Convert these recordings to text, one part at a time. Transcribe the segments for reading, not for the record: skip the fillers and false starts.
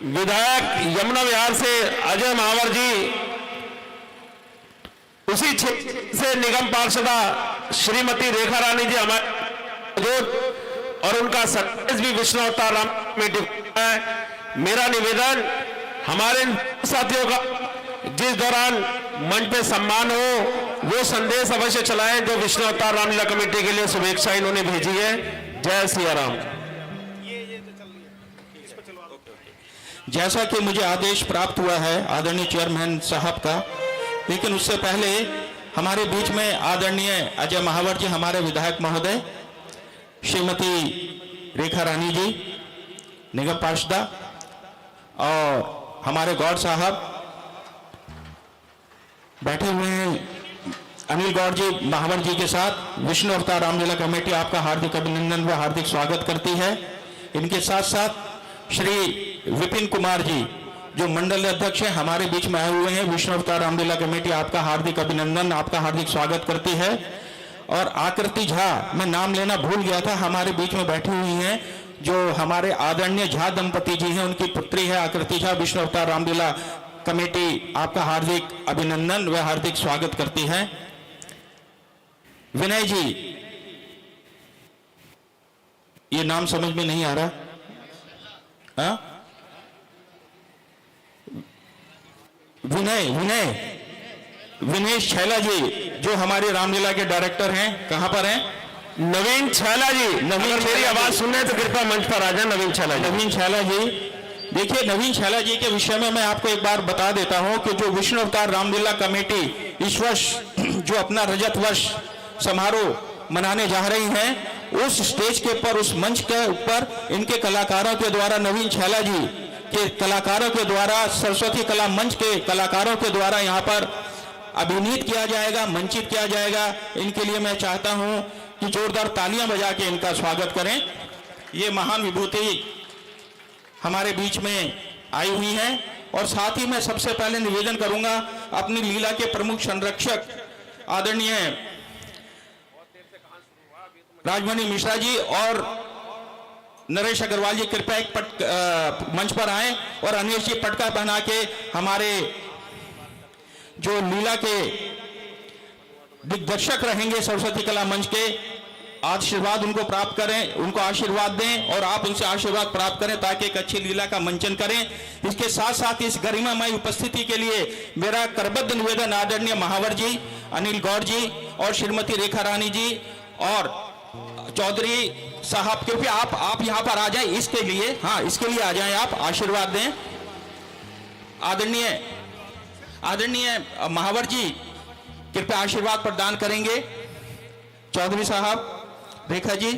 विधायक यमुना विहार से अजय महावर जी, उसी क्षेत्र से निगम पार्षदा श्रीमती रेखा रानी जी हमारे मौजूद और उनका सदस्य भी विष्णु अवतार राम कमेटी है। मेरा निवेदन हमारे साथियों का जिस दौरान मंच पे सम्मान हो वो संदेश अवश्य चलाएं जो विष्णु अवतार रामलीला कमेटी के लिए शुभेच्छा इन्होंने भेजी है। जय सिया राम। जैसा कि मुझे आदेश प्राप्त हुआ है आदरणीय चेयरमैन साहब का, लेकिन उससे पहले हमारे बीच में आदरणीय अजय महावर जी, हमारे विधायक महोदय, श्रीमती रेखा रानी जी निगम पार्षदा और हमारे गौड़ साहब बैठे हुए हैं, अनिल गौड़ जी महावर जी के साथ विष्णु अवतार रामलीला कमेटी आपका हार्दिक अभिनंदन व हार्दिक स्वागत करती है। इनके साथ साथ श्री विपिन कुमार जी जो मंडल अध्यक्ष हैं हमारे बीच में आए हुए हैं। विष्णु अवतार रामलीला कमेटी आपका हार्दिक अभिनंदन, आपका हार्दिक स्वागत करती है। और आकृति झा, मैं नाम लेना भूल गया था, हमारे बीच में बैठी हुई हैं जो हमारे आदरणीय झा दंपति जी हैं, उनकी पुत्री है आकृति झा। विष्णु अवतार रामलीला कमेटी आपका हार्दिक अभिनंदन व हार्दिक स्वागत करती है। विनय जी, ये नाम समझ में नहीं आ रहा, हाँ? विनय छैला जी जो हमारे रामलीला के डायरेक्टर हैं, कहां पर हैं? नवीन छैला जी, नवीन, मेरी आवाज सुन रहे तो कृपया मंच पर आ जाए। नवीन छैला जी, देखिए नवीन छैला जी के विषय में मैं आपको एक बार बता देता हूं कि जो विष्णु अवतार रामलीला कमेटी इस वर्ष जो अपना रजत वर्ष समारोह मनाने जा रही हैं, उस स्टेज के ऊपर, उस मंच के ऊपर इनके कलाकारों के द्वारा, नवीन छैला जी के कलाकारों के द्वारा, सरस्वती कला मंच के कलाकारों के द्वारा यहाँ पर अभिनीत किया जाएगा, मंचित किया जाएगा। इनके लिए मैं चाहता हूं कि जोरदार तालियां बजा के इनका स्वागत करें। ये महान विभूति हमारे बीच में आई हुई है। और साथ ही मैं सबसे पहले निवेदन करूंगा अपनी लीला के प्रमुख संरक्षक आदरणीय राजमणि मिश्रा जी और नरेश अग्रवाल जी कृपया एक मंच पर आए और अनिश जी पटका पहना के हमारे जो लीला के दिग्दर्शक रहेंगे सरस्वती कला मंच के, आशीर्वाद उनको प्राप्त करें, उनको आशीर्वाद दें और आप उनसे आशीर्वाद प्राप्त करें ताकि एक अच्छी लीला का मंचन करें। इसके साथ साथ इस गरिमामय उपस्थिति के लिए मेरा करबद्ध निवेदन आदरणीय महावर जी, अनिल गौड़ जी और श्रीमती रेखा रानी जी और चौधरी साहब, कृपया आप यहां पर आ जाएं इसके लिए, हाँ इसके लिए आ जाएं, आप आशीर्वाद दें। आदरणीय महावर जी कृपया आशीर्वाद प्रदान करेंगे। चौधरी साहब, रेखा जी,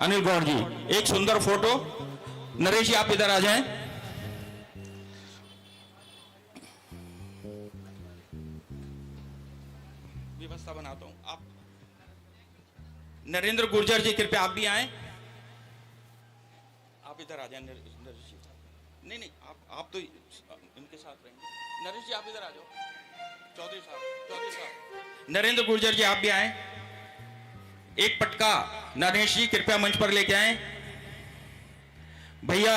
अनिल गौड़ जी, एक सुंदर फोटो। नरेश जी आप इधर आ जाएं। व्यवस्था बनाता हूं, आप नरेंद्र गुर्जर जी कृपया आप भी आएं। आप इधर आ जाएं नरेश जी। नहीं आप तो इनके साथ रहेंगे। नरेश जी आप इधर आ जाओ। चौधरी साहब, नरेंद्र गुर्जर जी आप भी आएं। एक पटका नरेश जी कृपया मंच पर लेके आएं। भैया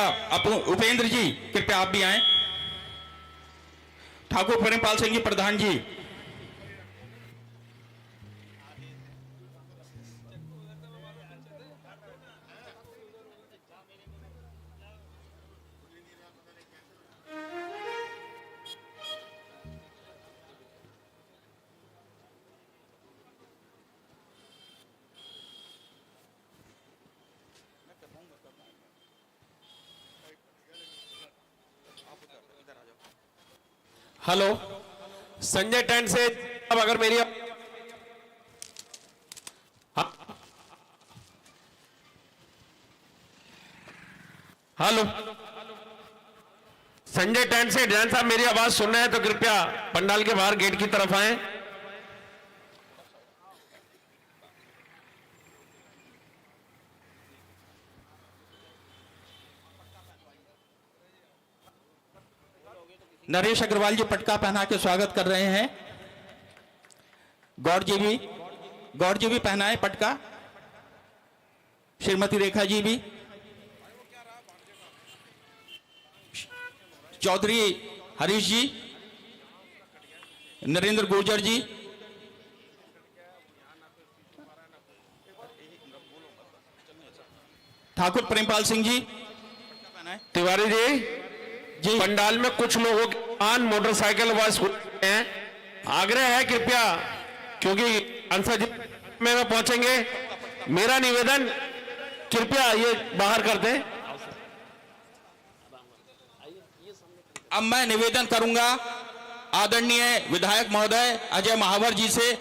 उपेंद्र जी कृपया आप भी आएं। ठाकुर प्रेमपाल सिंह जी प्रधान जी, हेलो, संजय टेंट से अब अगर मेरी हेलो, संजय टेंट से जैन साहब मेरी आवाज सुन रहे हैं तो कृपया पंडाल के बाहर गेट की तरफ आए। नरेश अग्रवाल जी पटका पहना के स्वागत कर रहे हैं। गौड़ जी भी पहनाए पटका। श्रीमती रेखा जी भी। चौधरी हरीश जी, नरेंद्र गुर्जर जी, ठाकुर प्रेमपाल सिंह जी, तिवारी जी, जी पंडाल में कुछ लोगों के वाहन मोटरसाइकिल व स्कूटर हैं। आग्रह है कृपया, क्योंकि सांसद जी में पहुंचेंगे, मेरा निवेदन कृपया ये बाहर कर दें। अब मैं निवेदन करूंगा आदरणीय विधायक महोदय अजय महावर जी से,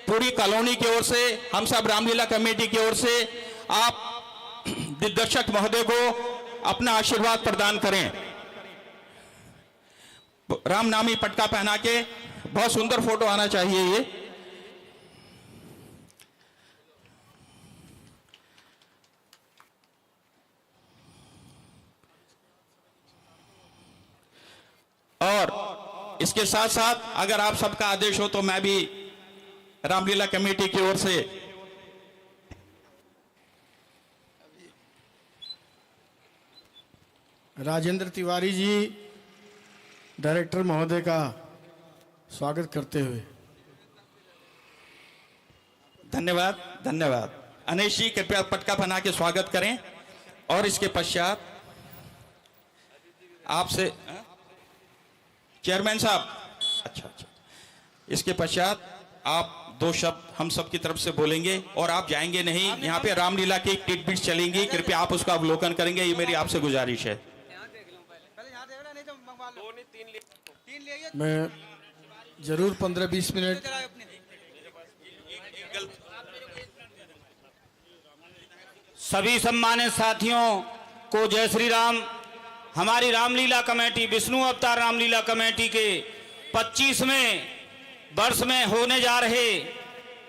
पूरी कॉलोनी की ओर से, हम सब रामलीला कमेटी की ओर से आप दिग्दर्शक महोदय को अपना आशीर्वाद प्रदान करें। रामनामी पटका पहना के बहुत सुंदर फोटो आना चाहिए ये। और इसके साथ साथ अगर आप सबका आदेश हो तो मैं भी रामलीला कमेटी की ओर से राजेंद्र तिवारी जी डायरेक्टर महोदय का स्वागत करते हुए। धन्यवाद धन्यवाद। अनेश जी कृपया पटका पहना के स्वागत करें। और इसके पश्चात आपसे चेयरमैन साहब, अच्छा, इसके पश्चात आप दो शब्द हम सब की तरफ से बोलेंगे और आप जाएंगे नहीं, यहाँ पे रामलीला की टिटबिट चलेंगी, कृपया आप उसका अवलोकन करेंगे, ये मेरी आपसे गुजारिश है। मैं जरूर 15-20 मिनट सभी सम्मानित साथियों को जय श्री राम। हमारी रामलीला कमेटी, विष्णु अवतार रामलीला कमेटी के 25वें वर्ष में होने जा रहे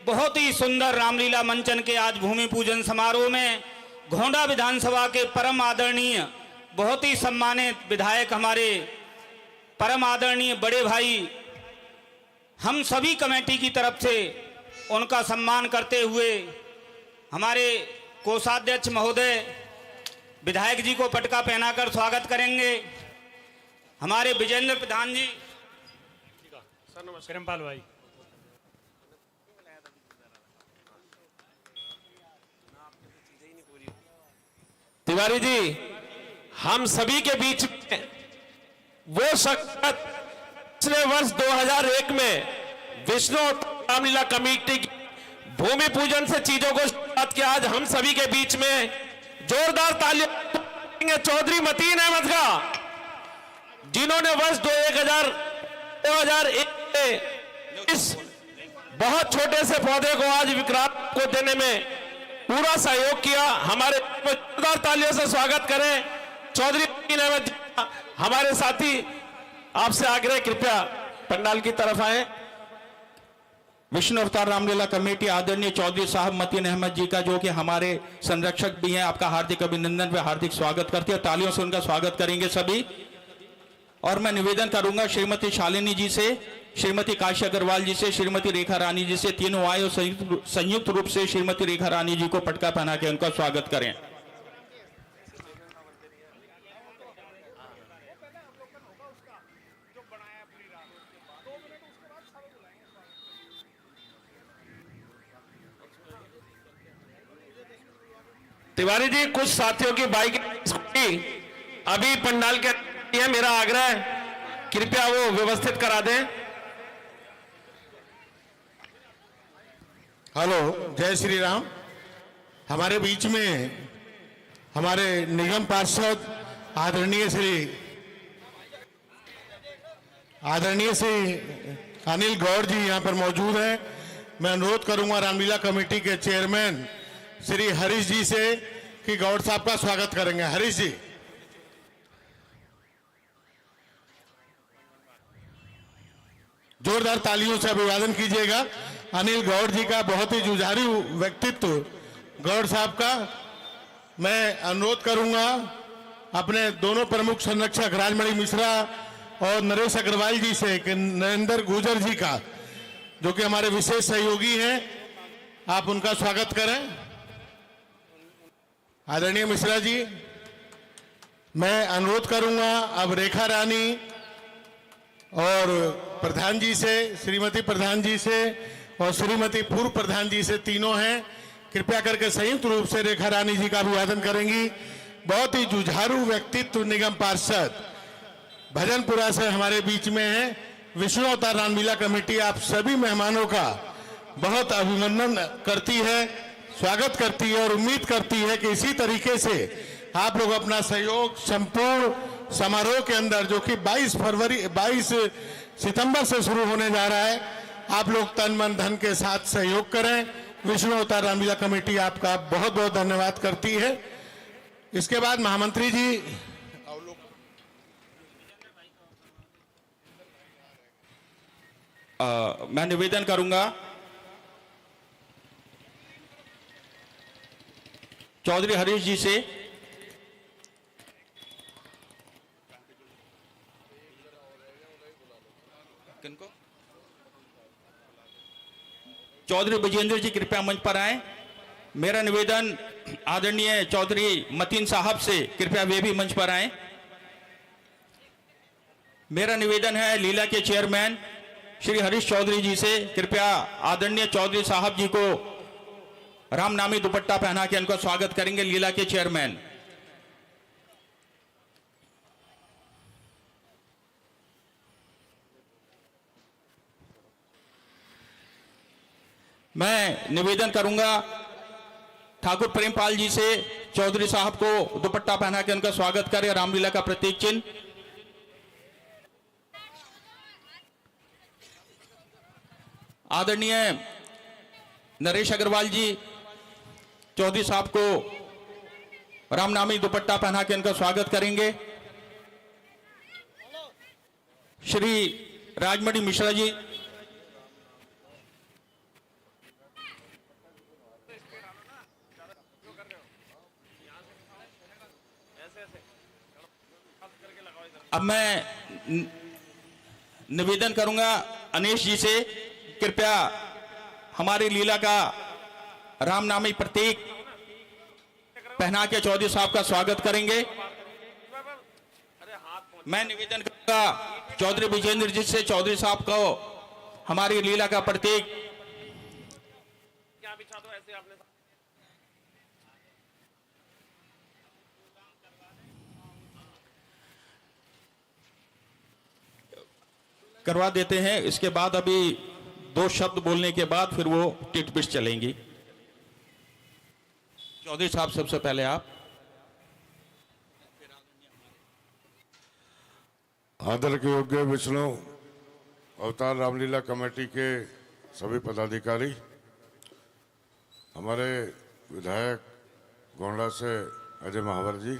बहुत ही सुंदर रामलीला मंचन के आज भूमि पूजन समारोह में घोंडा विधानसभा के परम आदरणीय, बहुत ही सम्मानित विधायक, हमारे परम आदरणीय बड़े भाई, हम सभी कमेटी की तरफ से उनका सम्मान करते हुए हमारे कोषाध्यक्ष महोदय विधायक जी को पटका पहनाकर स्वागत करेंगे। हमारे विजेंद्र प्रधान जी, प्रेमपाल भाई, तिवारी जी, हम सभी के बीच में वो शख्सियत पिछले वर्ष 2001 में विष्णु रामलीला कमेटी की भूमि पूजन से चीजों को शुरुआत किया, आज हम सभी के बीच में जोरदार तालियां चौधरी मतीन अहमद का, जिन्होंने वर्ष 2001 में इस बहुत छोटे से पौधे को आज विकराल को देने में पूरा सहयोग किया। हमारे जोरदार तालियों से स्वागत करें चौधरी मतीन अहमद जी का। हमारे साथी आपसे आग्रह, कृपया पंडाल की तरफ आए। विष्णु अवतार रामलीला कमेटी आदरणीय चौधरी साहब मतीन अहमद जी का, जो कि हमारे संरक्षक भी हैं, आपका हार्दिक अभिनंदन व हार्दिक स्वागत करते हैं। तालियों से उनका स्वागत करेंगे सभी। और मैं निवेदन करूंगा श्रीमती शालिनी जी से, श्रीमती काशी अग्रवाल जी से, श्रीमती रेखा रानी जी से, तीनों आए और संयुक्त रूप से श्रीमती रेखा रानी जी को पटका पहना के उनका स्वागत करें। तिवारी जी, कुछ साथियों की बाइक स्कूटी अभी पंडाल के है, मेरा आग्रह है कृपया वो व्यवस्थित करा दें। हेलो, जय श्री राम। हमारे बीच में हमारे निगम पार्षद आदरणीय श्री अनिल गौड़ जी यहाँ पर मौजूद हैं। मैं अनुरोध करूंगा रामलीला कमेटी के चेयरमैन श्री हरीश जी से कि गौड़ साहब का स्वागत करेंगे। हरीश जी, जोरदार तालियों से अभिवादन कीजिएगा। अनिल गौड़ जी का बहुत ही जुझारू व्यक्तित्व गौड़ साहब का। मैं अनुरोध करूंगा अपने दोनों प्रमुख संरक्षक राजमणि मिश्रा और नरेश अग्रवाल जी से कि नरेंद्र गुर्जर जी का, जो कि हमारे विशेष सहयोगी हैं, आप उनका स्वागत करें। आदरणीय मिश्रा जी, मैं अनुरोध करूंगा अब रेखा रानी और प्रधान जी से, श्रीमती प्रधान जी से और श्रीमती पूर्व प्रधान जी से, तीनों हैं, कृपया करके संयुक्त रूप से रेखा रानी जी का अभिवादन करेंगी। बहुत ही जुझारू व्यक्तित्व निगम पार्षद भजनपुरा से हमारे बीच में है। विष्णु अवतार रामलीला कमेटी आप सभी मेहमानों का बहुत अभिनंदन करती है, स्वागत करती है और उम्मीद करती है कि इसी तरीके से आप लोग अपना सहयोग संपूर्ण समारोह के अंदर, जो कि 22 सितंबर से शुरू होने जा रहा है, आप लोग तन मन धन के साथ सहयोग करें। विष्णु अवतार रामलीला कमेटी आपका बहुत बहुत धन्यवाद करती है। इसके बाद महामंत्री जी मैं निवेदन करूंगा चौधरी हरीश जी से किनको चौधरी विजेंद्र जी कृपया मंच पर आए। मेरा निवेदन आदरणीय चौधरी मतीन साहब से कृपया वे भी मंच पर आए। मेरा निवेदन है लीला के चेयरमैन श्री हरीश चौधरी जी से कृपया आदरणीय चौधरी साहब जी को रामनामी दुपट्टा पहना के उनका स्वागत करेंगे। लीला के चेयरमैन मैं निवेदन करूंगा ठाकुर प्रेमपाल जी से चौधरी साहब को दुपट्टा पहना के उनका स्वागत करें, रामलीला का प्रतीक चिन्ह। आदरणीय नरेश अग्रवाल जी चौधरी साहब को रामनामी दुपट्टा पहना के उनका स्वागत करेंगे। श्री राजमणि मिश्रा जी अब मैं निवेदन करूंगा अनीश जी से कृपया हमारी लीला का रामनामी प्रतीक पहना के चौधरी साहब का स्वागत करेंगे। मैं निवेदन करूंगा चौधरी विजेंद्र जी से चौधरी साहब को हमारी लीला का प्रतीक करवा देते हैं। इसके बाद अभी 2 शब्द बोलने के बाद फिर वो टिटपिट चलेंगी। चौधरी साहब सबसे पहले आप। आदर के योग्य विष्णु अवतार रामलीला कमेटी के सभी पदाधिकारी, हमारे विधायक गोंडा से अजय महावर जी,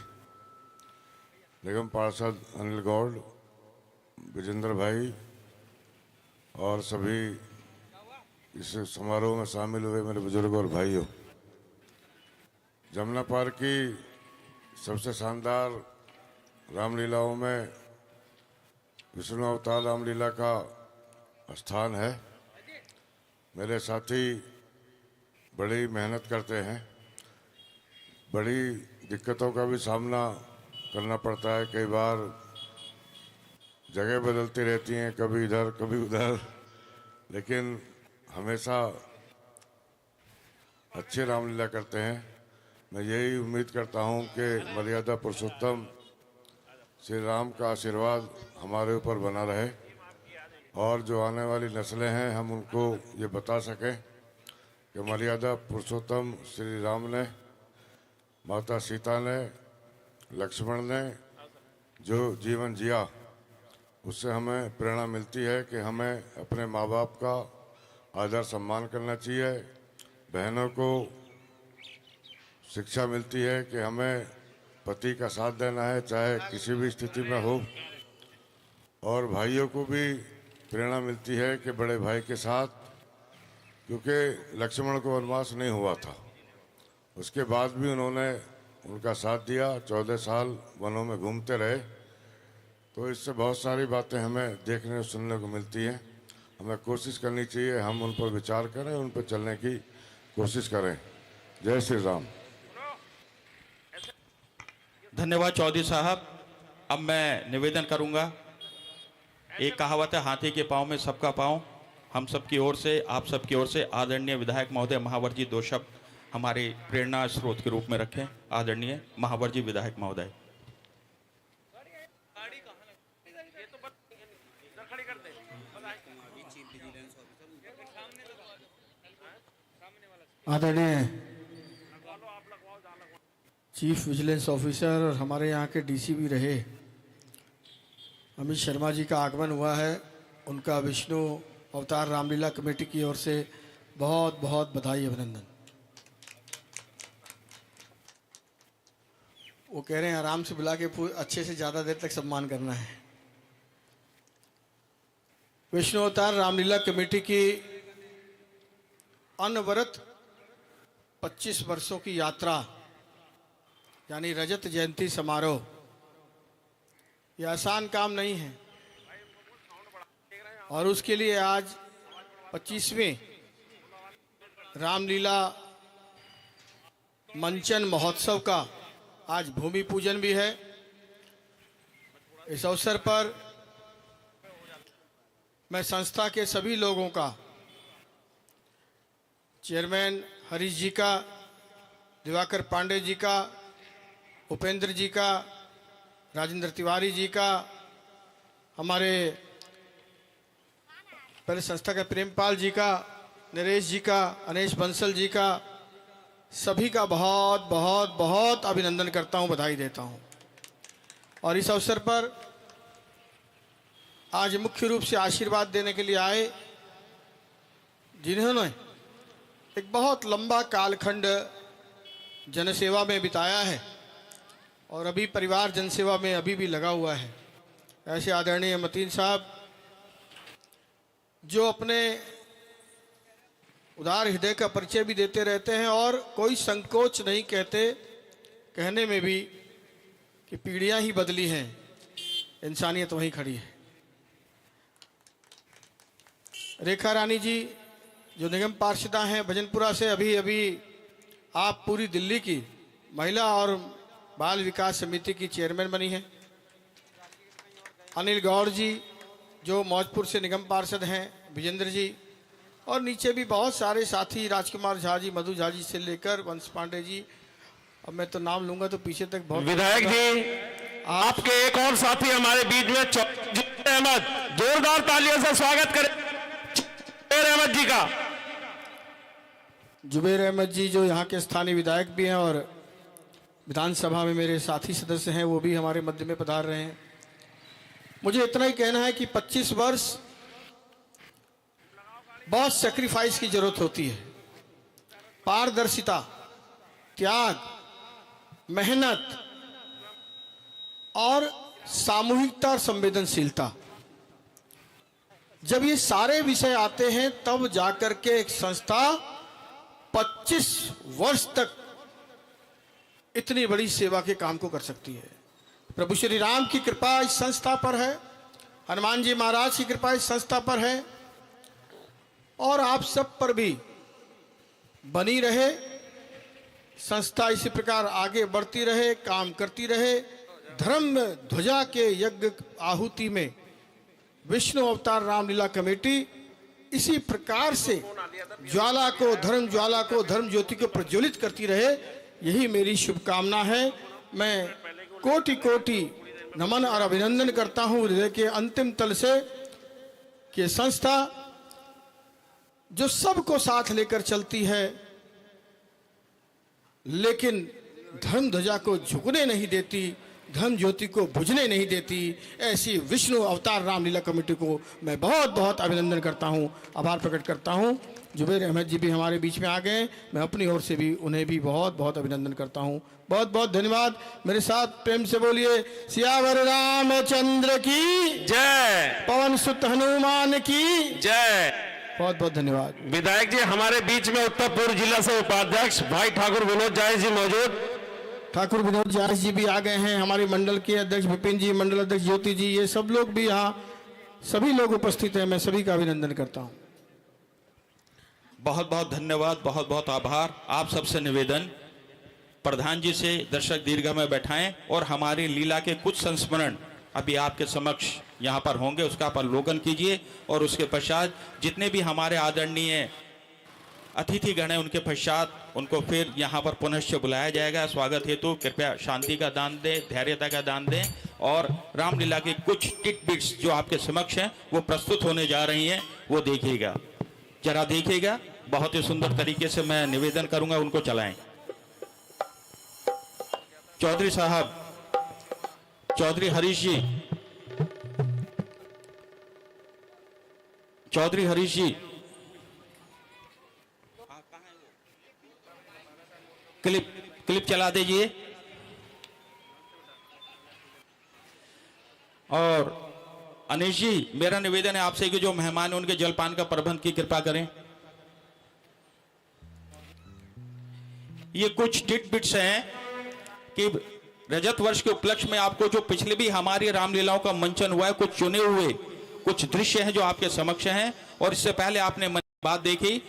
निगम पार्षद अनिल गौड़, विजेंद्र भाई और सभी इस समारोह में शामिल हुए मेरे बुजुर्ग और भाइयों, जमुना पार की सबसे शानदार रामलीलाओं में विष्णु अवतार रामलीला का स्थान है। मेरे साथी बड़ी मेहनत करते हैं, बड़ी दिक्कतों का भी सामना करना पड़ता है। कई बार जगह बदलती रहती हैं, कभी इधर कभी उधर, लेकिन हमेशा अच्छी रामलीला करते हैं। मैं यही उम्मीद करता हूं कि मर्यादा पुरुषोत्तम श्री राम का आशीर्वाद हमारे ऊपर बना रहे और जो आने वाली नस्लें हैं हम उनको ये बता सकें कि मर्यादा पुरुषोत्तम श्री राम ने, माता सीता ने, लक्ष्मण ने जो जीवन जिया, उससे हमें प्रेरणा मिलती है कि हमें अपने माँ बाप का आदर सम्मान करना चाहिए। बहनों को शिक्षा मिलती है कि हमें पति का साथ देना है चाहे किसी भी स्थिति में हो, और भाइयों को भी प्रेरणा मिलती है कि बड़े भाई के साथ, क्योंकि लक्ष्मण को वनवास नहीं हुआ था, उसके बाद भी उन्होंने उनका साथ दिया, 14 साल वनों में घूमते रहे। तो इससे बहुत सारी बातें हमें देखने और सुनने को मिलती हैं। हमें कोशिश करनी चाहिए, हम उन पर विचार करें, उन पर चलने की कोशिश करें। जय श्री राम। धन्यवाद चौधरी साहब। अब मैं निवेदन करूंगा, एक कहावत है, हाथी के पाँव में सबका पाँव। हम सबकी ओर से, आप सबकी ओर से आदरणीय विधायक महोदय महावर जी 2 शब्द हमारे प्रेरणा स्रोत के रूप में रखें। आदरणीय महावर जी विधायक महोदय। आदरणीय चीफ विजिलेंस ऑफिसर और हमारे यहाँ के डीसी भी रहे अमित शर्मा जी का आगमन हुआ है। उनका विष्णु अवतार रामलीला कमेटी की ओर से बहुत बहुत बधाई, अभिनंदन। वो कह रहे हैं आराम से बुला के अच्छे से ज़्यादा देर तक सम्मान करना है। विष्णु अवतार रामलीला कमेटी की अनवरत 25 वर्षों की यात्रा यानी रजत जयंती समारोह, यह आसान काम नहीं है और उसके लिए आज 25वें रामलीला मंचन महोत्सव का आज भूमि पूजन भी है। इस अवसर पर मैं संस्था के सभी लोगों का, चेयरमैन हरीश जी का, दिवाकर पांडे जी का, उपेंद्र जी का, राजेंद्र तिवारी जी का, हमारे पहले संस्था के प्रेमपाल जी का, नरेश जी का, अनेश बंसल जी का, सभी का बहुत बहुत बहुत अभिनंदन करता हूं, बधाई देता हूं। और इस अवसर पर आज मुख्य रूप से आशीर्वाद देने के लिए आए जिन्होंने एक बहुत लंबा कालखंड जनसेवा में बिताया है और अभी परिवार जनसेवा में अभी भी लगा हुआ है, ऐसे आदरणीय मतीन साहब जो अपने उदार हृदय का परिचय भी देते रहते हैं और कोई संकोच नहीं कहते कहने में भी कि पीढ़ियां ही बदली हैं, इंसानियत वहीं खड़ी है। रेखा रानी जी जो निगम पार्षदा हैं भजनपुरा से, अभी अभी आप पूरी दिल्ली की महिला और बाल विकास समिति की चेयरमैन बनी हैं। अनिल गौड़ जी जो मौजपुर से निगम पार्षद हैं, विजेंद्र जी, और नीचे भी बहुत सारे साथी, राजकुमार झा जी, मधु झा जी से लेकर वंश पांडे जी, अब मैं तो नाम लूंगा तो पीछे तक बहुत। विधायक जी आपके एक और साथी हमारे बीच में जुबैर अहमद, जोरदार तालियों से स्वागत करें जुबैर अहमद जी का। जुबैर अहमद जी जो यहाँ के स्थानीय विधायक भी हैं और विधानसभा में मेरे साथी सदस्य हैं, वो भी हमारे मध्य में पधार रहे हैं। मुझे इतना ही कहना है कि 25 वर्ष बहुत सेक्रीफाइस की जरूरत होती है। पारदर्शिता, त्याग, मेहनत और सामूहिकता और संवेदनशीलता, जब ये सारे विषय आते हैं तब जाकर के एक संस्था 25 वर्ष तक इतनी बड़ी सेवा के काम को कर सकती है। प्रभु श्री राम की कृपा इस संस्था पर है, हनुमान जी महाराज की कृपा इस संस्था पर है और आप सब पर भी बनी रहे। संस्था इसी प्रकार आगे बढ़ती रहे, काम करती रहे। धर्म ध्वजा के यज्ञ आहुति में विष्णु अवतार रामलीला कमेटी इसी प्रकार से ज्वाला को, धर्म ज्वाला को, धर्म ज्योति को प्रज्वलित करती रहे, यही मेरी शुभकामना है। मैं कोटि कोटि नमन और अभिनंदन करता हूं हृदय के अंतिम तल से कि संस्था जो सबको साथ लेकर चलती है लेकिन धर्म ध्वजा को झुकने नहीं देती, धर्म ज्योति को बुझने नहीं देती, ऐसी विष्णु अवतार रामलीला कमेटी को मैं बहुत बहुत अभिनंदन करता हूं, आभार प्रकट करता हूं। जुबैर अहमद जी भी हमारे बीच में आ गए, मैं अपनी ओर से भी उन्हें भी बहुत बहुत अभिनंदन करता हूं। बहुत बहुत धन्यवाद। मेरे साथ प्रेम से बोलिए सियावर रामचंद्र की जय, पवन सुत हनुमान की जय। बहुत बहुत धन्यवाद। विधायक जी हमारे बीच में उत्तर पूर्व जिला से उपाध्यक्ष भाई ठाकुर विनोद जायस जी मौजूद। ठाकुर विनोद जायस जी भी आ गए हैं, हमारे मंडल के अध्यक्ष विपिन जी, मंडल अध्यक्ष ज्योति जी, ये सब लोग भी यहाँ, सभी लोग उपस्थित हैं। मैं सभी का अभिनंदन करता हूँ। बहुत बहुत धन्यवाद, बहुत बहुत आभार। आप सबसे निवेदन प्रधान जी से दर्शक दीर्घा में बैठाएं और हमारी लीला के कुछ संस्मरण अभी आपके समक्ष यहाँ पर होंगे, उसका आप अवलोकन कीजिए। और उसके पश्चात जितने भी हमारे आदरणीय अतिथिगण हैं उनके पश्चात उनको फिर यहाँ पर पुनश्च बुलाया जाएगा। स्वागत हेतु कृपया शांति का दान दें, धैर्यता का दान दें और रामलीला की कुछ टिटबिट्स जो आपके समक्ष हैं वो प्रस्तुत होने जा रही हैं, वो देखिएगा, जरा देखिएगा। बहुत ही सुंदर तरीके से मैं निवेदन करूंगा, उनको चलाएं। चौधरी साहब, चौधरी हरीश जी, चौधरी हरीश जी, क्लिप चला दीजिए। और अनिश जी, मेरा निवेदन है आपसे कि जो मेहमान हैं उनके जलपान का प्रबंध की कृपा करें। ये कुछ टिटबिट्स हैं कि रजत वर्ष के उपलक्ष्य में आपको जो पिछले भी हमारी रामलीलाओं का मंचन हुआ है, कुछ चुने हुए कुछ दृश्य हैं जो आपके समक्ष हैं। और इससे पहले आपने मन की बात देखी,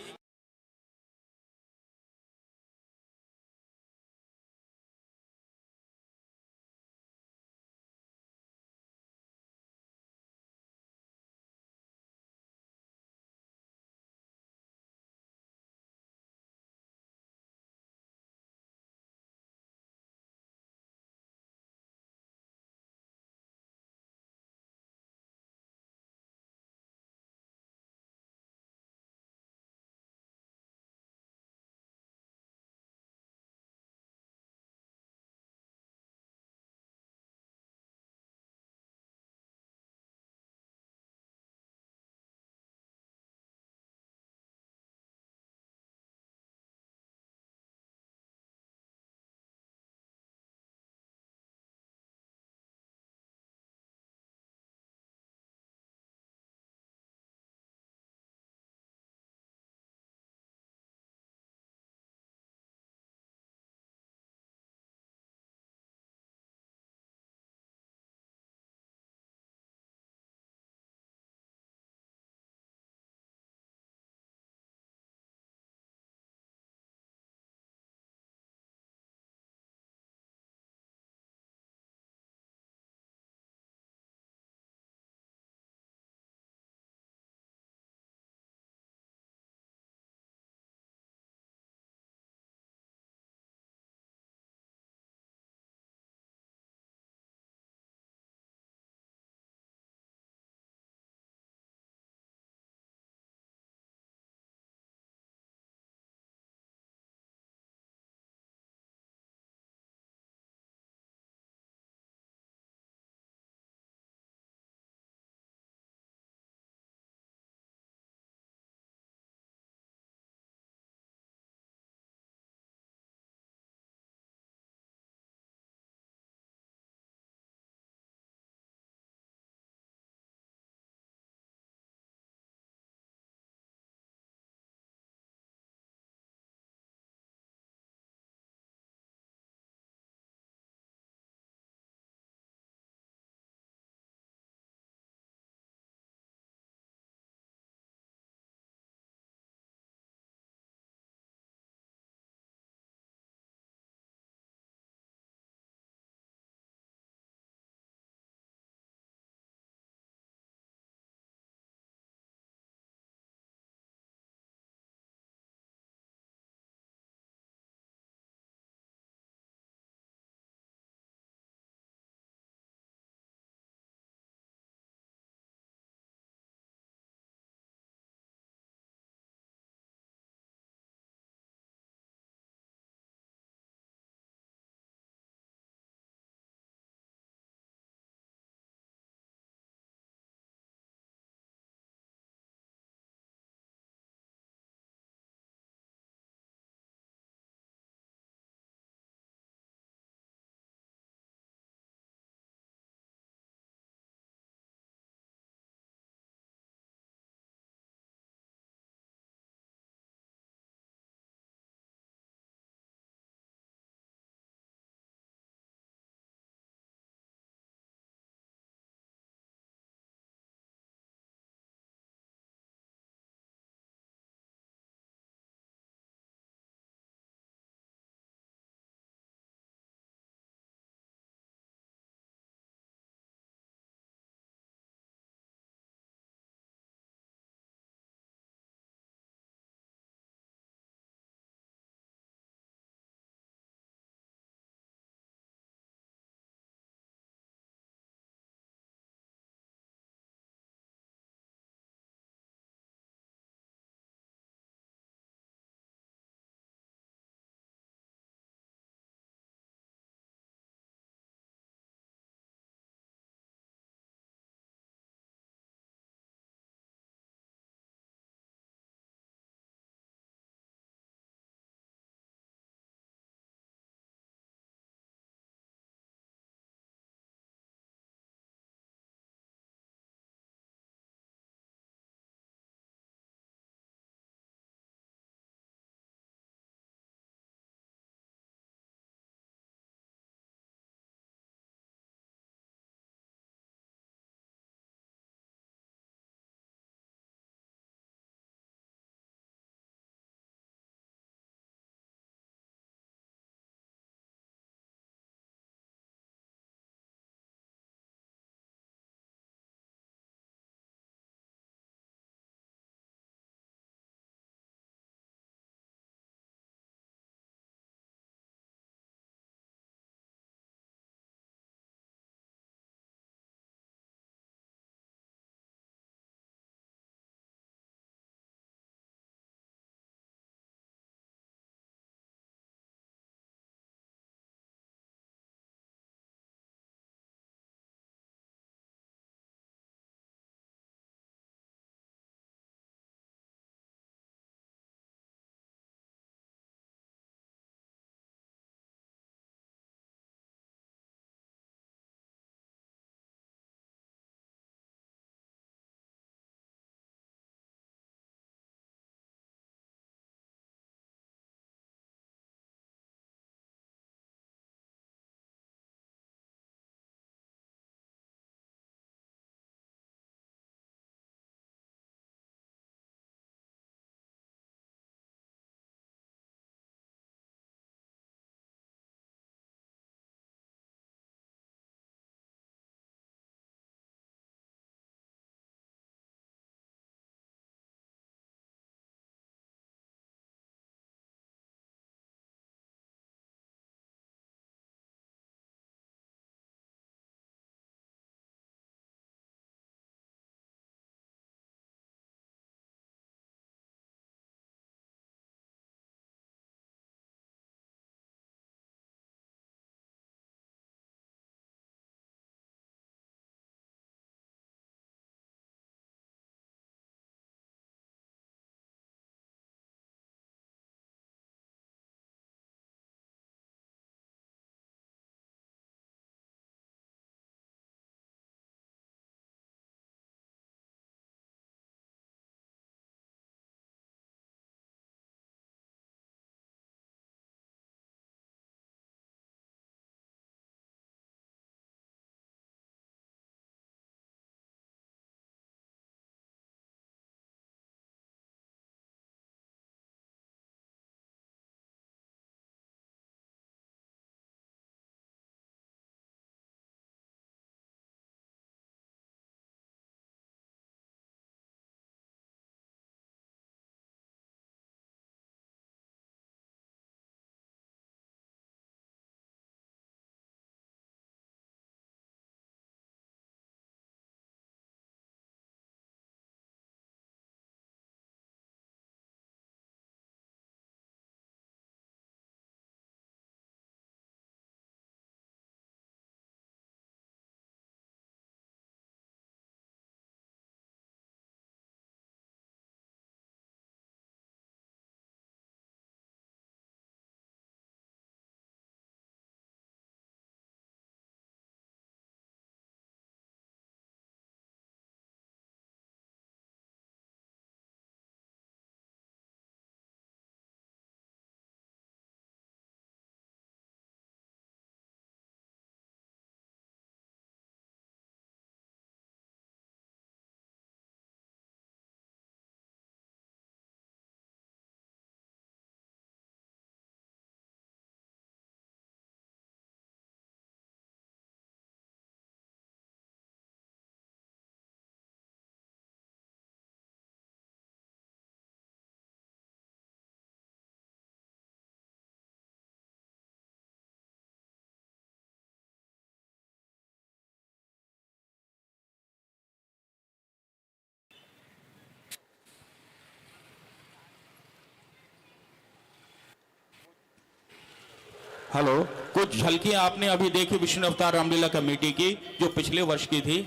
हेलो, कुछ झलकियां आपने अभी देखी विष्णु अवतार रामलीला कमेटी की जो पिछले वर्ष की थी,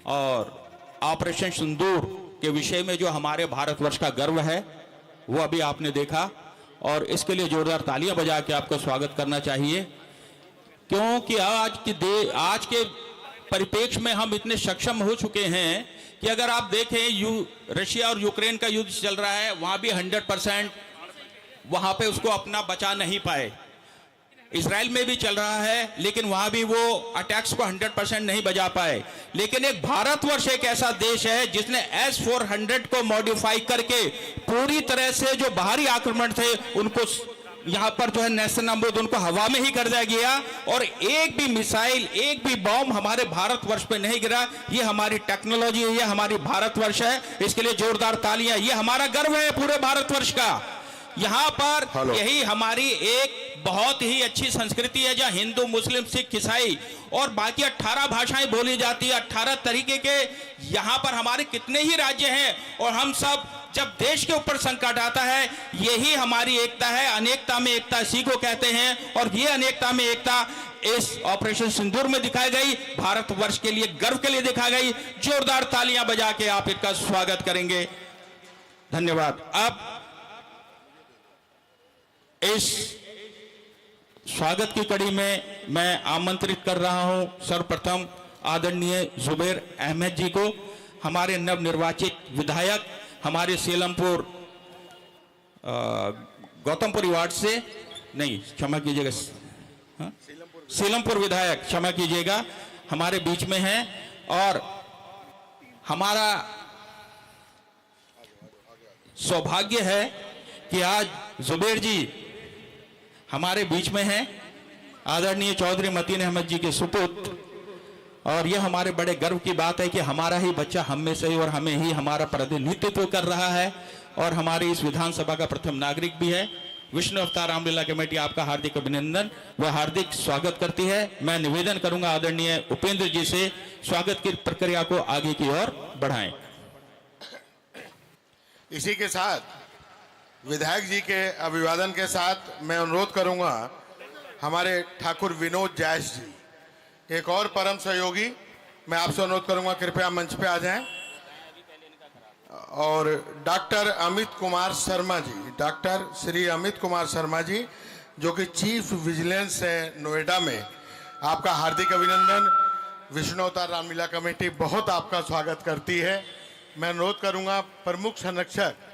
और ऑपरेशन सिंदूर के विषय में जो हमारे भारतवर्ष का गर्व है वो अभी आपने देखा, और इसके लिए जोरदार तालियां बजा के आपको स्वागत करना चाहिए, क्योंकि आज के परिप्रेक्ष्य में हम इतने सक्षम हो चुके हैं कि अगर आप देखें रशिया और यूक्रेन का युद्ध चल रहा है, वहां भी 100% वहां पे उसको अपना बचा नहीं पाए। इजराइल में भी चल रहा है, लेकिन वहां भी वो अटैक्स को 100% नहीं बजा पाए। लेकिन एक भारतवर्ष एक ऐसा देश है जिसने S-400 को मॉडिफाई करके पूरी तरह से जो बाहरी आक्रमण थे उनको यहां पर जो है नेस्तनाबूद उनको हवा में ही कर दिया गया, और एक भी मिसाइल, एक भी बॉम्ब हमारे भारतवर्ष पे नहीं गिरा। ये हमारी टेक्नोलॉजी है, ये हमारी भारतवर्ष है, इसके लिए जोरदार तालियां। ये हमारा गर्व है पूरे भारतवर्ष का। यहां पर यही हमारी एक बहुत ही अच्छी संस्कृति है, जहां हिंदू, मुस्लिम, सिख, ईसाई और बाकी 18 भाषाएं बोली जाती है, 18 तरीके के यहां पर हमारे कितने ही राज्य हैं, और हम सब जब देश के ऊपर संकट आता है, यही हमारी एकता है। अनेकता में एकता इसी को कहते हैं, और ये अनेकता में एकता इस ऑपरेशन सिंदूर में दिखाई गई, भारतवर्ष के लिए गर्व के लिए दिखाई गई। जोरदार तालियां बजा के आप इसका स्वागत करेंगे। धन्यवाद। अब इस स्वागत की कड़ी में मैं आमंत्रित कर रहा हूं सर्वप्रथम आदरणीय जुबैर अहमद जी को, हमारे नवनिर्वाचित विधायक, हमारे सीलमपुर गौतमपुरी वार्ड से, नहीं क्षमा कीजिएगा, सीलमपुर विधायक, क्षमा कीजिएगा, हमारे बीच में हैं। और हमारा सौभाग्य है कि आज जुबैर जी हमारे बीच में हैं, आदरणीय चौधरी मतीन अहमद जी के सुपुत्र, और यह हमारे बड़े गर्व की बात है कि हमारा ही बच्चा हम में से ही और हमें ही हमारा प्रतिनिधित्व कर रहा है, और हमारी इस विधानसभा का प्रथम नागरिक भी है। विष्णु अवतार रामलीला कमेटी आपका हार्दिक अभिनंदन व हार्दिक स्वागत करती है। मैं निवेदन करूंगा आदरणीय उपेंद्र जी से स्वागत की प्रक्रिया को आगे की ओर बढ़ाएं। इसी के साथ विधायक जी के अभिवादन के साथ मैं अनुरोध करूंगा हमारे ठाकुर विनोद जायस जी, एक और परम सहयोगी, मैं आपसे अनुरोध करूंगा कृपया मंच पे आ जाएं, और डॉक्टर अमित कुमार शर्मा जी, डॉक्टर श्री अमित कुमार शर्मा जी, जो कि चीफ विजिलेंस है नोएडा में, आपका हार्दिक अभिनंदन। विष्णु अवतार रामलीला कमेटी बहुत आपका स्वागत करती है। मैं अनुरोध करूंगा प्रमुख संरक्षक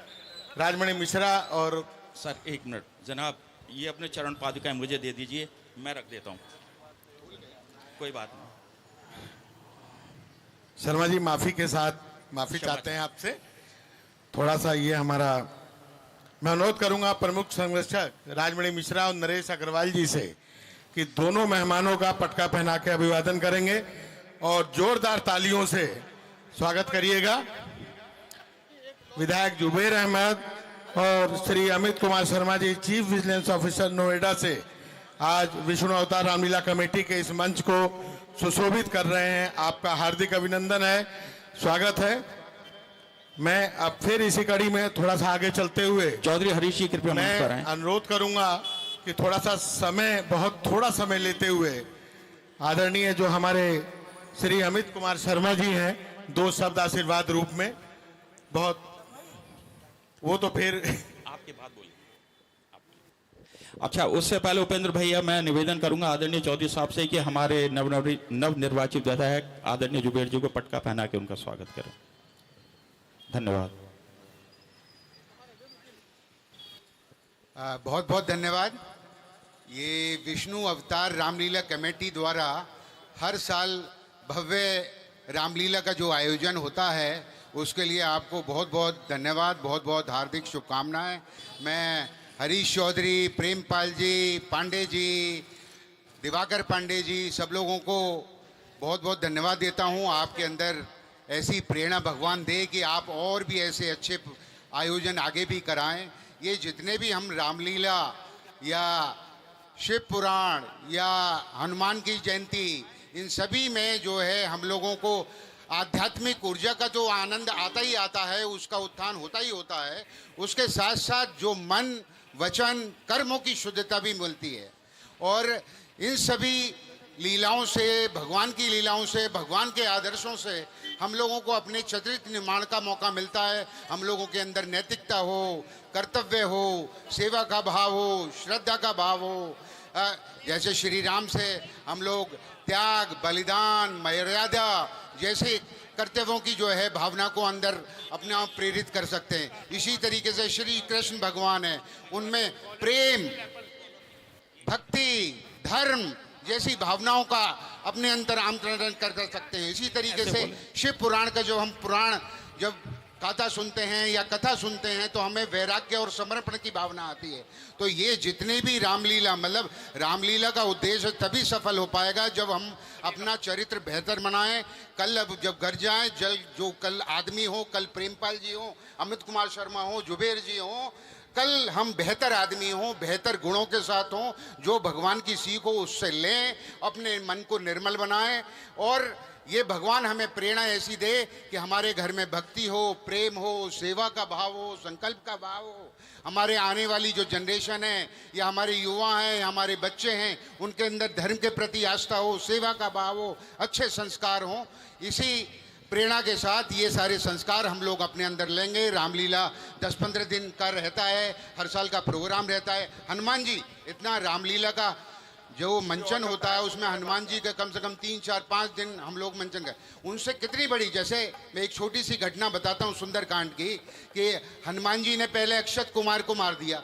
राजमणि मिश्रा और सर एक मिनट जनाब, ये अपने चरण पादुकाएं मुझे दे दीजिए, मैं रख देता हूँ, कोई बात नहीं। शर्मा जी माफी के साथ माफी चाहते हैं आपसे, थोड़ा सा ये हमारा, मैं अनुरोध करूंगा प्रमुख संरक्षक राजमणि मिश्रा और नरेश अग्रवाल जी से कि दोनों मेहमानों का पटका पहना के अभिवादन करेंगे, और जोरदार तालियों से स्वागत करिएगा। विधायक जुबैर अहमद और Shri Amit Kumar Sharma ji, chief vigilance officer Noida से आज विष्णु अवतार रामलीला कमेटी के इस मंच को सुशोभित कर रहे हैं। आपका हार्दिक अभिनंदन है, स्वागत है। मैं अब फिर इसी कड़ी में थोड़ा सा आगे चलते हुए चौधरी हरीश जी कृपया मंच पर आएं। मैं अनुरोध करूंगा कि थोड़ा सा समय, बहुत थोड़ा समय लेते हुए आदरणीय जो हमारे श्री अमित कुमार शर्मा जी हैं, 2 शब्द आशीर्वाद रूप में, बहुत वो तो फिर आपके बात बोलिए। अच्छा, उससे पहले उपेंद्र भैया मैं निवेदन करूंगा आदरणीय चौधरी साहब से कि हमारे नवनिर्वाचित विधायक आदरणीय जुबैर जी को पटका पहना के उनका स्वागत करें। धन्यवाद। बहुत बहुत धन्यवाद। ये विष्णु अवतार रामलीला कमेटी द्वारा हर साल भव्य रामलीला का जो आयोजन होता है उसके लिए आपको बहुत बहुत धन्यवाद, बहुत बहुत हार्दिक शुभकामनाएं। मैं हरीश चौधरी, प्रेमपाल जी, पांडे जी, दिवाकर पांडे जी, सब लोगों को बहुत बहुत धन्यवाद देता हूं। आपके अंदर ऐसी प्रेरणा भगवान दे कि आप और भी ऐसे अच्छे आयोजन आगे भी कराएं। ये जितने भी हम रामलीला या शिव पुराण या हनुमान की जयंती, इन सभी में जो है हम लोगों को आध्यात्मिक ऊर्जा का जो आनंद आता ही आता है, उसका उत्थान होता ही होता है। उसके साथ साथ जो मन, वचन, कर्मों की शुद्धता भी मिलती है, और इन सभी लीलाओं से, भगवान की लीलाओं से, भगवान के आदर्शों से हम लोगों को अपने चरित्र निर्माण का मौका मिलता है। हम लोगों के अंदर नैतिकता हो, कर्तव्य हो, सेवा का भाव हो, श्रद्धा का भाव हो। जैसे श्री राम से हम लोग त्याग, बलिदान, मर्यादा जैसे कर्तव्यों की जो है भावना को अंदर अपने आप प्रेरित कर सकते हैं। इसी तरीके से श्री कृष्ण भगवान है, उनमें प्रेम, भक्ति, धर्म जैसी भावनाओं का अपने अंतर आमंत्रण कर सकते हैं। इसी तरीके से शिव पुराण का जो हम पुराण जब गाथा सुनते हैं या कथा सुनते हैं तो हमें वैराग्य और समर्पण की भावना आती है। तो ये जितने भी रामलीला, मतलब रामलीला का उद्देश्य तभी सफल हो पाएगा जब हम अपना चरित्र बेहतर बनाएं। कल अब जब घर जाएं, जो कल आदमी हो, कल प्रेमपाल जी हो, अमित कुमार शर्मा हो, जुबेर जी हो, कल हम बेहतर आदमी हों, बेहतर गुणों के साथ हों, जो भगवान की सीख हो उससे लें, अपने मन को निर्मल बनाएं और ये भगवान हमें प्रेरणा ऐसी दे कि हमारे घर में भक्ति हो, प्रेम हो, सेवा का भाव हो, संकल्प का भाव हो। हमारे आने वाली जो जनरेशन है या हमारे युवा हैं, हमारे बच्चे हैं, उनके अंदर धर्म के प्रति आस्था हो, सेवा का भाव हो, अच्छे संस्कार हो। इसी प्रेरणा के साथ ये सारे संस्कार हम लोग अपने अंदर लेंगे। रामलीला 10-15 दिन का रहता है, हर साल का प्रोग्राम रहता है। हनुमान जी, इतना रामलीला का जो मंचन होता है उसमें हनुमान जी का कम से कम 3, 4, 5 दिन हम लोग मंचन कर, उनसे कितनी बड़ी, जैसे मैं एक छोटी सी घटना बताता हूँ सुंदरकांड की, कि हनुमान जी ने पहले अक्षत कुमार को मार दिया।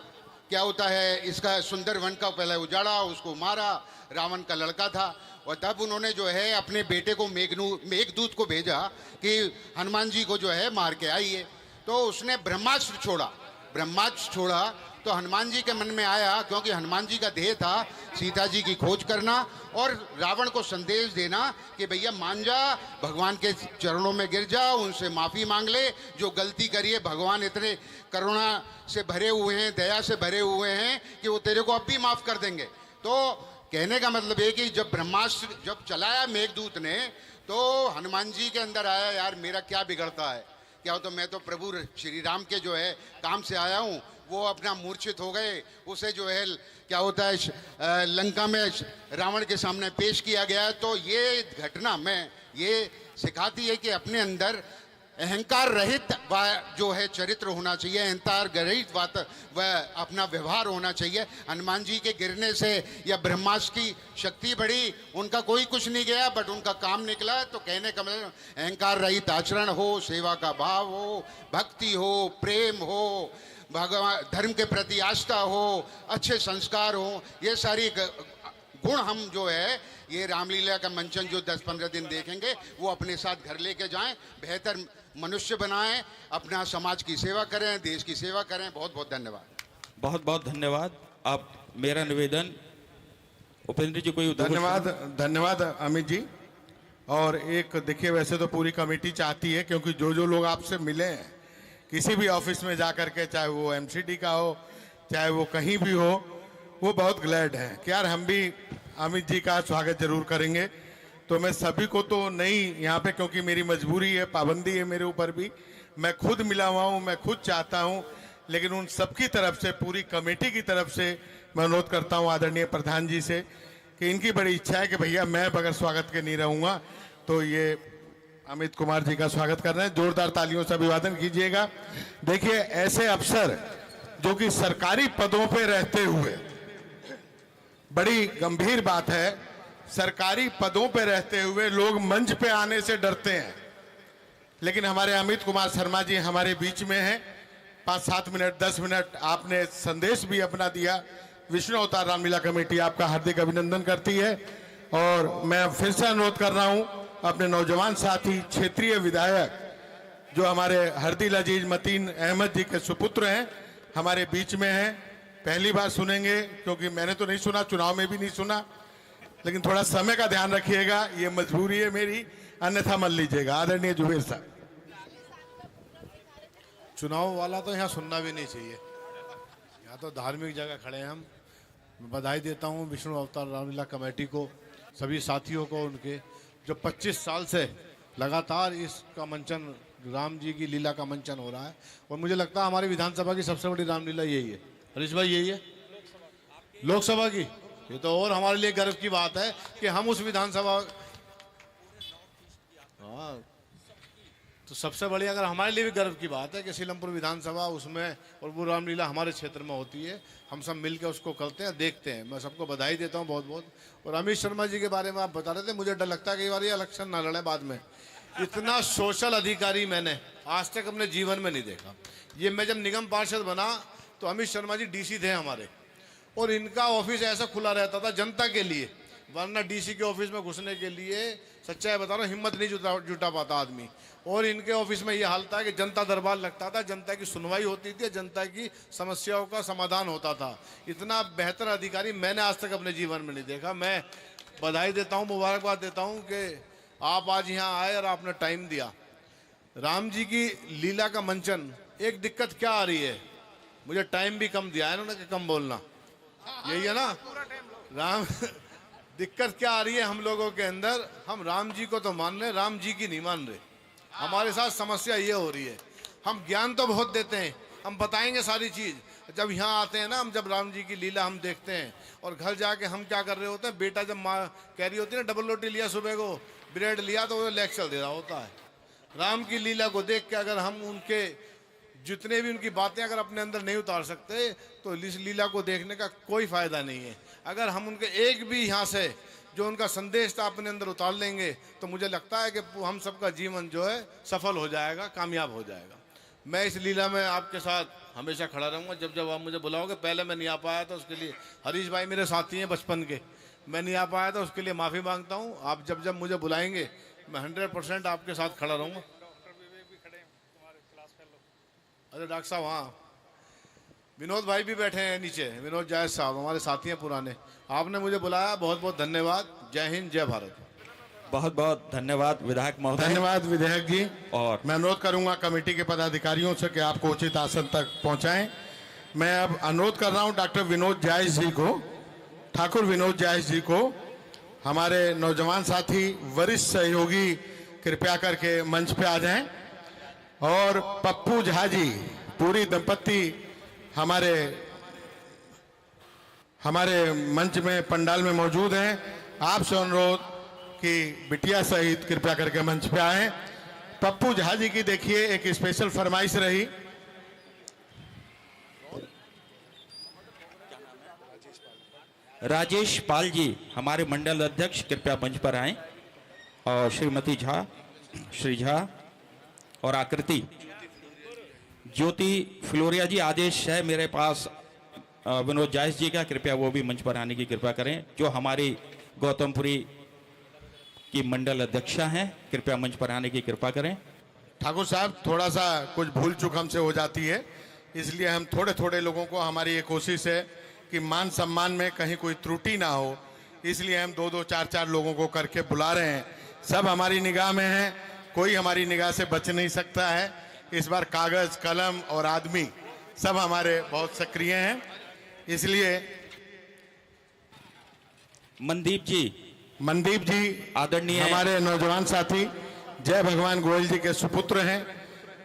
क्या होता है, इसका सुंदर वन का पहले उजाड़ा, उसको मारा, रावण का लड़का था। और तब उन्होंने जो है अपने बेटे को मेघदूत को भेजा कि हनुमान जी को जो है मार के आइए। तो उसने ब्रह्मास्त्र छोड़ा तो हनुमान जी के मन में आया, क्योंकि हनुमान जी का ध्येय था सीता जी की खोज करना और रावण को संदेश देना कि भैया मान जा, भगवान के चरणों में गिर जा, उनसे माफ़ी मांग ले, जो गलती करिए भगवान इतने करुणा से भरे हुए हैं, दया से भरे हुए हैं कि वो तेरे को अब भी माफ़ कर देंगे। तो कहने का मतलब है कि जब ब्रह्मास्त्र जब चलाया मेघदूत ने, तो हनुमान जी के अंदर आया, यार मेरा क्या बिगड़ता है, क्या हो, तो मैं तो प्रभु श्री राम के जो है काम से आया हूँ। वो अपना मूर्छित हो गए, उसे जो है क्या होता है लंका में रावण के सामने पेश किया गया। तो ये घटना में ये सिखाती है कि अपने अंदर अहंकार रहित जो है चरित्र होना चाहिए, अहंकार रहित वह अपना व्यवहार होना चाहिए। हनुमान जी के गिरने से या ब्रह्मास्त्र की शक्ति बढ़ी, उनका कोई कुछ नहीं गया, बट उनका काम निकला। तो कहने का मतलब अहंकार रहित आचरण हो, सेवा का भाव हो, भक्ति हो, प्रेम हो, भगवान धर्म के प्रति आस्था हो, अच्छे संस्कार हो, ये सारी गुण हम जो है ये रामलीला का मंचन जो 10-15 दिन देखेंगे वो अपने साथ घर लेके जाएं, बेहतर मनुष्य बनाएं, अपना समाज की सेवा करें, देश की सेवा करें। बहुत बहुत धन्यवाद। बहुत बहुत धन्यवाद। आप मेरा निवेदन उपेंद्र जी कोई धन्यवाद अमित जी। और एक देखिए, वैसे तो पूरी कमेटी चाहती है, क्योंकि जो लोग आपसे मिले हैं किसी भी ऑफिस में जा करके, चाहे वो एमसीडी का हो, चाहे वो कहीं भी हो, वो बहुत ग्लैड हैं कि यार हम भी अमित जी का स्वागत जरूर करेंगे। तो मैं सभी को तो नहीं यहाँ पे, क्योंकि मेरी मजबूरी है, पाबंदी है मेरे ऊपर भी, मैं खुद मिला हुआ हूँ, मैं खुद चाहता हूँ, लेकिन उन सबकी तरफ से, पूरी कमेटी की तरफ से मैं अनुरोध करता हूँ आदरणीय प्रधान जी से कि इनकी बड़ी इच्छा है कि भैया मैं बगैर स्वागत के नहीं रहूँगा, तो ये अमित कुमार जी का स्वागत कर रहे हैं। जोरदार तालियों से अभिवादन कीजिएगा। देखिए, ऐसे अफसर जो कि सरकारी पदों पे रहते हुए, बड़ी गंभीर बात है, सरकारी पदों पे रहते हुए लोग मंच पे आने से डरते हैं, लेकिन हमारे अमित कुमार शर्मा जी हमारे बीच में हैं। 5-7 मिनट 10 मिनट आपने संदेश भी अपना दिया। विष्णु अवतार रामलीला कमेटी आपका हार्दिक अभिनंदन करती है। और मैं फिर से अनुरोध कर रहा हूं अपने नौजवान साथी क्षेत्रीय विधायक जो हमारे हरदिल अजीज मतीन अहमद जी के सुपुत्र हैं, हमारे बीच में हैं, पहली बार सुनेंगे, क्योंकि मैंने तो नहीं सुना, चुनाव में भी नहीं सुना, लेकिन थोड़ा समय का ध्यान रखिएगा, ये मजबूरी है मेरी, अन्यथा मान लीजिएगा। आदरणीय जुबेर साहब। चुनाव वाला तो यहाँ सुनना भी नहीं चाहिए, यहाँ तो धार्मिक जगह खड़े हैं हम। बधाई देता हूँ विष्णु अवतार रामलीला कमेटी को, सभी साथियों को, उनके जो 25 साल से लगातार इसका मंचन, राम जी की लीला का मंचन हो रहा है। और मुझे लगता है हमारी विधानसभा की सबसे बड़ी रामलीला यही है। हरीश भाई, यही है लोकसभा की, ये तो और हमारे लिए गर्व की बात है कि हम उस विधानसभा, हाँ, तो सबसे बड़ी अगर हमारे लिए भी गर्व की बात है कि सीलमपुर विधानसभा उसमें और वो रामलीला हमारे क्षेत्र में होती है। हम सब मिलकर उसको करते हैं, देखते हैं। मैं सबको बधाई देता हूँ बहुत बहुत। और अमित शर्मा जी के बारे में आप बता रहे थे, मुझे डर लगता है कि बार ये इलेक्शन ना लड़े बाद में। इतना सोशल अधिकारी मैंने आज तक अपने जीवन में नहीं देखा। ये मैं जब निगम पार्षद बना तो अमित शर्मा जी डीसी थे हमारे, और इनका ऑफिस ऐसा खुला रहता था जनता के लिए, वरना डीसी के ऑफिस में घुसने के लिए सच्चाई बता रहा हूँ हिम्मत नहीं जुटा पाता आदमी। और इनके ऑफिस में ये हाल था कि जनता दरबार लगता था, जनता की सुनवाई होती थी, जनता की समस्याओं का समाधान होता था। इतना बेहतर अधिकारी मैंने आज तक अपने जीवन में नहीं देखा। मैं बधाई देता हूँ, मुबारकबाद देता हूँ कि आप आज यहाँ आए और आपने टाइम दिया। राम जी की लीला का मंचन, एक दिक्कत क्या आ रही है, मुझे टाइम भी कम दिया है इन्होंने कि कम बोलना, यही है ना राम। दिक्कत क्या आ रही है हम लोगों के अंदर, हम राम जी को तो मान रहे, राम जी की नहीं मान रहे। हमारे साथ समस्या ये हो रही है, हम ज्ञान तो बहुत देते हैं, हम बताएंगे सारी चीज, जब यहाँ आते हैं ना, हम जब राम जी की लीला हम देखते हैं और घर जाके हम क्या कर रहे होते हैं, बेटा जब माँ कह रही होती है ना डबल रोटी लिया सुबह को, ब्रेड लिया, तो वो लेक्चर दे रहा होता है। राम की लीला को देख के अगर हम उनके जितने भी उनकी बातें अगर अपने अंदर नहीं उतार सकते तो इस लीला को देखने का कोई फायदा नहीं है। अगर हम उनके एक भी यहाँ से जो उनका संदेश था अपने अंदर उतार लेंगे तो मुझे लगता है कि हम सबका जीवन जो है सफल हो जाएगा, कामयाब हो जाएगा। मैं इस लीला में आपके साथ हमेशा खड़ा रहूँगा। जब जब आप मुझे बुलाओगे, पहले मैं नहीं आ पाया था उसके लिए हरीश भाई मेरे साथी हैं बचपन के, मैं नहीं आ पाया था उसके लिए माफ़ी मांगता हूँ। आप जब जब मुझे बुलाएंगे मैं 100% आपके साथ खड़ा रहूँगा। अरे डॉक्टर साहब, हाँ, विनोद भाई भी बैठे हैं नीचे, विनोद जायज साहब हमारे साथी हैं पुराने। आपने मुझे बुलाया, बहुत बहुत धन्यवाद। जय हिंद, जय भारत। बहुत बहुत धन्यवाद विधायक महोदय। धन्यवाद विधायक जी। और मैं अनुरोध करूंगा कमेटी के पदाधिकारियों से कि आपको उचित आसन तक पहुंचाएं। मैं अब अनुरोध कर रहा हूं डॉक्टर विनोद जायज जी को, ठाकुर विनोद जायज जी को, हमारे नौजवान साथी वरिष्ठ सहयोगी कृपया करके मंच पे आ जाएं। और पप्पू झा जी, पूरी दंपत्ति हमारे मंच में पंडाल में मौजूद हैं। आपसे अनुरोध कि बिटिया सहित कृपया करके मंच पे आए। पप्पू झा जी की देखिए एक स्पेशल फरमाइश रही। राजेश पाल जी हमारे मंडल अध्यक्ष कृपया मंच पर आए। और श्रीमती झा, श्री झा और आकृति ज्योति फ्लोरिया जी, आदेश है मेरे पास विनोद जायज जी का, कृपया वो भी मंच पर आने की कृपा करें। जो हमारी गौतमपुरी की मंडल अध्यक्षा हैं, कृपया मंच पर आने की कृपा करें। ठाकुर साहब, थोड़ा सा कुछ भूल चूक हमसे हो जाती है, इसलिए हम थोड़े थोड़े लोगों को, हमारी ये कोशिश है कि मान सम्मान में कहीं कोई त्रुटि ना हो, इसलिए हम 2-2, 4-4 लोगों को करके बुला रहे हैं। सब हमारी निगाह में हैं, कोई हमारी निगाह से बच नहीं सकता है। इस बार कागज, कलम और आदमी सब हमारे बहुत सक्रिय हैं, इसलिए मनदीप जी आदरणीय हमारे नौजवान साथी जय भगवान गोयल जी के सुपुत्र हैं।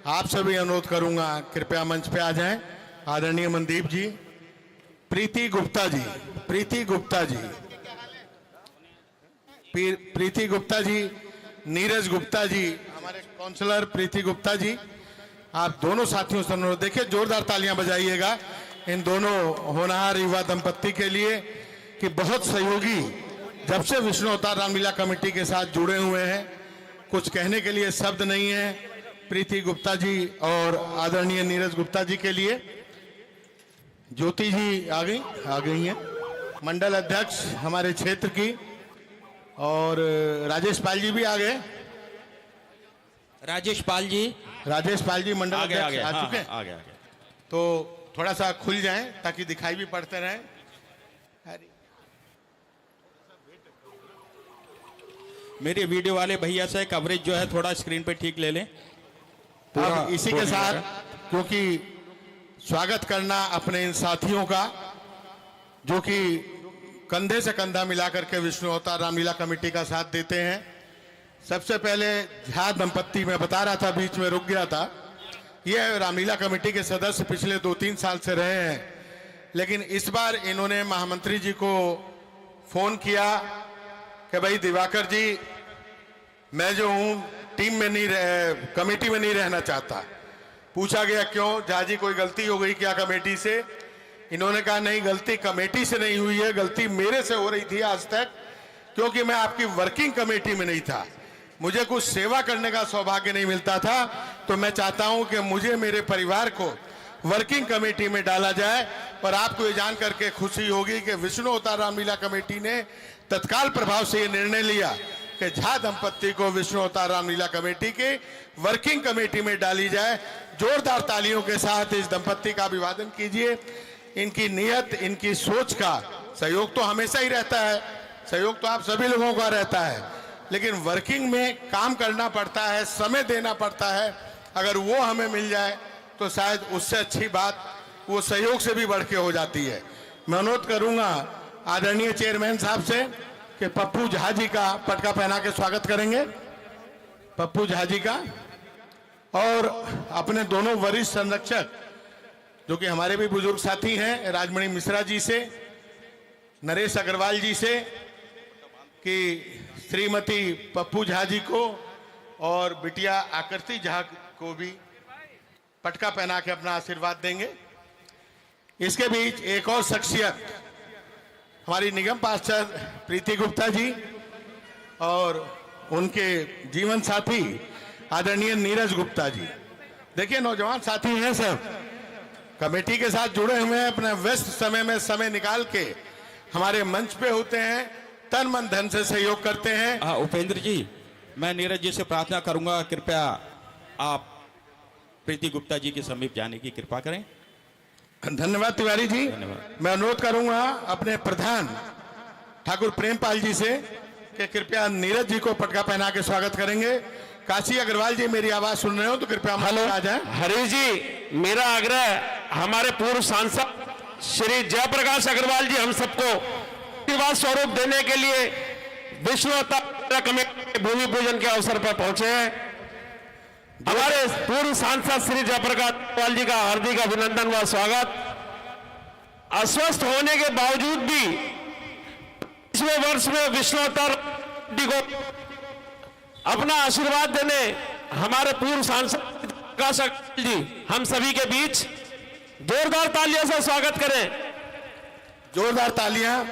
आपसे भी अनुरोध करूंगा कृपया मंच पे आ जाएं। आदरणीय मनदीप जी, प्रीति गुप्ता जी, नीरज गुप्ता जी, हमारे काउंसलर प्रीति गुप्ता जी, आप दोनों साथियों से अनुरोध, देखिए जोरदार तालियां बजाइएगा इन दोनों होनहार युवा दंपत्ति के लिए कि बहुत सहयोगी जब से विष्णु अवतार रामलीला कमेटी के साथ जुड़े हुए हैं। कुछ कहने के लिए शब्द नहीं है प्रीति गुप्ता जी और आदरणीय नीरज गुप्ता जी के लिए। ज्योति जी आ गई हैं, मंडल अध्यक्ष हमारे क्षेत्र की, और राजेश पाल जी भी आ गए। राजेश पाल जी मंडल अध्यक्ष आ चुके हैं। आ गए। तो थोड़ा सा खुल जाएं ताकि दिखाई भी पड़ते रहें। मेरे वीडियो वाले भैया से कवरेज जो है थोड़ा स्क्रीन पे ठीक ले लें। अब इसी के साथ, क्योंकि स्वागत करना अपने इन साथियों का जो कि कंधे से कंधा मिलाकर के विष्णु अवतार रामलीला कमेटी का साथ देते हैं। सबसे पहले झा दंपत्ति, में बता रहा था, बीच में रुक गया था, ये रामलीला कमेटी के सदस्य पिछले 2-3 साल से रहे हैं, लेकिन इस बार इन्होंने महामंत्री जी को फोन किया कि भाई दिवाकर जी, मैं जो हूं टीम में नहीं कमेटी में नहीं रहना चाहता। पूछा गया क्यों, जहाँ जी कोई गलती हो गई क्या कमेटी से? इन्होंने कहा नहीं, गलती कमेटी से नहीं हुई है, गलती मेरे से हो रही थी आज तक, क्योंकि मैं आपकी वर्किंग कमेटी में नहीं था, मुझे कुछ सेवा करने का सौभाग्य नहीं मिलता था। तो मैं चाहता हूं कि मुझे मेरे परिवार को वर्किंग कमेटी में डाला जाए। और आपको ये जान करके खुशी होगी कि विष्णु अवतार रामलीला कमेटी ने तत्काल प्रभाव से ये निर्णय लिया कि झा दंपत्ति को विष्णु अवतार रामलीला कमेटी के वर्किंग कमेटी में डाली जाए। जोरदार तालियों के साथ इस दंपत्ति का अभिवादन कीजिए। इनकी नियत, इनकी सोच का सहयोग तो हमेशा ही रहता है, सहयोग तो आप सभी लोगों का रहता है, लेकिन वर्किंग में काम करना पड़ता है, समय देना पड़ता है। अगर वो हमें मिल जाए तो शायद उससे अच्छी बात वो सहयोग से भी बढ़ के हो जाती है। मैं अनुरोध करूंगा आदरणीय चेयरमैन साहब से कि पप्पू झा जी का पटका पहना के स्वागत करेंगे, पप्पू झा जी का, और अपने दोनों वरिष्ठ संरक्षक जो कि हमारे भी बुजुर्ग साथी हैं, राजमणि मिश्रा जी से, नरेश अग्रवाल जी से, कि श्रीमती पप्पू झा जी को और बिटिया आकृति झा को भी पटका पहना के अपना आशीर्वाद देंगे। इसके बीच एक और शख्सियत हमारी निगम पार्षद प्रीति गुप्ता जी और उनके जीवन साथी आदरणीय नीरज गुप्ता जी। देखिए नौजवान साथी हैं सब, कमेटी के साथ जुड़े हुए हैं, अपने व्यस्त समय में समय निकाल के हमारे मंच पे होते हैं, तन मन धन से सहयोग करते हैं। उपेंद्र जी, मैं नीरज जी से प्रार्थना करूंगा कृपया आप प्रीति गुप्ता जी के समीप जाने की कृपा करें। धन्यवाद तिवारी जी। मैं अनुरोध करूंगा अपने प्रधान ठाकुर प्रेमपाल जी से कि कृपया नीरज जी को पटका पहना के स्वागत करेंगे। काशी अग्रवाल जी मेरी आवाज सुन रहे हो तो कृपया हेलो आ जाए। हरीश जी, मेरा आग्रह हमारे पूर्व सांसद श्री जयप्रकाश अग्रवाल जी हम सबको आशीर्वाद स्वरूप देने के लिए विष्णु अवतार कमेटी के भूमि पूजन के अवसर पर पहुंचे हैं। हमारे पूर्व सांसद श्री जयप्रकाश अग्रवाल जी का हार्दिक अभिनंदन व स्वागत। अस्वस्थ होने के बावजूद भी 20वें वर्ष में विष्णु अवतार को अपना आशीर्वाद देने हमारे पूर्व सांसद प्रकाश अग्रवाल जी हम सभी के बीच जोरदार तालियों से स्वागत करें। जोरदार तालियां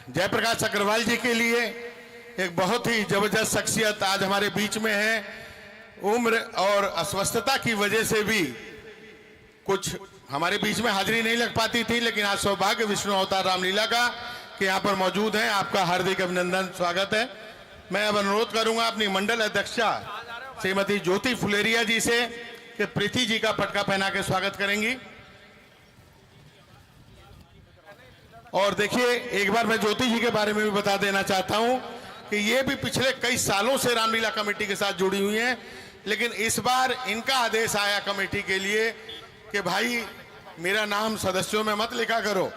जयप्रकाश अग्रवाल जी के लिए। एक बहुत ही जबरदस्त शख्सियत आज हमारे बीच में है। उम्र और अस्वस्थता की वजह से भी कुछ हमारे बीच में हाजिरी नहीं लग पाती थी, लेकिन आज सौभाग्य विष्णु अवतार रामलीला का कि यहाँ पर मौजूद हैं। आपका हार्दिक अभिनंदन, स्वागत है। मैं अब अनुरोध करूंगा अपनी मंडल अध्यक्षा श्रीमती ज्योति फुलेरिया जी से कि प्रीति जी का पटका पहना के स्वागत करेंगी। और देखिए एक बार मैं ज्योति जी के बारे में भी बता देना चाहता हूं कि ये भी पिछले कई सालों से रामलीला कमेटी के साथ जुड़ी हुई हैं, लेकिन इस बार इनका आदेश आया कमेटी के लिए कि भाई मेरा नाम सदस्यों में मत लिखा करो,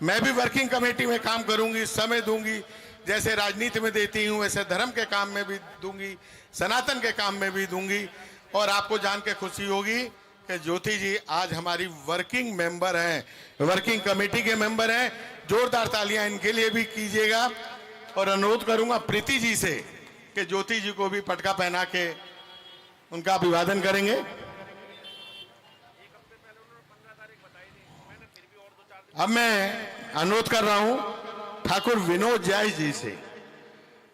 मैं भी वर्किंग कमेटी में काम करूंगी, समय दूंगी, जैसे राजनीति में देती हूं वैसे धर्म के काम में भी दूंगी, सनातन के काम में भी दूंगी। और आपको जान के खुशी होगी कि ज्योति जी आज हमारी वर्किंग मेंबर हैं, वर्किंग कमेटी के मेंबर हैं। जोरदार तालियां इनके लिए भी कीजिएगा। और अनुरोध करूंगा प्रीति जी से कि ज्योति जी को भी पटका पहना के उनका अभिवादन करेंगे। अब मैं अनुरोध कर रहा हूं ठाकुर विनोद जय जी से।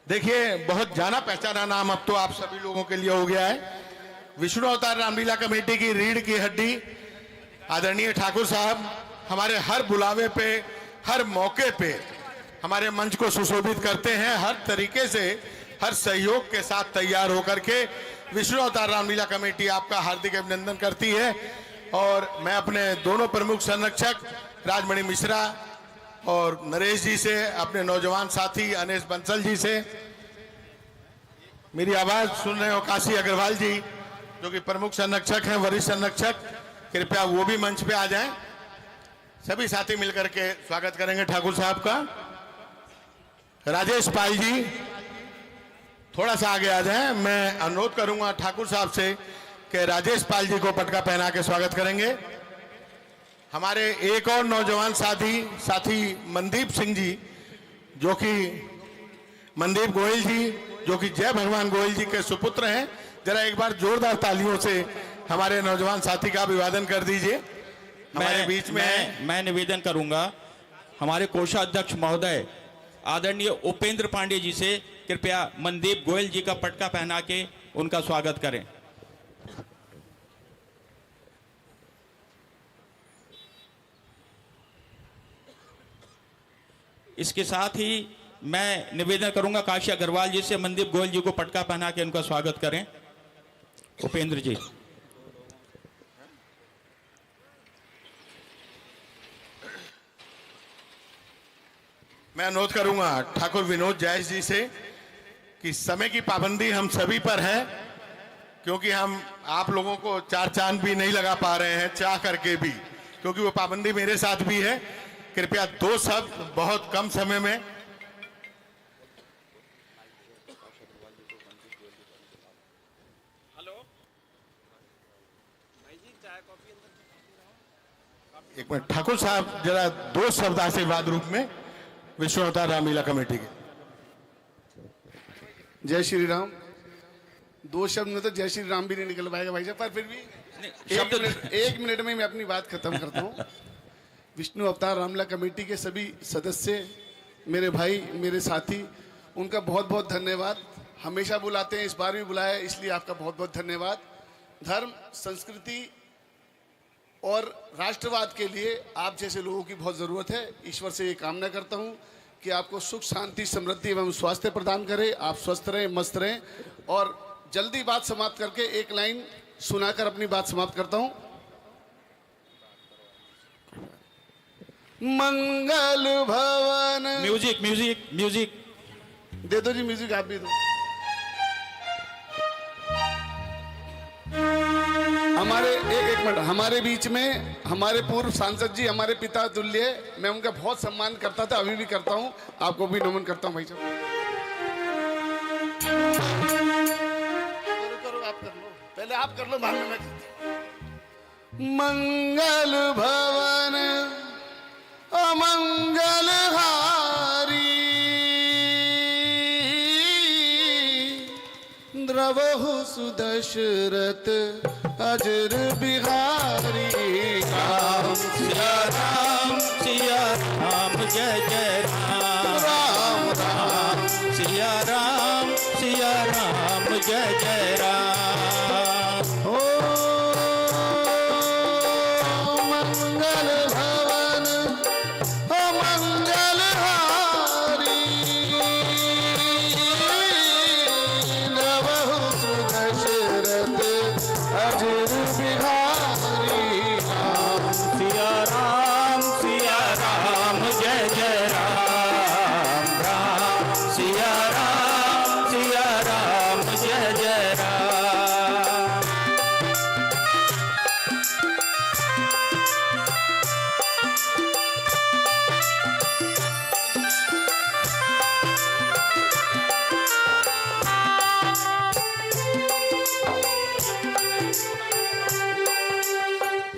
देखिए बहुत जाना पहचाना नाम अब तो आप सभी लोगों के लिए हो गया है। विष्णु अवतार रामलीला कमेटी की रीढ़ की हड्डी आदरणीय ठाकुर साहब हमारे हर बुलावे पे, हर मौके पे हमारे मंच को सुशोभित करते हैं। हर तरीके से, हर सहयोग के साथ तैयार होकर के विष्णु अवतार रामलीला कमेटी आपका हार्दिक अभिनंदन करती है। और मैं अपने दोनों प्रमुख संरक्षक राजमणि मिश्रा और नरेश जी से, अपने नौजवान साथी अनेश बंसल जी से, मेरी आवाज सुन रहे हो काशी अग्रवाल जी जो कि प्रमुख संरक्षक हैं, वरिष्ठ संरक्षक, कृपया वो भी मंच पे आ जाएं। सभी साथी मिलकर के स्वागत करेंगे ठाकुर साहब का। राजेश पाल जी थोड़ा सा आगे आ जाएं। मैं अनुरोध करूंगा ठाकुर साहब से कि राजेश पाल जी को पटका पहना के स्वागत करेंगे। हमारे एक और नौजवान साथी मनदीप सिंह जी जो कि मनदीप गोयल जी, जो कि जय भगवान गोयल जी के सुपुत्र हैं। जरा एक बार जोरदार तालियों से हमारे नौजवान साथी का अभिवादन कर दीजिए। हमारे बीच में मैं निवेदन करूंगा हमारे कोषाध्यक्ष महोदय आदरणीय उपेंद्र पांडे जी से कृपया मनदीप गोयल जी का पटका पहना के उनका स्वागत करें। इसके साथ ही मैं निवेदन करूंगा काशी अग्रवाल जी से मनदीप गोयल जी को पटका पहना के उनका स्वागत करें। उपेंद्र जी। मैं अनुरोध करूंगा ठाकुर विनोद जैस जी से कि समय की पाबंदी हम सभी पर है, क्योंकि हम आप लोगों को चार चांद भी नहीं लगा पा रहे हैं चाह करके भी, क्योंकि वो पाबंदी मेरे साथ भी है। कृपया 2 शब्द बहुत कम समय में। एक मिनट ठाकुर साहब, जरा 2 शब्द आशीर्वाद रूप में विष्णु अवतार रामलीला कमेटी के। जय श्री राम। 2 शब्द में तो जय श्री राम भी नहीं निकल पाएगा भाई साहब, पर फिर भी एक मिनट में मैं अपनी बात खत्म करता हूँ। विष्णु अवतार रामलीला कमेटी के सभी सदस्य, मेरे भाई, मेरे साथी, उनका बहुत बहुत धन्यवाद। हमेशा बुलाते हैं, इस बार भी बुलाया, इसलिए आपका बहुत बहुत धन्यवाद। धर्म, संस्कृति और राष्ट्रवाद के लिए आप जैसे लोगों की बहुत ज़रूरत है। ईश्वर से ये कामना करता हूँ कि आपको सुख, शांति, समृद्धि एवं स्वास्थ्य प्रदान करे, आप स्वस्थ रहें, मस्त रहें। और जल्दी बात समाप्त करके एक लाइन सुनाकर अपनी बात समाप्त करता हूँ। मंगल भवन। म्यूजिक म्यूजिक म्यूजिक दे दो जी, म्यूजिक आप भी दो। हमारे एक मिनट, हमारे बीच में हमारे पूर्व सांसद जी, हमारे पिता तुल्य, मैं उनका बहुत सम्मान करता था, अभी भी करता हूं। आपको भी नमन करता हूं भाई साहब। करो आप कर लो, पहले आप कर लो, बाद में मैं करता हूं। मंगल भवन अमंगल हारी, द्रवहु सुदशरथ अजर बिहारी। राम सिया राम सिया राम जय जय राम। राम राम सिया राम जय जय राम। ओ मंगल भवन अमंगल हारी, नवहु सुदशरथ अजर बिहारी। सिया राम जय जय राम। राम सिया राम जय जय राम।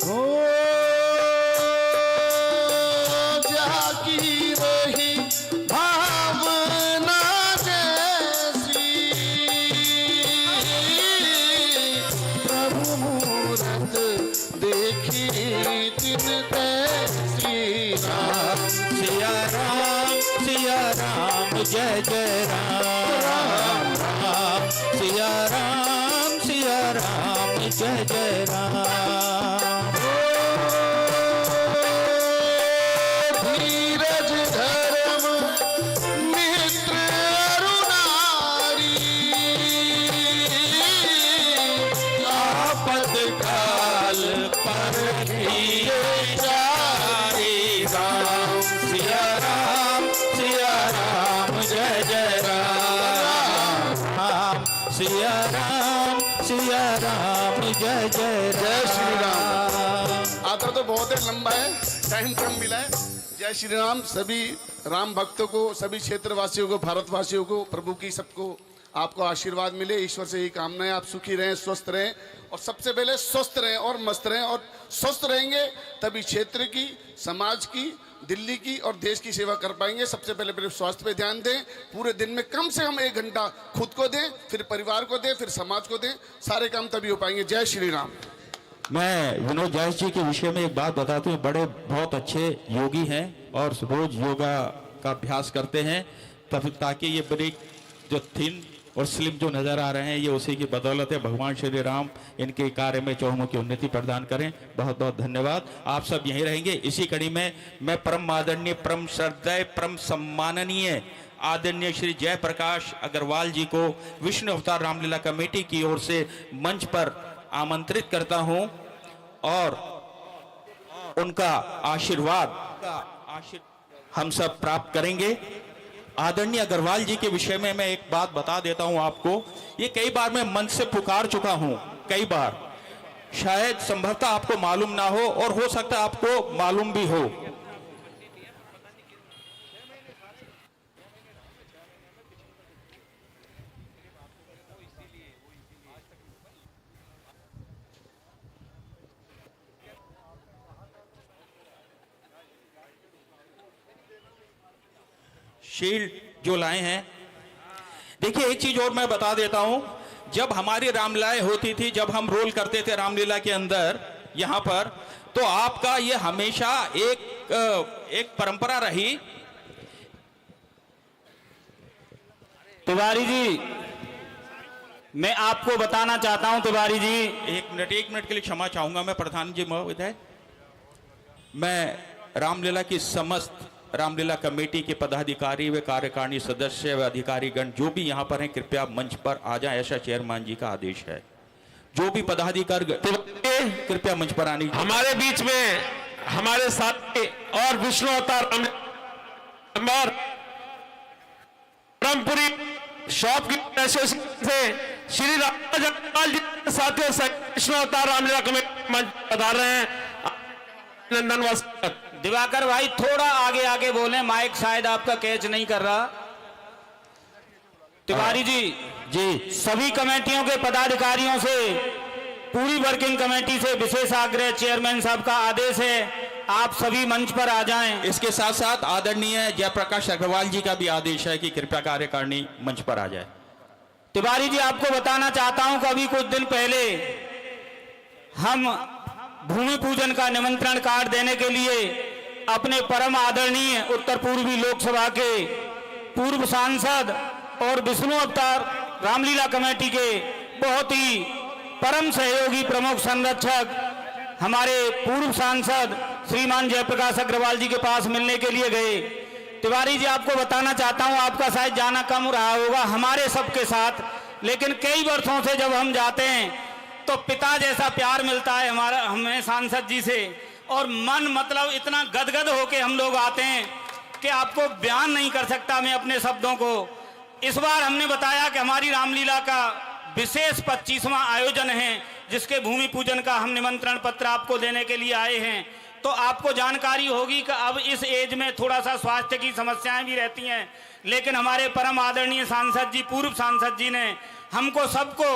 हो जहाँ की रही भावना जैसी, प्रभु मूरत देखी तिन तैसी। राम सिया राम जय जय राम। राम सिया राम जय जय राम। धीरज धर्म मित्र अरुणारी, आपद काल पर किए जारी। राम सिया राम जय जय राम। राम सिया राम जय जय जय श्री राम। आता तो बहुत ही लंबा है, टाइम कम मिला है। जय श्री राम। सभी राम भक्तों को, सभी क्षेत्रवासियों को, भारतवासियों को, प्रभु की सबको आपको आशीर्वाद मिले। ईश्वर से यही कामना है, आप सुखी रहें, स्वस्थ रहें, और सबसे पहले स्वस्थ रहें और मस्त रहें। और स्वस्थ रहेंगे तभी क्षेत्र की, समाज की, दिल्ली की और देश की सेवा कर पाएंगे। सबसे पहले अपने स्वास्थ्य पे ध्यान दें, पूरे दिन में कम से कम 1 घंटा खुद को दें, फिर परिवार को दें, फिर समाज को दें, सारे काम तभी हो पाएंगे। जय श्री राम। मैं विनोद जायस जी के विषय में एक बात बताता हूँ, बड़े बहुत अच्छे योगी हैं और रोज योगा का अभ्यास करते हैं, तब ताकि ये बड़े जो थिन और स्लिम जो नजर आ रहे हैं ये उसी की बदौलत है। भगवान श्री राम इनके कार्य में चौमुखी उन्नति प्रदान करें। बहुत बहुत धन्यवाद। आप सब यहीं रहेंगे। इसी कड़ी में मैं परम आदरणीय, परम श्रद्धेय, परम सम्माननीय आदरणीय श्री जयप्रकाश अग्रवाल जी को विष्णु अवतार रामलीला कमेटी की ओर से मंच पर आमंत्रित करता हूं और उनका आशीर्वाद हम सब प्राप्त करेंगे। आदरणीय अग्रवाल जी के विषय में मैं एक बात बता देता हूं आपको। ये कई बार मैं मन से पुकार चुका हूं, कई बार, शायद संभवतः आपको मालूम ना हो और हो सकता है आपको मालूम भी हो। शील्ड जो लाए हैं, देखिए एक चीज और मैं बता देता हूं, जब हमारी रामलीलाएं होती थी, जब हम रोल करते थे रामलीला के अंदर यहां पर, तो आपका ये हमेशा एक परंपरा रही। तिवारी जी, मैं आपको बताना चाहता हूं तिवारी जी, एक मिनट के लिए क्षमा चाहूंगा मैं प्रधान जी महोदय। मैं रामलीला की समस्त रामलीला कमेटी के पदाधिकारी व कार्यकारिणी सदस्य व अधिकारीगण जो भी यहाँ पर हैं, कृपया मंच पर आ जाएं, ऐसा चेयरमैन जी का आदेश है। जो भी पदाधिकारी कृपया मंच पर आने। हमारे बीच में हमारे साथ और विष्णु अवतार ब्रह्मपुरी शॉप की एसोसिएशन से श्री रामपाल जी के साथियों विष्णु अवतार रामलीला कमेटी मंच पधार रहे हैं। नंदन दिवाकर भाई थोड़ा आगे आगे बोलें, माइक शायद आपका कैच नहीं कर रहा। तिवारी जी, सभी कमेटियों के पदाधिकारियों से, पूरी वर्किंग कमेटी से विशेष आग्रह, चेयरमैन साहब का आदेश है, आप सभी मंच पर आ जाएं। इसके साथ साथ आदरणीय जयप्रकाश अग्रवाल जी का भी आदेश है कि कृपया कार्यकारिणी मंच पर आ जाए। तिवारी जी, आपको बताना चाहता हूं कि अभी कुछ दिन पहले हम भूमि पूजन का निमंत्रण कार्ड देने के लिए अपने परम आदरणीय उत्तर पूर्वी लोकसभा के पूर्व सांसद और विष्णु अवतार रामलीला कमेटी के बहुत ही परम सहयोगी प्रमुख संरक्षक हमारे पूर्व सांसद श्रीमान जयप्रकाश अग्रवाल जी के पास मिलने के लिए गए। तिवारी जी, आपको बताना चाहता हूं, आपका शायद जाना कम रहा होगा हमारे सबके साथ, लेकिन कई वर्षों से जब हम जाते हैं तो पिता जैसा प्यार मिलता है हमें सांसद जी से, और मन मतलब इतना गदगद होके हम लोग आते हैं कि आपको बयान नहीं कर सकता मैं अपने शब्दों को। इस बार हमने बताया कि हमारी रामलीला का विशेष 25वां आयोजन है, जिसके भूमि पूजन का हम निमंत्रण पत्र आपको देने के लिए आए हैं। तो आपको जानकारी होगी कि अब इस एज में थोड़ा सा स्वास्थ्य की समस्याएं भी रहती हैं, लेकिन हमारे परम आदरणीय सांसद जी, पूर्व सांसद जी ने हमको सबको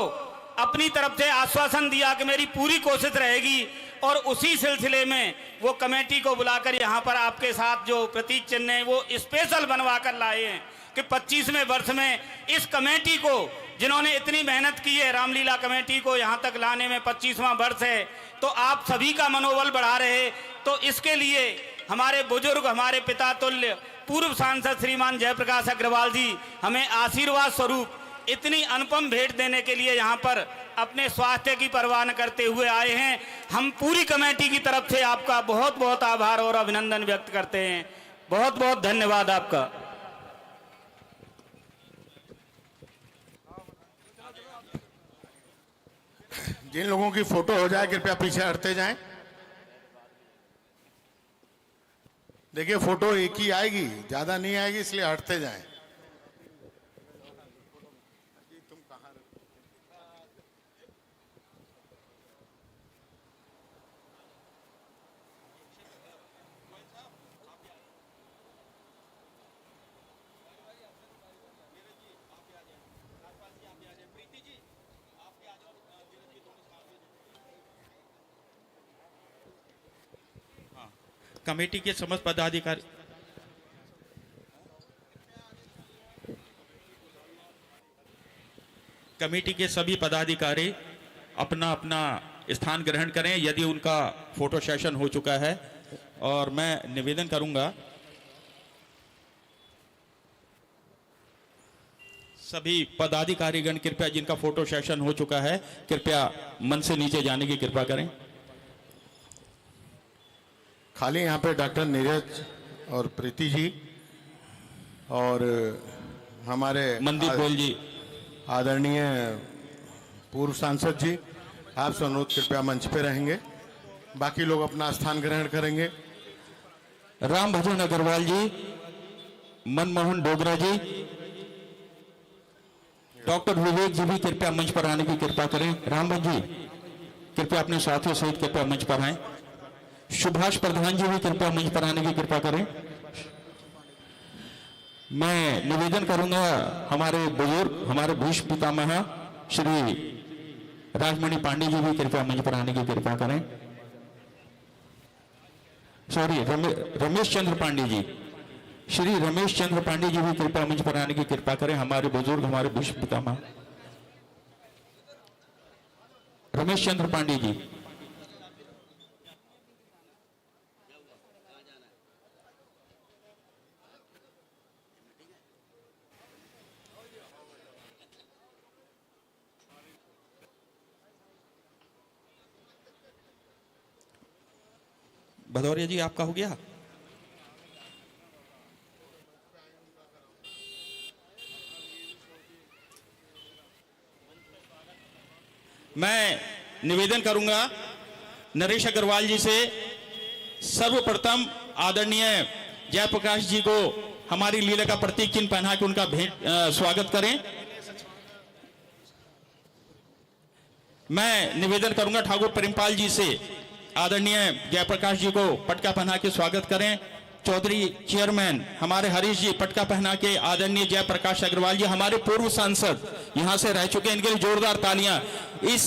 अपनी तरफ से आश्वासन दिया कि मेरी पूरी कोशिश रहेगी, और उसी सिलसिले में वो कमेटी को बुलाकर यहाँ पर आपके साथ जो प्रतीक चिन्ह है वो स्पेशल बनवा कर लाए हैं कि 25वें वर्ष में इस कमेटी को, जिन्होंने इतनी मेहनत की है रामलीला कमेटी को यहाँ तक लाने में, 25वां वर्ष है, तो आप सभी का मनोबल बढ़ा रहे। तो इसके लिए हमारे बुजुर्ग, हमारे पिता तुल्य पूर्व सांसद श्रीमान जयप्रकाश अग्रवाल जी हमें आशीर्वाद स्वरूप इतनी अनुपम भेंट देने के लिए यहाँ पर अपने स्वास्थ्य की परवाह न करते हुए आए हैं। हम पूरी कमेटी की तरफ से आपका बहुत बहुत आभार और अभिनंदन व्यक्त करते हैं। बहुत बहुत धन्यवाद आपका। जिन लोगों की फोटो हो जाए कृपया पीछे हटते जाएं। देखिए फोटो एक ही आएगी, ज्यादा नहीं आएगी, इसलिए हटते जाएं। कमेटी के समस्त पदाधिकारी कमेटी के सभी पदाधिकारी अपना अपना स्थान ग्रहण करें यदि उनका फोटो सेशन हो चुका है। और मैं निवेदन करूंगा सभी पदाधिकारीगण कृपया जिनका फोटो सेशन हो चुका है कृपया मंच से नीचे जाने की कृपा करें। खाली यहाँ पे डॉक्टर नीरज और प्रीति जी और हमारे मनदीप गोयल जी, आदरणीय पूर्व सांसद जी, आपसे अनुरोध कृपया मंच पे रहेंगे। बाकी लोग अपना स्थान ग्रहण करेंगे। राम भजन अग्रवाल जी, मनमोहन डोगरा जी, डॉक्टर विवेक जी भी कृपया मंच पर आने की कृपा करें। रामभज जी कृपया अपने साथियों सहित कृपया मंच पर आए। सुभाष प्रधान जी भी कृपया मंच पर आने की कृपा करें। मैं निवेदन करूंगा हमारे बुजुर्ग, हमारे भीष्म पितामह श्री राजमणि पांडे जी भी कृपया मंच पर आने की कृपा करें। सॉरी, रमेश चंद्र पांडे जी, श्री रमेश चंद्र पांडे जी भी कृपया मंच पर आने की कृपा करें। हमारे बुजुर्ग, हमारे भीष्म पितामह रमेश चंद्र पांडे जी। भदौरिया जी आपका हो गया? मैं निवेदन करूंगा नरेश अग्रवाल जी से सर्वप्रथम आदरणीय जयप्रकाश जी को हमारी लीला का प्रतीक चिन्ह पहना के उनका स्वागत करें। मैं निवेदन करूंगा ठाकुर प्रेमपाल जी से आदरणीय जयप्रकाश जी को पटका पहना के स्वागत करें। चौधरी चेयरमैन हमारे हरीश जी पटका पहना के आदरणीय जयप्रकाश अग्रवाल जी हमारे पूर्व सांसद यहां से रह चुके हैं, इनके लिए जोरदार तालियां। इस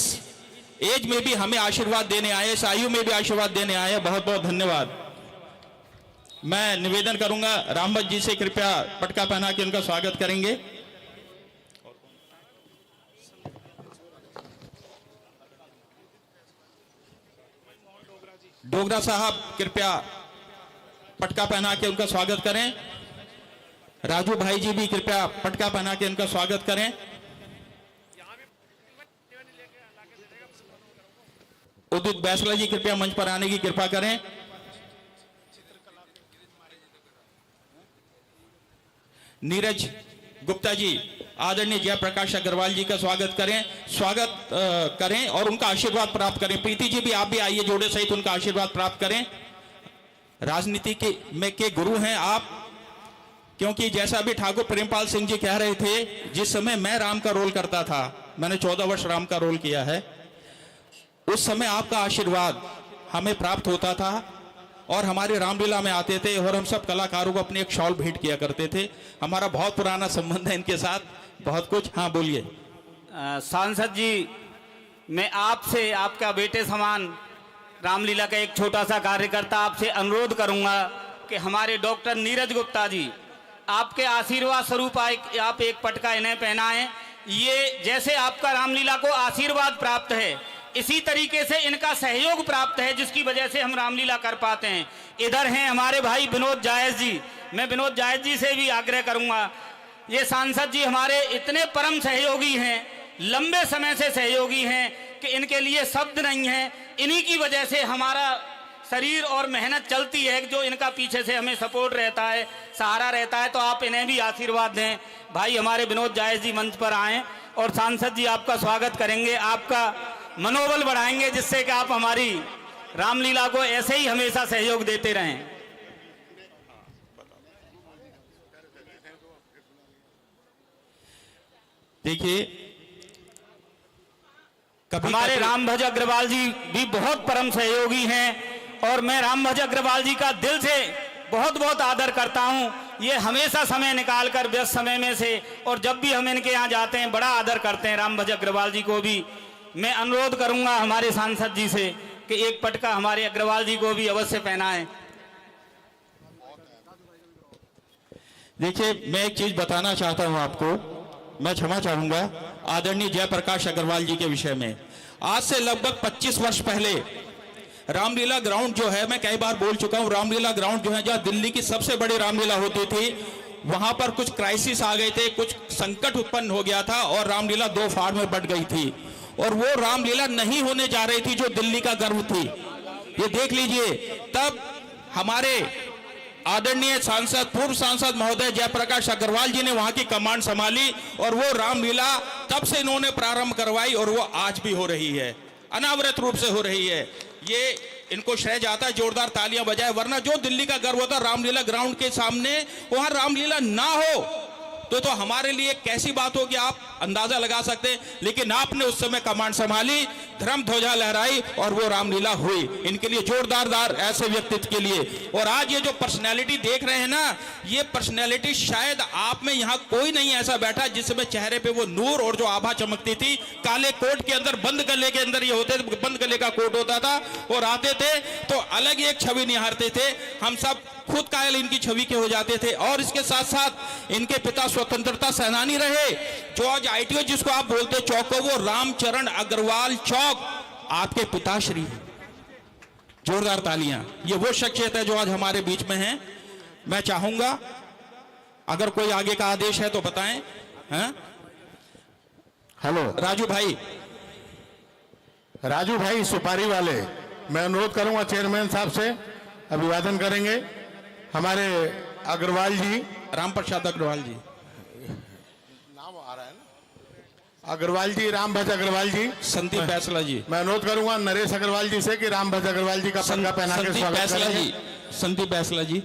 एज में भी हमें आशीर्वाद देने आए, इस आयु में भी आशीर्वाद देने आए, बहुत बहुत धन्यवाद। मैं निवेदन करूंगा रामभज जी से कृपया पटका पहना के उनका स्वागत करेंगे। डोगरा साहब कृपया पटका पहना के उनका स्वागत करें। राजू भाई जी भी कृपया पटका पहना के उनका स्वागत करें। उदित बैसला जी कृपया मंच पर आने की कृपा करें। नीरज गुप्ता जी आदरणीय जयप्रकाश अग्रवाल जी का स्वागत करें और उनका आशीर्वाद प्राप्त करें। प्रीति जी भी आप भी आइए, जोड़े सहित उनका आशीर्वाद प्राप्त करें। राजनीति के गुरु हैं आप, क्योंकि जैसा अभी ठाकुर प्रेमपाल सिंह जी कह रहे थे, जिस समय मैं राम का रोल करता था, मैंने 14 वर्ष राम का रोल किया है, उस समय आपका आशीर्वाद हमें प्राप्त होता था और हमारे रामलीला में आते थे और हम सब कलाकारों को अपने एक शॉल भेंट किया करते थे। हमारा बहुत पुराना संबंध है इनके साथ, बहुत कुछ। हाँ बोलिए। सांसद जी, मैं आपसे, आपका बेटे समान रामलीला का एक छोटा सा कार्यकर्ता, आपसे अनुरोध करूंगा कि हमारे डॉक्टर नीरज गुप्ता जी आपके आशीर्वाद स्वरूप आप एक पटका इन्हें पहनाएं। ये जैसे आपका रामलीला को आशीर्वाद प्राप्त है, इसी तरीके से इनका सहयोग प्राप्त है, जिसकी वजह से हम रामलीला कर पाते हैं। इधर हैं हमारे भाई विनोद जायज जी, मैं विनोद जायज जी से भी आग्रह करूंगा। ये सांसद जी हमारे इतने परम सहयोगी हैं, लंबे समय से सहयोगी हैं कि इनके लिए शब्द नहीं है। इन्हीं की वजह से हमारा शरीर और मेहनत चलती है, जो इनका पीछे से हमें सपोर्ट रहता है, सहारा रहता है। तो आप इन्हें भी आशीर्वाद दें। भाई हमारे विनोद जायज जी मंच पर आएं और सांसद जी आपका स्वागत करेंगे, आपका मनोबल बढ़ाएंगे, जिससे कि आप हमारी रामलीला को ऐसे ही हमेशा सहयोग देते रहें। देखिए, हमारे रामभज अग्रवाल जी भी बहुत परम सहयोगी हैं और मैं रामभज अग्रवाल जी का दिल से बहुत बहुत आदर करता हूं। ये हमेशा समय निकालकर व्यस्त समय में से, और जब भी हम इनके यहाँ जाते हैं, बड़ा आदर करते हैं। रामभज अग्रवाल जी को भी मैं अनुरोध करूंगा हमारे सांसद जी से कि एक पटका हमारे अग्रवाल जी को भी अवश्य पहनाएं। देखिए, मैं एक चीज बताना चाहता हूं आपको, मैं क्षमा चाहूंगा आदरणीय जयप्रकाश अग्रवाल जी के विषय में। आज से लगभग 25 वर्ष पहले रामलीला ग्राउंड जो है, मैं कई बार बोल चुका हूं, रामलीला ग्राउंड जो है जहां दिल्ली की सबसे बड़ी रामलीला होती थी, वहां पर कुछ क्राइसिस आ गए थे, कुछ संकट उत्पन्न हो गया था और रामलीला 2 फाड़ में बट गई थी और वो रामलीला नहीं होने जा रही थी जो दिल्ली का गर्व थी। ये देख लीजिए, तब हमारे आदरणीय सांसद, पूर्व सांसद महोदय जयप्रकाश अग्रवाल जी ने वहां की कमांड संभाली और वो रामलीला तब से इन्होंने प्रारंभ करवाई और वो आज भी हो रही है, अनावरत रूप से हो रही है। ये इनको श्रेय जाता है, जोरदार तालियां बजाए, वरना जो दिल्ली का गर्व होता रामलीला ग्राउंड के सामने, वहां रामलीला ना हो तो हमारे लिए कैसी बात होगी आप अंदाजा लगा सकते हैं। लेकिन आपने उस समय कमांड संभाली, धर्म ध्वजा लहराई और वो रामलीला हुई। इनके लिए जोरदार ऐसे व्यक्तित्व के लिए। और आज ये जो पर्सनैलिटी देख रहे हैं ना, ये पर्सनैलिटी शायद आप में यहाँ कोई नहीं ऐसा बैठा जिसमें चेहरे पे वो नूर और जो आभा चमकती थी। काले कोट के अंदर, बंद गले के अंदर ये होते थे, बंद गले का कोट होता था और आते थे तो अलग ही एक छवि निहारते थे। हम सब खुद कायल इनकी छवि के हो जाते थे। और इसके साथ साथ इनके पिता स्वतंत्रता सेनानी रहे, जो आज ITO जिसको आप बोलते चौक को, वो रामचरण अग्रवाल चौक आपके पिताश्री। जोरदार तालियां। ये वो शख्सियत है जो आज हमारे बीच में है। मैं चाहूंगा अगर कोई आगे का आदेश है तो बताएं। हैं? हेलो राजू भाई, राजू भाई सुपारी वाले, मैं अनुरोध करूंगा चेयरमैन साहब से, अभिवादन करेंगे हमारे अग्रवाल जी, राम प्रसाद अग्रवाल जी, नाम आ रहा है ना, अग्रवाल जी, रामभज अग्रवाल जी, संदीप बैसला जी, मैं अनुरोध करूंगा नरेश अग्रवाल जी से कि रामभज अग्रवाल जी का पगड़ा पहना के संदीप स्वागत बैसला करेंगे। जी, संदीप बैसला जी,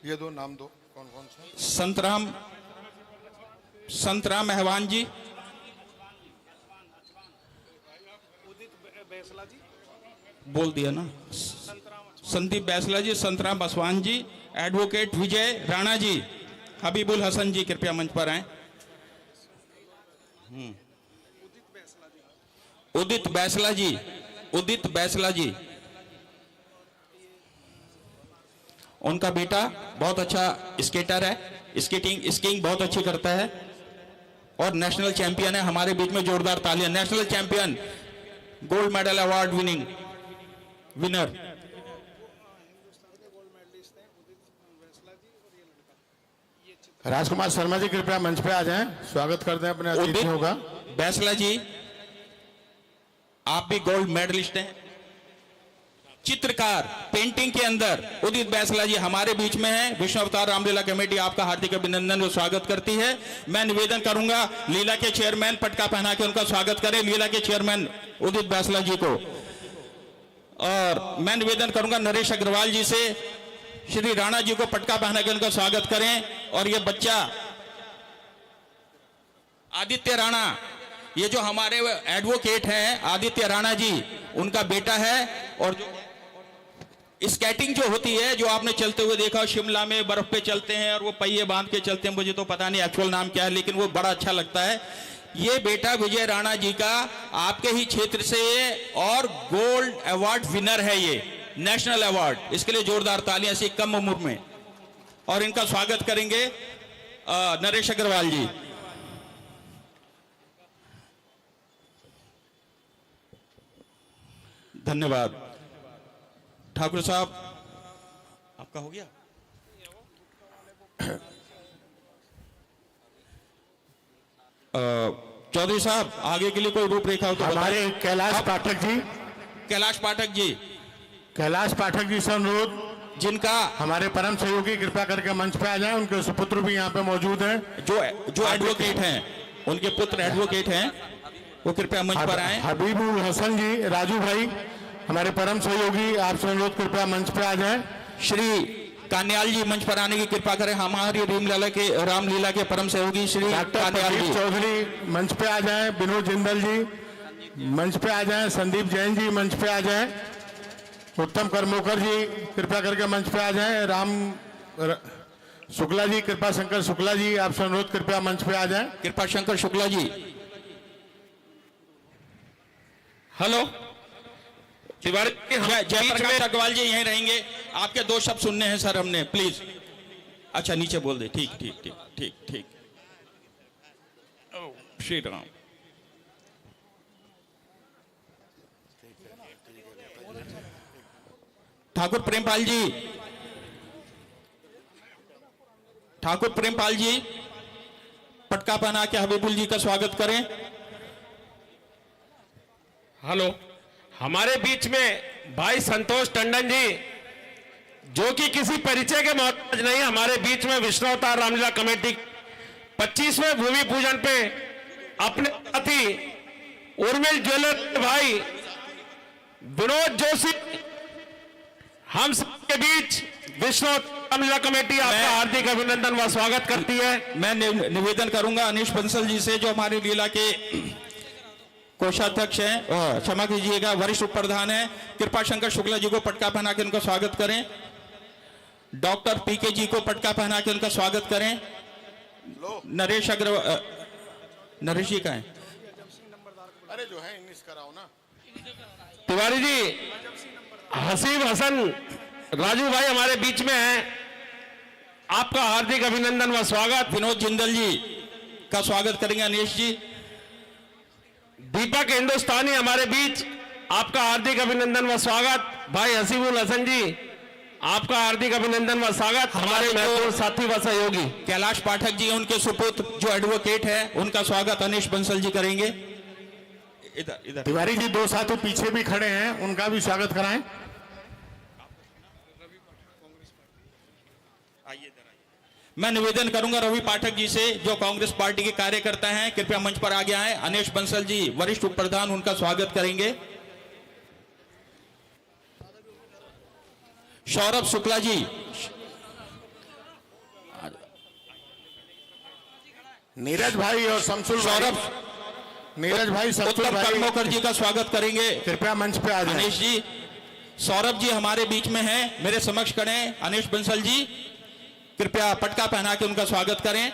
ये दो नाम दो, कौन कौन से? संतराम मेहवान जी, बोल दिया ना, संदीप बैसला जी, संतराम बसवान जी, एडवोकेट विजय राणा जी, हबीबुल हसन जी कृपया मंच पर आए। उदित बैसला जी, उदित बैसला जी, उनका बेटा बहुत अच्छा स्केटर है, स्कीइंग बहुत अच्छी करता है और नेशनल चैंपियन है। हमारे बीच में जोरदार तालियां। National champion, gold medal award winner. Rajkumar Sharma ji कृपया मंच पे आ जाएं, स्वागत करते हैं अपने अतिथियों का। बैसला जी, आप भी गोल्ड मेडलिस्ट हैं। चित्रकार, पेंटिंग के अंदर उदित बैसला जी हमारे बीच में हैं। विष्णु अवतार रामलीला कमेटी आपका हार्दिक अभिनंदन और स्वागत करती है। मैं निवेदन करूंगा लीला के चेयरमैन पटका पहना के उनका स्वागत करें, लीला के चेयरमैन उदित बैसला जी को। और मैं निवेदन करूंगा नरेश अग्रवाल जी से श्री राणा जी को पटका पहना के उनका स्वागत करें। और ये बच्चा आदित्य राणा, ये जो हमारे एडवोकेट हैं आदित्य राणा जी, उनका बेटा है। और जो स्केटिंग जो होती है, जो आपने चलते हुए देखा शिमला में बर्फ पे चलते हैं और वो पहिए बांध के चलते हैं, मुझे तो पता नहीं एक्चुअल नाम क्या है, लेकिन वो बड़ा अच्छा लगता है। ये बेटा विजय राणा जी का आपके ही क्षेत्र से और गोल्ड अवार्ड विनर है, ये नेशनल अवार्ड। इसके लिए जोरदार तालियां ऐसी कम उम्र में। और इनका स्वागत करेंगे नरेश अग्रवाल जी। धन्यवाद। ठाकुर साहब, आपका हो गया? चौधरी साहब, आगे के लिए कोई रूपरेखा हो तो हमारे कैलाश पाठक जी, कैलाश पाठक जी, कैलाश पाठक जी से अनुरोध, जिनका हमारे परम सहयोगी कृपया करके मंच पे आ जाएं, उनके सुपुत्र भी यहाँ पे मौजूद हैं, जो एडवोकेट हैं, उनके पुत्र एडवोकेट हैं, वो कृपया मंच पर आए। हबीबुल हसन जी, राजू भाई हमारे परम सहयोगी, आपसे अनुरोध कृपया मंच पे आ जाएं। श्री कान्याल जी मंच पर आने की कृपा करें। हमारी रामलीला के परम सहयोगी श्री डॉक्टर कान्याल प्रदीप जी चौधरी मंच पे आ जाएं, विनोद जिंदल जी मंच पे आ जाएं, संदीप जैन जी मंच पे आ जाएं, उत्तम करमोकर जी कृपया करके मंच पे आ जाएं, शुक्ला जी, कृपा शंकर शुक्ला जी, आपसे अनुरोध कृपया मंच पे आ जाएं। कृपा शंकर शुक्ला जी, हेलो। जयप्रकाश अग्रवाल जी यहीं रहेंगे, आपके 2 शब्द सुनने हैं सर हमने, प्लीज अच्छा नीचे बोल दे, ठीक ठीक ठीक ठीक ठीक। ओ, श्री राम। ठाकुर प्रेमपाल जी, ठाकुर प्रेमपाल जी पटका पहना के हबीबुल जी का स्वागत करें। हेलो, हमारे बीच में भाई संतोष टंडन जी, जो कि किसी परिचय के मोहताज नहीं, हमारे बीच में विष्णु अवतार रामलीला कमेटी 25वें भूमि पूजन पे अपने साथी उर्मिल ज्वेलर भाई विनोद जोशी, हम सबके बीच विष्णु रामलीला कमेटी आपका हार्दिक अभिनंदन व स्वागत करती है। मैं निवेदन करूंगा अनीश बंसल जी से, जो हमारी लीला के कोषाध्यक्ष हैं, क्षमा कीजिएगा वरिष्ठ उप प्रधान है, कृपा शंकर शुक्ला जी को पटका पहना के उनका स्वागत करें। डॉक्टर पीके जी को पटका पहना के उनका स्वागत करें। नरेश अग्रवाल, नरेश जी का है, अरे जो है इंग्लिश कराओ ना। तिवारी जी, हसीब हसन राजू भाई हमारे बीच में हैं, आपका हार्दिक अभिनंदन व स्वागत। विनोद जिंदल जी का स्वागत करेंगे अनीश जी। दीपक हिंदुस्तानी हमारे बीच, आपका हार्दिक अभिनंदन व स्वागत। भाई हसीबुल हसन जी, आपका हार्दिक अभिनंदन व स्वागत। हमारे महत्वपूर्ण साथी व सहयोगी कैलाश पाठक जी, उनके सुपुत्र जो एडवोकेट है, उनका स्वागत अनीश बंसल जी करेंगे। इधर इधर तिवारी जी, दो साथी पीछे भी खड़े हैं, उनका भी स्वागत कराएं। मैं निवेदन करूंगा रवि पाठक जी से, जो कांग्रेस पार्टी के कार्यकर्ता हैं, कृपया मंच पर आगे आए। अनीश बंसल जी वरिष्ठ उप प्रधान, उनका स्वागत करेंगे। सौरभ शुक्ला जी, नीरज भाई और शमसुल सौरभ, नीरज भाई, शमसुल उत्तम भाई कर्मोकर जी का स्वागत करेंगे। कृपया मंच पे आ जाएं। अनीश जी, सौरभ जी हमारे बीच में हैं, मेरे समक्ष खड़े हैं। अनीश बंसल जी कृपया पटका पहना के उनका स्वागत करें।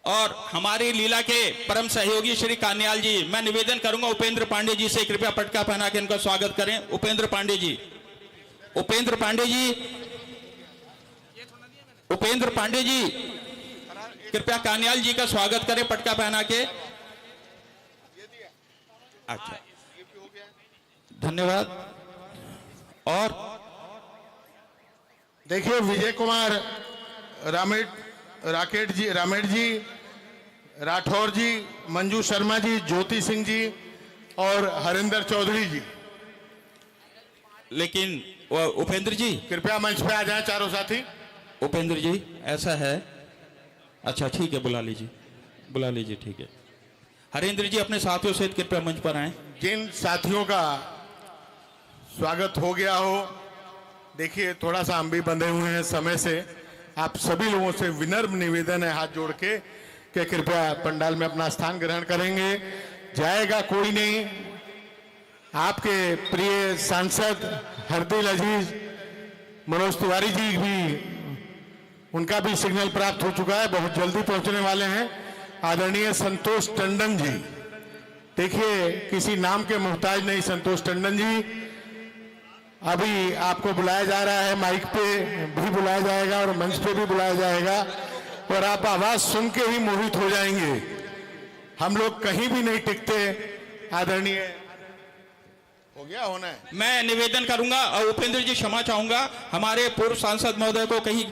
और हमारी लीला के परम सहयोगी श्री कान्याल जी, मैं निवेदन करूंगा उपेंद्र पांडे जी से, कृपया पटका पहना के उनका स्वागत करें। उपेंद्र पांडे जी, उपेंद्र पांडे जी, उपेंद्र पांडे जी कृपया कान्याल जी का स्वागत करें पटका पहना के। अच्छा, धन्यवाद। और देखिए, विजय कुमार राकेट जी, रामेट जी, राठौर जी, मंजू शर्मा जी, ज्योति सिंह जी और हरिंदर चौधरी जी, लेकिन उपेंद्र जी, कृपया मंच पे आ जाएं चारों साथी। उपेंद्र जी ऐसा है, अच्छा ठीक है, बुला लीजिए, बुला लीजिए, ठीक है। हरेंद्र जी अपने साथियों सहित कृपया मंच पर आए। जिन साथियों का स्वागत हो गया हो, देखिए थोड़ा सा हम भी बंधे हुए हैं समय से, आप सभी लोगों से विनम्र निवेदन है हाथ जोड़ के कि कृपया पंडाल में अपना स्थान ग्रहण करेंगे। जाएगा कोई नहीं, आपके प्रिय सांसद हरदिल अजीज मनोज तिवारी जी भी, उनका भी सिग्नल प्राप्त हो चुका है, बहुत जल्दी पहुंचने वाले हैं। आदरणीय संतोष टंडन जी, देखिए किसी नाम के मोहताज नहीं, संतोष टंडन जी, अभी आपको बुलाया जा रहा है, माइक पे भी बुलाया जाएगा और मंच पे भी बुलाया जाएगा, और आप आवाज सुन के ही मोहित हो जाएंगे। हम लोग कहीं भी नहीं टिकते। आदरणीय, हो गया, होना है। मैं निवेदन करूंगा और उपेंद्र जी क्षमा चाहूंगा, हमारे पूर्व सांसद महोदय को कहीं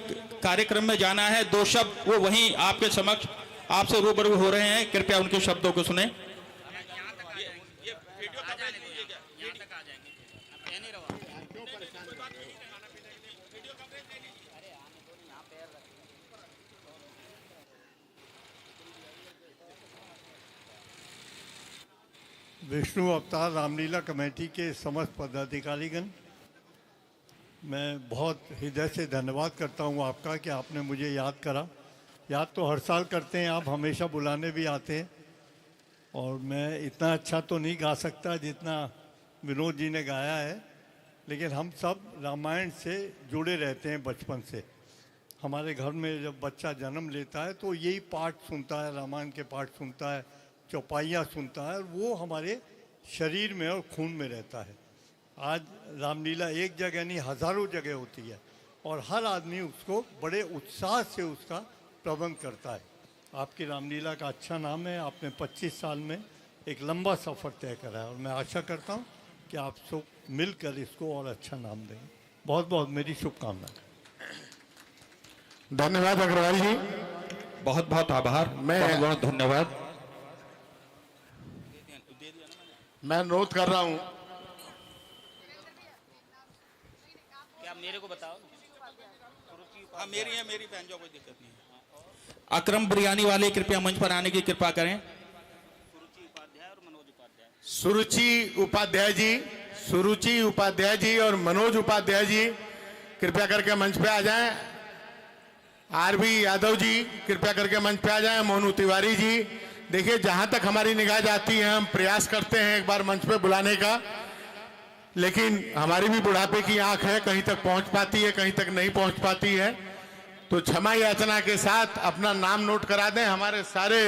कार्यक्रम में जाना है, दो शब्द वो वहीं आपके समक्ष आपसे रूबरू हो रहे हैं, कृपया उनके शब्दों को सुने। विष्णु अवतार रामलीला कमेटी के समस्त पदाधिकारीगण, मैं बहुत हृदय से धन्यवाद करता हूं आपका कि आपने मुझे याद करा। याद तो हर साल करते हैं आप, हमेशा बुलाने भी आते हैं, और मैं इतना अच्छा तो नहीं गा सकता जितना विनोद जी ने गाया है, लेकिन हम सब रामायण से जुड़े रहते हैं बचपन से। हमारे घर में जब बच्चा जन्म लेता है तो यही पाठ सुनता है, रामायण के पाठ सुनता है, चौपाइयाँ सुनता है, और वो हमारे शरीर में और खून में रहता है। आज रामलीला एक जगह नहीं, हज़ारों जगह होती है, और हर आदमी उसको बड़े उत्साह से उसका प्रबंध करता है। आपकी रामलीला का अच्छा नाम है, आपने 25 साल में एक लंबा सफ़र तय करा है और मैं आशा करता हूँ कि आप सब मिलकर इसको और अच्छा नाम देंगे। बहुत बहुत मेरी शुभकामनाएं। धन्यवाद अग्रवाल जी। बहुत बहुत आभार, बहुत बहुत धन्यवाद। मैं नोट कर रहा हूँ। क्या मेरे को बताओ? हाँ, मेरी है, मेरी पहन जाओ, कोई दिक्कत नहीं है। अकरम बिरयानी वाले कृपया मंच पर आने की कृपा करें। सुरुचि उपाध्याय जी, सुरुचि उपाध्याय जी और मनोज उपाध्याय जी कृपया करके मंच पे आ जाएं। आरबी यादव जी कृपया करके मंच पे आ जाएं। मोनू तिवारी जी, देखिए जहां तक हमारी निगाह जाती है हम प्रयास करते हैं एक बार मंच पे बुलाने का, लेकिन हमारी भी बुढ़ापे की आंख है, कहीं तक पहुंच पाती है, कहीं तक नहीं पहुंच पाती है। तो क्षमा याचना के साथ अपना नाम नोट करा दें। हमारे सारे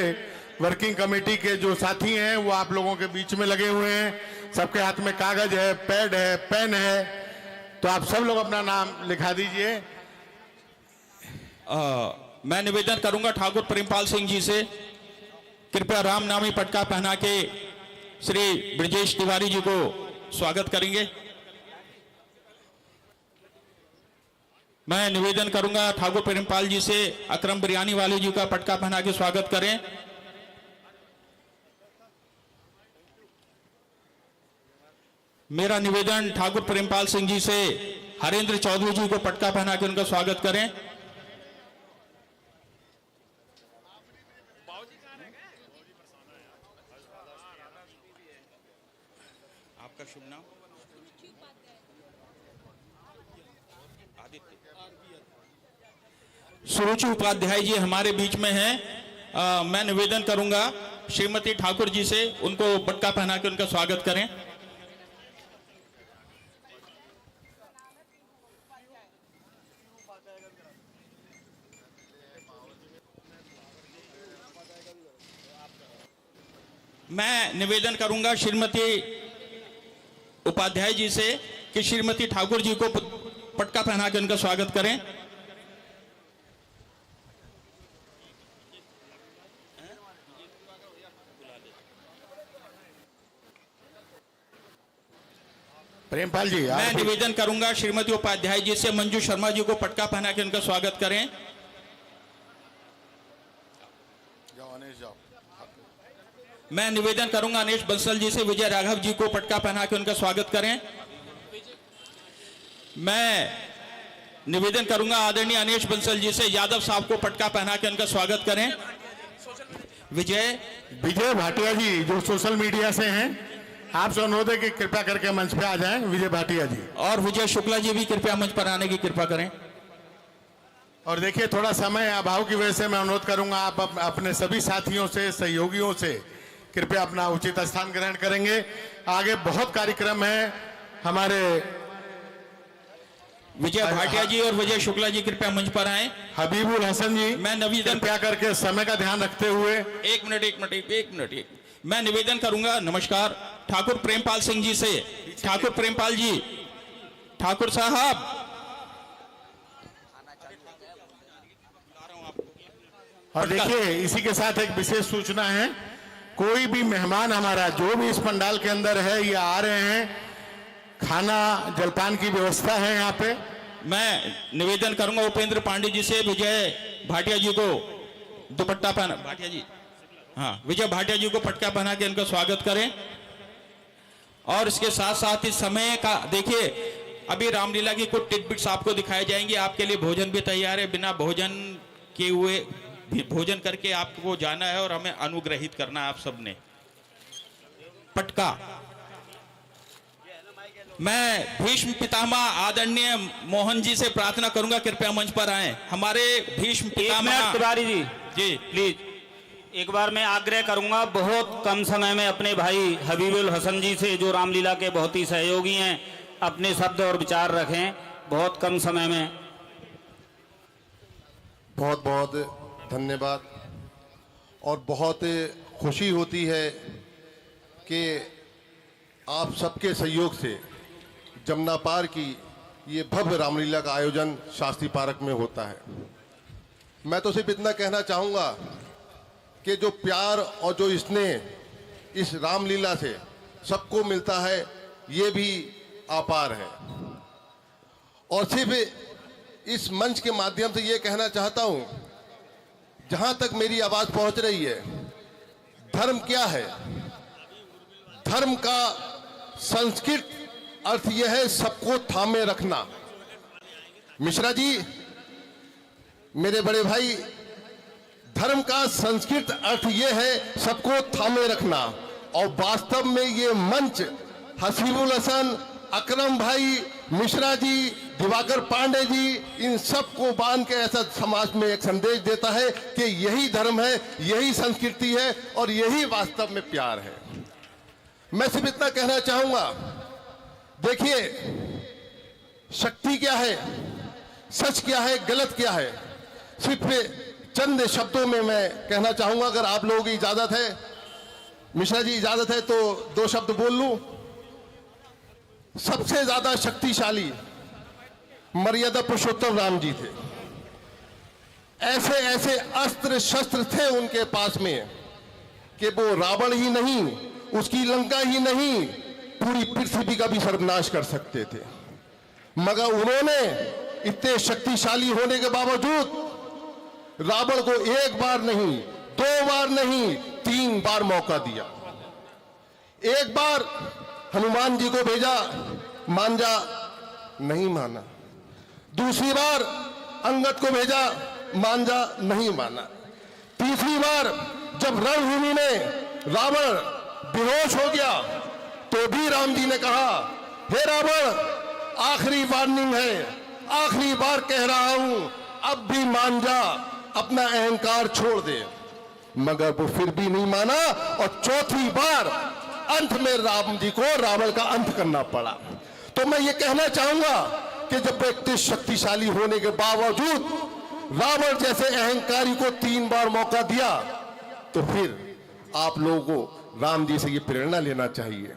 वर्किंग कमेटी के जो साथी हैं वो आप लोगों के बीच में लगे हुए हैं। सबके हाथ में कागज है, पैड है, पेन है, तो आप सब लोग अपना नाम लिखा दीजिए। मैं निवेदन करूंगा ठाकुर प्रेमपाल सिंह जी से, कृपया राम नामी पटका पहना के श्री ब्रजेश तिवारी जी को स्वागत करेंगे। मैं निवेदन करूंगा ठाकुर प्रेमपाल जी से अकरम बिरयानी वाले जी का पटका पहना के स्वागत करें। मेरा निवेदन ठाकुर प्रेमपाल सिंह जी से हरेंद्र चौधरी जी को पटका पहना के उनका स्वागत करें। आपका शुभ नाम? सुरुचि उपाध्याय जी हमारे बीच में हैं। मैं निवेदन करूंगा श्रीमती ठाकुर जी से उनको पटका पहना के उनका स्वागत करें। मैं निवेदन करूंगा श्रीमती उपाध्याय जी से कि श्रीमती ठाकुर जी को पटका पहना के उनका स्वागत करें। प्रेमपाल जी, मैं निवेदन करूंगा श्रीमती उपाध्याय जी से मंजू शर्मा जी को पटका पहना के उनका स्वागत करें। मैं निवेदन करूंगा अनेश बंसल जी से विजय राघव जी को पटका पहना के उनका स्वागत करें। मैं निवेदन करूंगा आदरणीय अनेश बंसल जी से यादव साहब को पटका पहना के उनका स्वागत करें। विजय भाटिया जी जो सोशल मीडिया से हैं, आपसे अनुरोध है कि कृपया करके मंच पे आ जाएं। विजय भाटिया जी और विजय शुक्ला जी भी कृपया मंच पर आने की कृपा करें। और देखिए थोड़ा समय अभाव की वजह से मैं अनुरोध करूंगा आप अपने सभी साथियों से, सहयोगियों से कृपया अपना उचित स्थान ग्रहण करेंगे। आगे बहुत कार्यक्रम है हमारे। विजय भाटिया जी और विजय शुक्ला जी कृपया मंच पर आए। हबीबुल हसन जी, मैं निवेदन कृपया करके समय का ध्यान रखते हुए एक मिनट मैं निवेदन करूंगा। नमस्कार ठाकुर प्रेमपाल सिंह जी से। ठाकुर प्रेमपाल जी, ठाकुर साहब, और देखिए इसी के साथ एक विशेष सूचना है, कोई भी मेहमान हमारा जो भी इस पंडाल के अंदर है या आ रहे हैं, खाना जलपान की व्यवस्था है यहाँ पे। मैं निवेदन करूंगा उपेंद्र पांडे जी से विजय भाटिया जी को दुपट्टा पहना, भाटिया जी, हाँ, विजय भाटिया जी को पटका पहना के इनका स्वागत करें। और इसके साथ साथ इस समय का देखिए, अभी रामलीला की कुछ टिटबिट्स आपको दिखाए जाएंगे। आपके लिए भोजन भी तैयार है, बिना भोजन के हुए भोजन करके आपको जाना है और हमें अनुग्रहित करना है आप सबने। पटका मैं भीष्म पितामह आदरणीय मोहन जी से प्रार्थना करूंगा कृपया मंच पर आए। हमारे भीष्म पितामह तिवारी जी जी प्लीज एक बार मैं आग्रह करूंगा, बहुत कम समय में अपने भाई हबीबुल हसन जी से जो रामलीला के बहुत ही सहयोगी हैं, अपने शब्द और विचार रखें बहुत कम समय में। बहुत बहुत धन्यवाद। और बहुत खुशी होती है कि आप सबके सहयोग से जमुना पार की ये भव्य रामलीला का आयोजन शास्त्री पार्क में होता है। मैं तो सिर्फ इतना कहना चाहूँगा कि जो प्यार और जो स्नेह इस रामलीला से सबको मिलता है, ये भी अपार है। और सिर्फ इस मंच के माध्यम से ये कहना चाहता हूँ, जहाँ तक मेरी आवाज़ पहुँच रही है, धर्म क्या है? धर्म का संस्कृत अर्थ यह है सबको थामे रखना। मिश्रा जी, मेरे बड़े भाई, धर्म का संस्कृत अर्थ यह है सबको थामे रखना। और वास्तव में ये मंच हसीबुल हसन, अकरम भाई, मिश्रा जी, दिवाकर पांडे जी, इन सब को बांध के ऐसा समाज में एक संदेश देता है कि यही धर्म है, यही संस्कृति है और यही वास्तव में प्यार है। मैं सिर्फ इतना कहना चाहूंगा, देखिए शक्ति क्या है, सच क्या है, गलत क्या है, सिर्फ चंद शब्दों में मैं कहना चाहूंगा। अगर आप लोगों की इजाजत है, मिश्रा जी इजाजत है, तो 2 शब्द बोल लूं। सबसे ज्यादा शक्तिशाली मर्यादा पुरुषोत्तम राम जी थे। ऐसे ऐसे अस्त्र शस्त्र थे उनके पास में कि वो रावण ही नहीं, उसकी लंका ही नहीं, पूरी पृथ्वी का भी सर्वनाश कर सकते थे। मगर उन्होंने इतने शक्तिशाली होने के बावजूद रावण को 1 बार नहीं, 2 बार नहीं, 3 बार मौका दिया। 1 बार हनुमान जी को भेजा, मांझा, नहीं माना। दूसरी बार अंगद को भेजा, मांझा, नहीं माना। तीसरी बार जब रणभूमि में रावण बेहोश हो गया तो भी राम जी ने कहा, हे रावण, आखिरी वार्निंग है, आखिरी बार कह रहा हूं, अब भी मान जा, अपना अहंकार छोड़ दे। मगर वो फिर भी नहीं माना और चौथी बार अंत में राम जी को रावण का अंत करना पड़ा। तो मैं ये कहना चाहूंगा कि जब व्यक्ति शक्तिशाली होने के बावजूद रावण जैसे अहंकारी को 3 बार मौका दिया, तो फिर आप लोगों को राम जी से ये प्रेरणा लेना चाहिए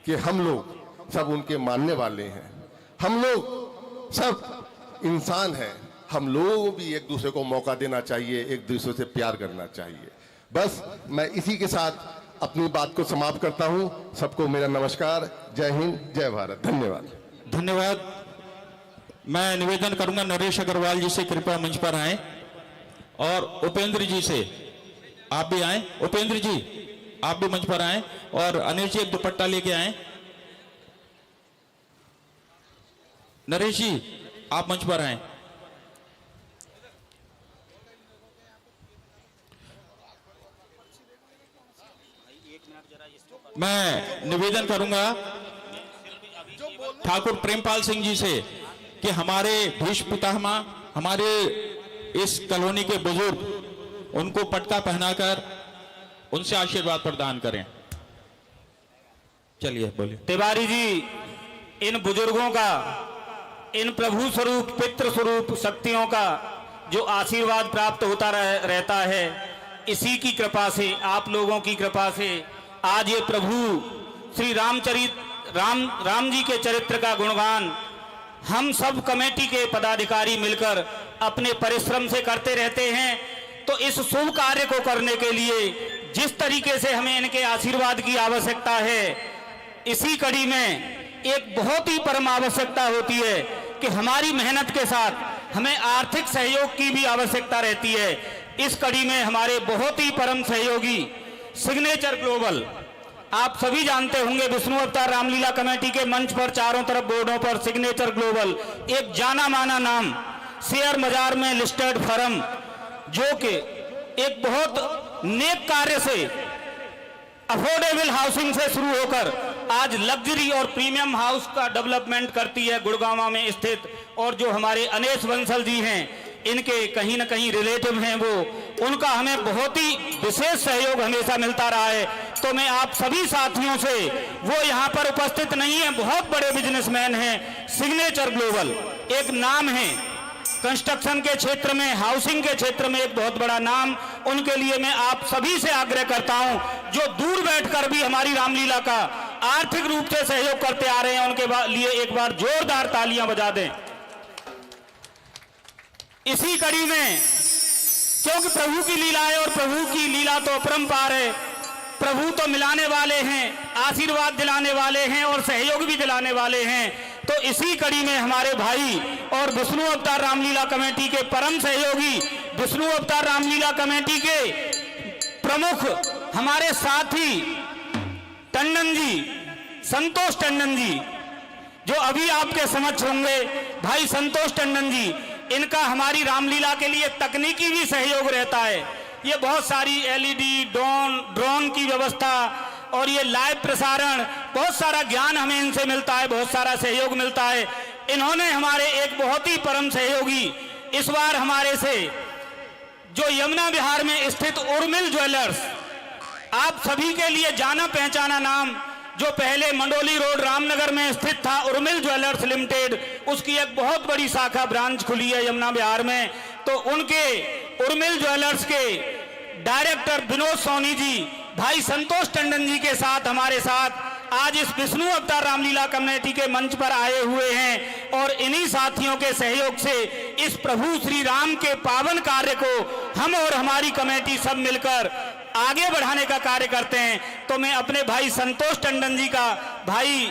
कि हम लोग सब उनके मानने वाले हैं, हम लोग सब इंसान हैं, हम लोगों को भी एक दूसरे को मौका देना चाहिए, एक दूसरे से प्यार करना चाहिए। बस मैं इसी के साथ अपनी बात को समाप्त करता हूं। सबको मेरा नमस्कार, जय हिंद, जय भारत, धन्यवाद। धन्यवाद। मैं निवेदन करूंगा नरेश अग्रवाल जी से कृपया मंच पर आए और उपेंद्र जी से आप भी आए। उपेंद्र जी आप भी मंच पर आए और अनिल जी एक दुपट्टा लेके आए। नरेश जी आप मंच पर आए। मैं निवेदन करूंगा ठाकुर प्रेमपाल सिंह जी से कि हमारे भीष्म पितामह, हमारे इस कॉलोनी के बुजुर्ग, उनको पटका पहनाकर उनसे आशीर्वाद प्रदान करें। चलिए बोलिए। तिवारी जी, इन बुजुर्गों का, इन प्रभु स्वरूप, पितृ स्वरूप शक्तियों का जो आशीर्वाद प्राप्त होता रहता है, इसी की कृपा से, आप लोगों की कृपा से आज ये प्रभु श्री राम जी के चरित्र का गुणगान हम सब कमेटी के पदाधिकारी मिलकर अपने परिश्रम से करते रहते हैं। तो इस शुभ कार्य को करने के लिए जिस तरीके से हमें इनके आशीर्वाद की आवश्यकता है, इसी कड़ी में एक बहुत ही परम आवश्यकता होती है कि हमारी मेहनत के साथ हमें आर्थिक सहयोग की भी आवश्यकता रहती है। इस कड़ी में हमारे बहुत ही परम सहयोगी सिग्नेचर ग्लोबल, आप सभी जानते होंगे, विष्णु अवतार रामलीला कमेटी के मंच पर चारों तरफ बोर्डों पर सिग्नेचर ग्लोबल एक जाना माना नाम, शेयर बाजार में लिस्टेड फर्म, जो कि एक बहुत नेक कार्य से अफोर्डेबल हाउसिंग से शुरू होकर आज लग्जरी और प्रीमियम हाउस का डेवलपमेंट करती है गुड़गांव में स्थित। और जो हमारे अनेश बंसल जी हैं, इनके कहीं ना कहीं रिलेटिव हैं वो, उनका हमें बहुत ही विशेष सहयोग हमेशा मिलता रहा है। तो मैं आप सभी साथियों से, वो यहाँ पर उपस्थित नहीं है, बहुत बड़े बिजनेसमैन हैं, सिग्नेचर ग्लोबल एक नाम है कंस्ट्रक्शन के क्षेत्र में, हाउसिंग के क्षेत्र में एक बहुत बड़ा नाम। उनके लिए मैं आप सभी से आग्रह करता हूं, जो दूर बैठकर भी हमारी रामलीला का आर्थिक रूप से सहयोग करते आ रहे हैं, उनके लिए एक बार जोरदार तालियां बजा दें। इसी कड़ी में, क्योंकि प्रभु की लीला है और प्रभु की लीला तो अपरंपार है, प्रभु तो मिलाने वाले हैं, आशीर्वाद दिलाने वाले हैं और सहयोग भी दिलाने वाले हैं। तो इसी कड़ी में हमारे भाई और विष्णु अवतार रामलीला कमेटी के परम सहयोगी, विष्णु अवतार रामलीला कमेटी के प्रमुख हमारे साथी टंडन जी, संतोष टंडन जी, जो अभी आपके समक्ष होंगे, भाई संतोष टंडन जी, इनका हमारी रामलीला के लिए तकनीकी भी सहयोग रहता है। ये बहुत सारी एलईडी, ड्रोन की व्यवस्था और ये लाइव प्रसारण, बहुत सारा ज्ञान हमें इनसे मिलता है, बहुत सारा सहयोग मिलता है। इन्होंने हमारे एक बहुत ही परम सहयोगी, इस बार हमारे से जो यमुना विहार में स्थित उर्मिल ज्वेलर्स, आप सभी के लिए जाना पहचाना नाम, जो पहले मंडोली रोड रामनगर में स्थित था उर्मिल ज्वेलर्स लिमिटेड, उसकी एक बहुत बड़ी शाखा ब्रांच खुली है यमुना विहार में। तो उनके उर्मिल ज्वेलर्स के डायरेक्टर विनोद सोनी जी, भाई संतोष टंडन जी के साथ हमारे साथ आज इस विष्णु अवतार रामलीला कमेटी के मंच पर आए हुए हैं और इन्हीं साथियों के सहयोग से इस प्रभु श्री राम के पावन कार्य को हम और हमारी कमेटी सब मिलकर आगे बढ़ाने का कार्य करते हैं। तो मैं अपने भाई संतोष टंडन जी का, भाई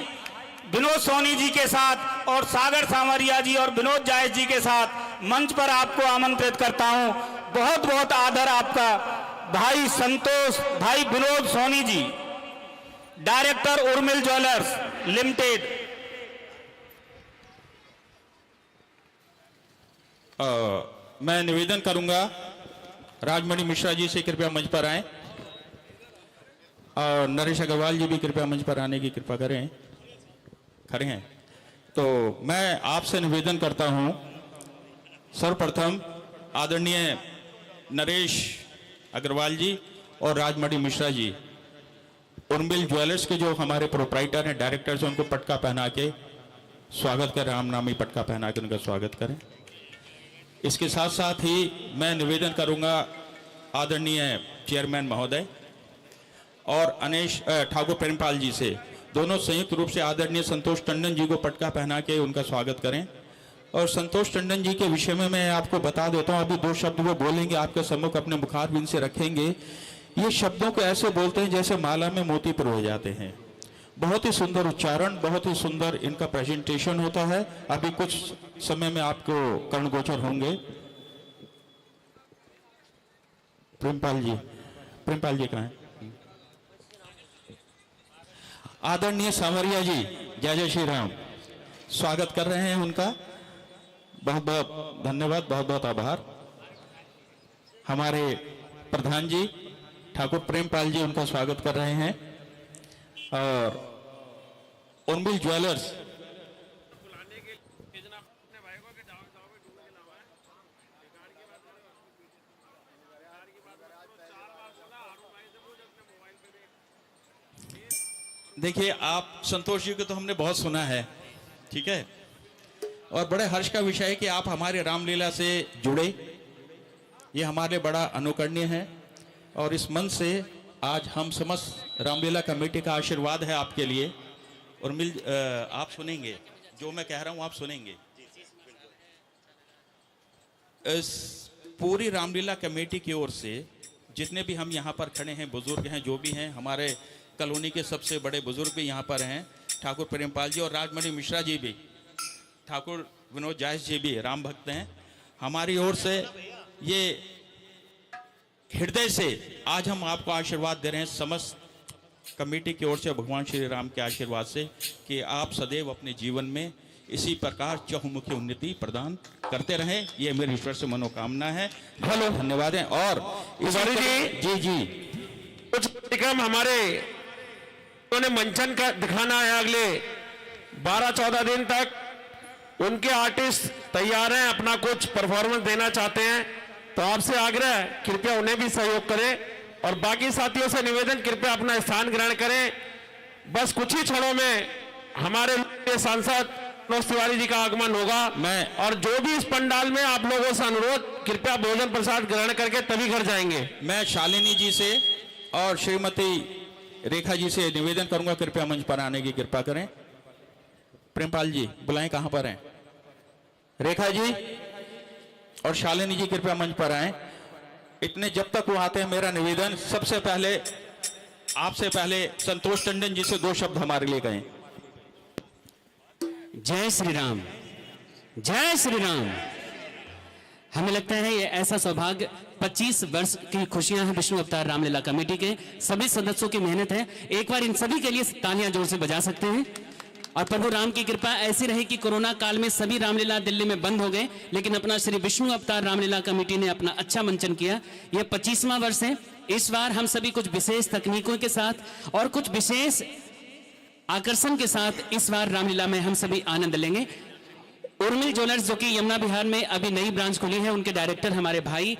विनोद सोनी जी के साथ और सागर सांवरिया जी और विनोद जायस जी के साथ मंच पर आपको आमंत्रित करता हूं। बहुत बहुत आदर आपका। भाई संतोष, भाई Vinod Soni ji, director Urmil jewellers limited. मैं निवेदन करूंगा राजमणि मिश्रा जी से कृपया मंच पर आएं और नरेश अग्रवाल जी भी कृपया मंच पर आने की कृपा करें। खड़े हैं तो मैं आपसे निवेदन करता हूं, सर्वप्रथम आदरणीय नरेश अग्रवाल जी और राजमणि मिश्रा जी, उर्मिल ज्वेलर्स के जो हमारे प्रोप्राइटर हैं, डायरेक्टर्स हैं, उनको पटका पहना के स्वागत करें, रामनामी पटका पहना के उनका स्वागत करें। इसके साथ साथ ही मैं निवेदन करूंगा आदरणीय चेयरमैन महोदय और अनेश ठाकुर प्रेमपाल जी से, दोनों संयुक्त रूप से आदरणीय संतोष टंडन जी को पटका पहना के उनका स्वागत करें। और संतोष टंडन जी के विषय में मैं आपको बता देता हूं, अभी दो शब्द वो बोलेंगे, आपके सम्मुख अपने मुखारबिंद से रखेंगे। ये शब्दों को ऐसे बोलते हैं जैसे माला में मोती पिरोए जाते हैं। बहुत ही सुंदर उच्चारण, बहुत ही सुंदर इनका प्रेजेंटेशन होता है। अभी कुछ समय में आपको कर्णगोचर होंगे। प्रेमपाल जी कहाँ हैं? आदरणीय सांवरिया जी, जय जय श्री राम, स्वागत कर रहे हैं उनका। बहुत बहुत धन्यवाद, बहुत बहुत आभार। हमारे प्रधान जी ठाकुर प्रेमपाल जी उनका स्वागत कर रहे हैं। और उर्मिल ज्वेलर्स देखिए, आप संतोष जी को तो हमने बहुत सुना है, ठीक है, और बड़े हर्ष का विषय है कि आप हमारे रामलीला से जुड़े। ये हमारे बड़ा अनुकरणीय है और इस मंच से आज हम समस्त रामलीला कमेटी का आशीर्वाद है आपके लिए। और आप सुनेंगे जो मैं कह रहा हूं, आप सुनेंगे। इस पूरी रामलीला कमेटी की ओर से जितने भी हम यहाँ पर खड़े हैं, बुजुर्ग हैं, जो भी हैं, हमारे कॉलोनी के सबसे बड़े बुजुर्ग भी यहाँ पर हैं, ठाकुर प्रेमपाल जी और राजमणि मिश्रा जी भी, ठाकुर विनोद जायस जी भी राम भक्त हैं। हमारी ओर से ये हृदय से आज हम आपको आशीर्वाद दे रहे हैं, समस्त कमेटी की ओर से, भगवान श्री राम के आशीर्वाद से, कि आप सदैव अपने जीवन में इसी प्रकार चहुमुखी उन्नति प्रदान करते रहें। ये मेरी ईश्वर से मनोकामना है। हेलो, धन्यवाद है। और जी कुछ कार्यक्रम हमारे उन्होंने मंचन का दिखाना है। अगले 12-14 दिन तक उनके आर्टिस्ट तैयार हैं, अपना कुछ परफॉर्मेंस देना चाहते हैं। तो आपसे आग्रह है, कृपया उन्हें भी सहयोग करें और बाकी साथियों से निवेदन, कृपया अपना स्थान ग्रहण करें। बस कुछ ही क्षणों में हमारे सांसद मनोज तिवारी जी का आगमन होगा। और जो भी इस पंडाल में, आप लोगों से अनुरोध, कृपया भोजन प्रसाद ग्रहण करके तभी घर जाएंगे। मैं शालिनी जी से और श्रीमती रेखा जी से निवेदन करूंगा, कृपया मंच पर आने की कृपा करें। प्रेमपाल जी बुलाएं, कहां पर हैं? रेखा जी और शालिनी जी कृपया मंच पर आएं। इतने जब तक वो आते हैं, मेरा निवेदन सबसे पहले आपसे पहले संतोष टंडन जी से 2 शब्द हमारे लिए कहें। जय श्री राम, जय श्री राम। हमें लगता है ये ऐसा सौभाग्य 25 वर्ष की खुशियां हैं विष्णु अवतार रामलीला कमेटी के सभी सदस्यों की मेहनत है। एक बार इन सभी के लिए तालियां जोर से बजा सकते हैं। और प्रभु राम की कृपा ऐसी रही कि कोरोना काल में सभी रामलीला दिल्ली में बंद हो गए, लेकिन अपना श्री विष्णु अवतार रामलीला कमेटी ने अपना अच्छा मंचन किया। यह 25वां वर्ष है। इस बार हम सभी कुछ विशेष तकनीकों के साथ और कुछ विशेष आकर्षण के साथ इस बार रामलीला में हम सभी आनंद लेंगे। उर्मिल ज्वेलर्स जो कि यमुना विहार में अभी नई ब्रांच खुली है, उनके डायरेक्टर हमारे भाई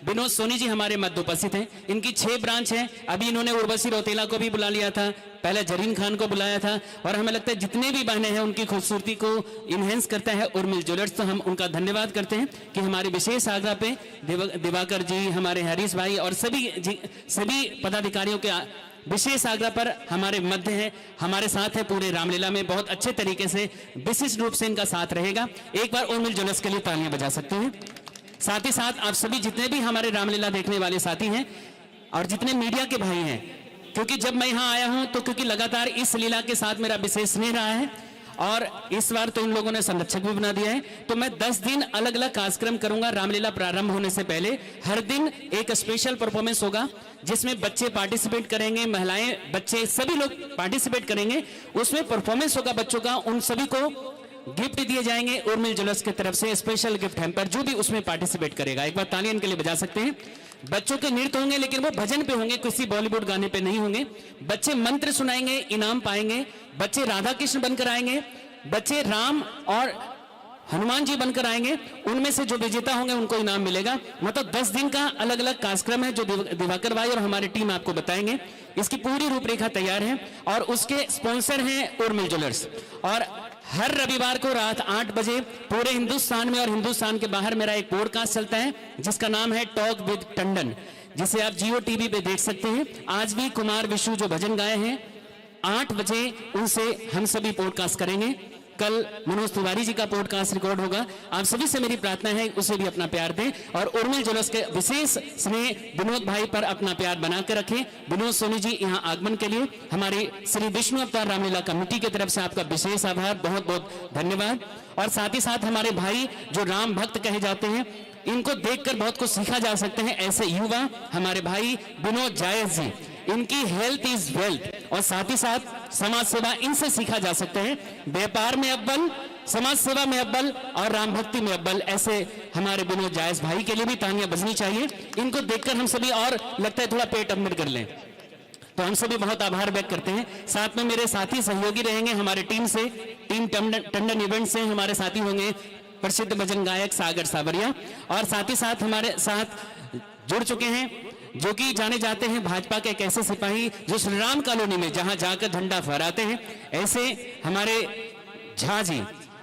विनोद सोनी जी हमारे मध्य उपस्थित हैं। इनकी 6 ब्रांच है। अभी इन्होंने उर्वशी रौतेला को भी बुला लिया था, पहले जरीन खान को बुलाया था, और हमें लगता है जितने भी बहनें हैं उनकी खूबसूरती को इनहेंस करता है उर्मिल ज्वेलर्स। तो हम उनका धन्यवाद करते हैं कि हमारे विशेष आग्रह पे दिवाकर जी, हमारे हरीश भाई और सभी पदाधिकारियों के विशेष आग्रह पर हमारे मध्य है, हमारे साथ है पूरे रामलीला में। बहुत अच्छे तरीके से विशिष्ट रूप से इनका साथ रहेगा। एक बार उर्मिल ज्वेलर्स के लिए तालियां बजा सकते हैं। साथ ही साथ आप सभी जितने भी हमारे रामलीला देखने वाले साथी हैं और जितने मीडिया के भाई हैं, क्योंकि जब मैं यहाँ आया हूँ तो क्योंकि लगातार इस लीला के साथ मेरा विशेष स्नेह रहा है और इस बार तो इन लोगों ने संरक्षक भी बना दिया है। तो मैं 10 दिन अलग अलग कार्यक्रम करूंगा। रामलीला प्रारंभ होने से पहले हर दिन एक स्पेशल परफॉर्मेंस होगा जिसमें बच्चे पार्टिसिपेट करेंगे, महिलाएं, बच्चे सभी लोग पार्टिसिपेट करेंगे। उसमें परफॉर्मेंस होगा बच्चों का, उन सभी को गिफ्ट दिए जाएंगे उर्मिल ज्वेलर्स की तरफ से, स्पेशल गिफ्ट हैम्पर, जो भी उसमें पार्टिसिपेट करेगा। एक बार तालियां इनके लिए बजा सकते हैं। बच्चों के नृत्य होंगे लेकिन वो भजन पे होंगे, किसी बॉलीवुड गाने पे नहीं होंगे। बच्चे मंत्र सुनाएंगे, इनाम पाएंगे। बच्चे राधा कृष्ण बनकर आएंगे, बच्चे राम और हनुमान जी बनकर आएंगे। उनमें से जो विजेता होंगे उनको इनाम मिलेगा। मतलब 10 दिन का अलग अलग कार्यक्रम है जो दिवाकर भाई और हमारी टीम आपको बताएंगे। इसकी पूरी रूपरेखा तैयार है और उसके स्पॉन्सर हैं उर्मिल ज्वेलर्स। और हर रविवार को रात 8 बजे पूरे हिंदुस्तान में और हिंदुस्तान के बाहर मेरा एक पॉडकास्ट चलता है जिसका नाम है टॉक विद टंडन, जिसे आप जियो टीवी पे देख सकते हैं। आज भी कुमार विशु जो भजन गाए हैं 8 बजे उनसे हम सभी पॉडकास्ट करेंगे। कल मनोज तिवारी जी का पॉडकास्ट रिकॉर्ड होगा। आप सभी से मेरी प्रार्थना है उसे भी अपना प्यार दें और उर्मिल ज्वेलर्स के विशेष स्नेह विनोद भाई पर अपना प्यार बना कर रखें। विनोद सोनी जी यहाँ आगमन के लिए हमारी श्री विष्णु अवतार रामलीला कमेटी की तरफ से आपका विशेष आभार, बहुत बहुत धन्यवाद। और साथ ही साथ हमारे भाई जो राम भक्त कहे जाते हैं, इनको देखकर बहुत कुछ सीखा जा सकते हैं। ऐसे युवा हमारे भाई विनोद जायज जी, इनकी हेल्थ इज वेल्थ, और साथ ही साथ समाज सेवा इनसे सीखा जा सकता है। व्यापार में अव्वल, समाज सेवा में अव्वल और राम भक्ति में अव्वल, ऐसे हमारे विनोद जायज भाई के लिए भी तालियां बजनी चाहिए। इनको देखकर हम सभी और लगता है थोड़ा पेट अम्बर कर लें। तो हम सभी बहुत आभार व्यक्त करते हैं। साथ में मेरे साथी सहयोगी रहेंगे हमारे टीम से, टीम टंडन इवेंट से हमारे साथी होंगे प्रसिद्ध भजन गायक सागर सावरिया, और साथ ही साथ हमारे साथ जुड़ चुके हैं जो कि जाने जाते हैं भाजपा के एक ऐसे सिपाही जो श्री राम कॉलोनी में जहां जाकर झंडा फहराते हैं। ऐसे हमारे झा जी,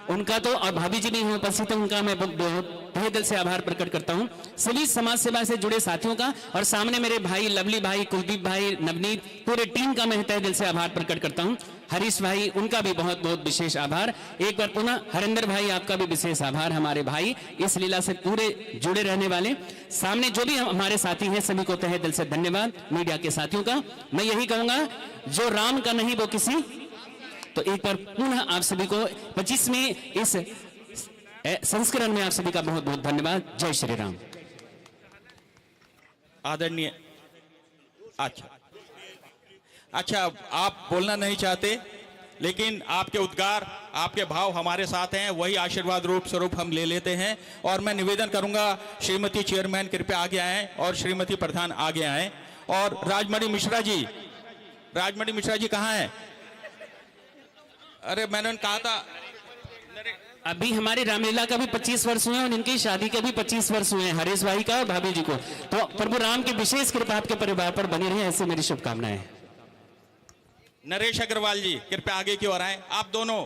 उनका तो, और भाभी जी भी उपस्थित है, उनका मैं बहुत तहे दिल से आभार प्रकट करता हूं। सभी समाज सेवा से जुड़े साथियों का, और सामने मेरे भाई लवली भाई, कुलदीप भाई, नवनीत, पूरे टीम का मैं तहे दिल से आभार प्रकट करता हूं। हरीश भाई, उनका भी बहुत बहुत विशेष आभार। एक बार पुनः हरिंदर भाई, आपका भी विशेष आभार। हमारे भाई इस लीला से पूरे जुड़े रहने वाले, सामने जो भी हमारे साथी हैं सभी को तहे दिल से धन्यवाद। मीडिया के साथियों का मैं यही कहूंगा, जो राम का नहीं वो किसी। तो एक बार पुनः आप सभी को 25वें इस संस्करण में आप सभी का बहुत बहुत धन्यवाद। जय श्री राम। आदरणीय, अच्छा आप बोलना नहीं चाहते, लेकिन आपके उद्गार, आपके भाव हमारे साथ हैं, वही आशीर्वाद रूप स्वरूप हम ले लेते हैं। और मैं निवेदन करूंगा श्रीमती चेयरमैन कृपया आगे आएं और श्रीमती प्रधान आगे आएं। और राजमणि मिश्रा जी कहाँ हैं? अरे मैंने कहा था, अभी हमारी रामलीला का भी 25 वर्ष हुए और इनकी शादी के भी 25 वर्ष हुए हैं, हरीश भाई का और भाभी जी को। तो प्रभु राम की विशेष कृपा आपके परिवार पर बनी रही, ऐसे मेरी शुभकामनाएं। नरेश अग्रवाल जी कृपया आगे की ओर आए। आप दोनों,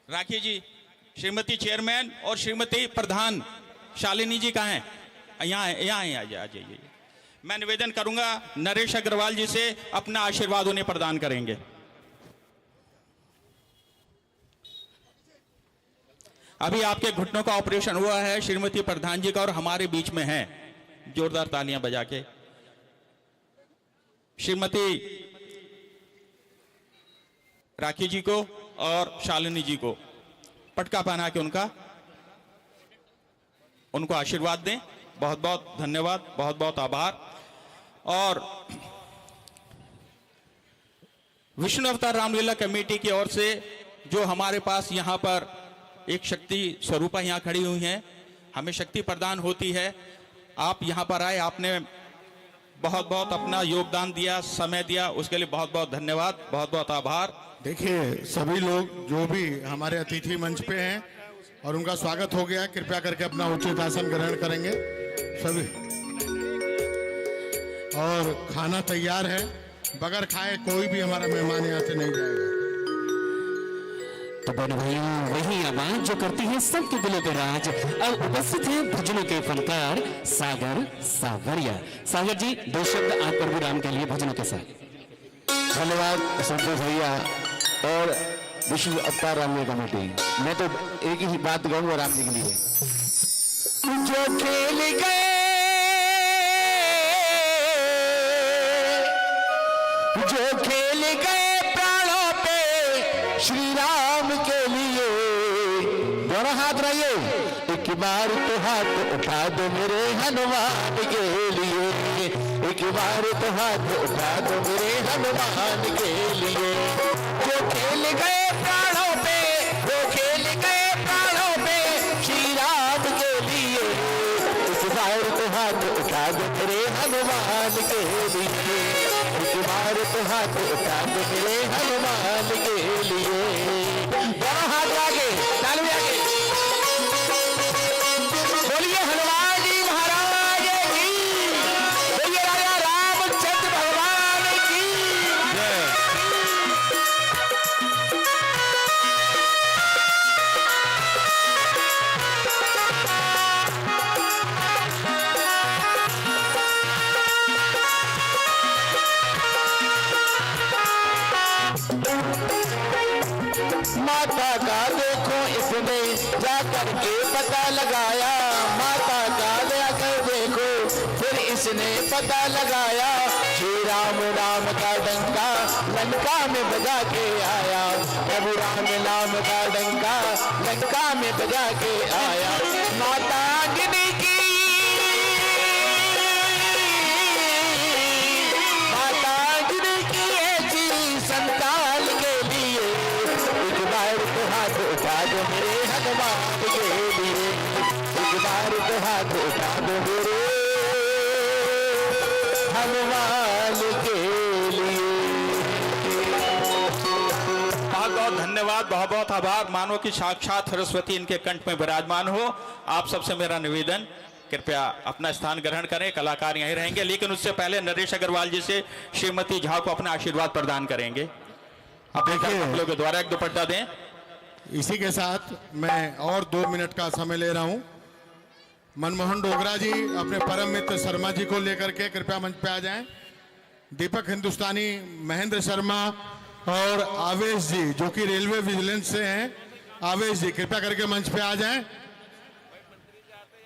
राखी जी, श्रीमती चेयरमैन और श्रीमती प्रधान शालिनी जी कहाँ हैं? यहाँ आ जाइए। मैं निवेदन करूंगा नरेश अग्रवाल जी से अपना आशीर्वाद उन्हें प्रदान करेंगे। अभी आपके घुटनों का ऑपरेशन हुआ है श्रीमती प्रधान जी का और हमारे बीच में है, जोरदार तालियां बजा के। श्रीमती राखी जी को और शालिनी जी को पटका पहना के उनको आशीर्वाद दें। बहुत बहुत धन्यवाद, बहुत बहुत आभार। और विष्णु अवतार रामलीला कमेटी की ओर से जो हमारे पास यहाँ पर एक शक्ति स्वरूपा यहाँ खड़ी हुई हैं, हमें शक्ति प्रदान होती है। आप यहाँ पर आए, आपने बहुत बहुत अपना योगदान दिया, समय दिया, उसके लिए बहुत बहुत धन्यवाद, बहुत बहुत आभार। देखिए, सभी लोग जो भी हमारे अतिथि मंच पे हैं और उनका स्वागत हो गया, कृपया करके अपना उचित आसन ग्रहण करेंगे सभी। और खाना तैयार है, बगैर खाए कोई भी हमारा मेहमान यहाँ से नहीं जाएगा। तो बड़े भैया वही आवाज जो करती है सबके दिलों पे राज। अब उपस्थित हैं भजनों के फनकार सागर सावरिया। सागर जी, 2 शब्द आप प्रभु राम के लिए भजनों के साथ। धन्यवाद संतोष भैया और विष्णु अवतार रामलीला कमेटी। मैं तो एक ही बात कहूंगा राम जी के लिए, जो खेल गए, जो खेल गए प्राणों पे श्री राम के लिए। दोनों हाथ रहिए, एक बार तो हाथ उठा दो मेरे हनुमान के लिए, एक बार तो हाथ उठा दो मेरे हनुमान के लिए। जो खेल गए प्राणों पे, वो खेल गए प्राणों पे श्री राम के लिए। एक बार तो हाथ उठा दो मेरे हनुमान के लिए, एक बार तो हाथ उठा दो मेरे हनुमान के लिए। दोनों हाथ आगे, ताली आगे, बोलिए हनुमान जी महाराज की, बोलिए राजा रामचंद्र भगवान की जय। माता का देखो इसने जाकर के पता लगाया, माता का जाकर देखो फिर इसने पता लगाया। श्री राम नाम का डंका लंका में बजा के आया, प्रभु राम नाम का डंका लंका में बजा के आया। माता अग्नि की, माता अग्नि की ऐसी संतान के लिए। एक बार तो हाथ उठा दो मेरे हनुमान के लिए, एक बार तो हाथ उठा दो मेरे हनुमान के लिए। बहुत बहुत धन्यवाद, बहुत बहुत आभार। मानो कि साक्षात सरस्वती इनके कंठ में विराजमान हो। आप सबसे मेरा निवेदन, कृपया अपना स्थान ग्रहण करें, कलाकार यहीं रहेंगे, लेकिन उससे पहले नरेश अग्रवाल जी से श्रीमती झा को अपना आशीर्वाद प्रदान करेंगे। अपने लोगों के द्वारा एक दुपट्टा दें। इसी के साथ मैं और 2 मिनट का समय ले रहा हूं। मनमोहन डोगरा जी अपने परम मित्र शर्मा जी को लेकर के कृपया मंच पे आ जाएं। दीपक हिंदुस्तानी, महेंद्र शर्मा और आवेश जी जो कि रेलवे विजिलेंस से हैं, आवेश जी कृपया करके मंच पे आ जाएं।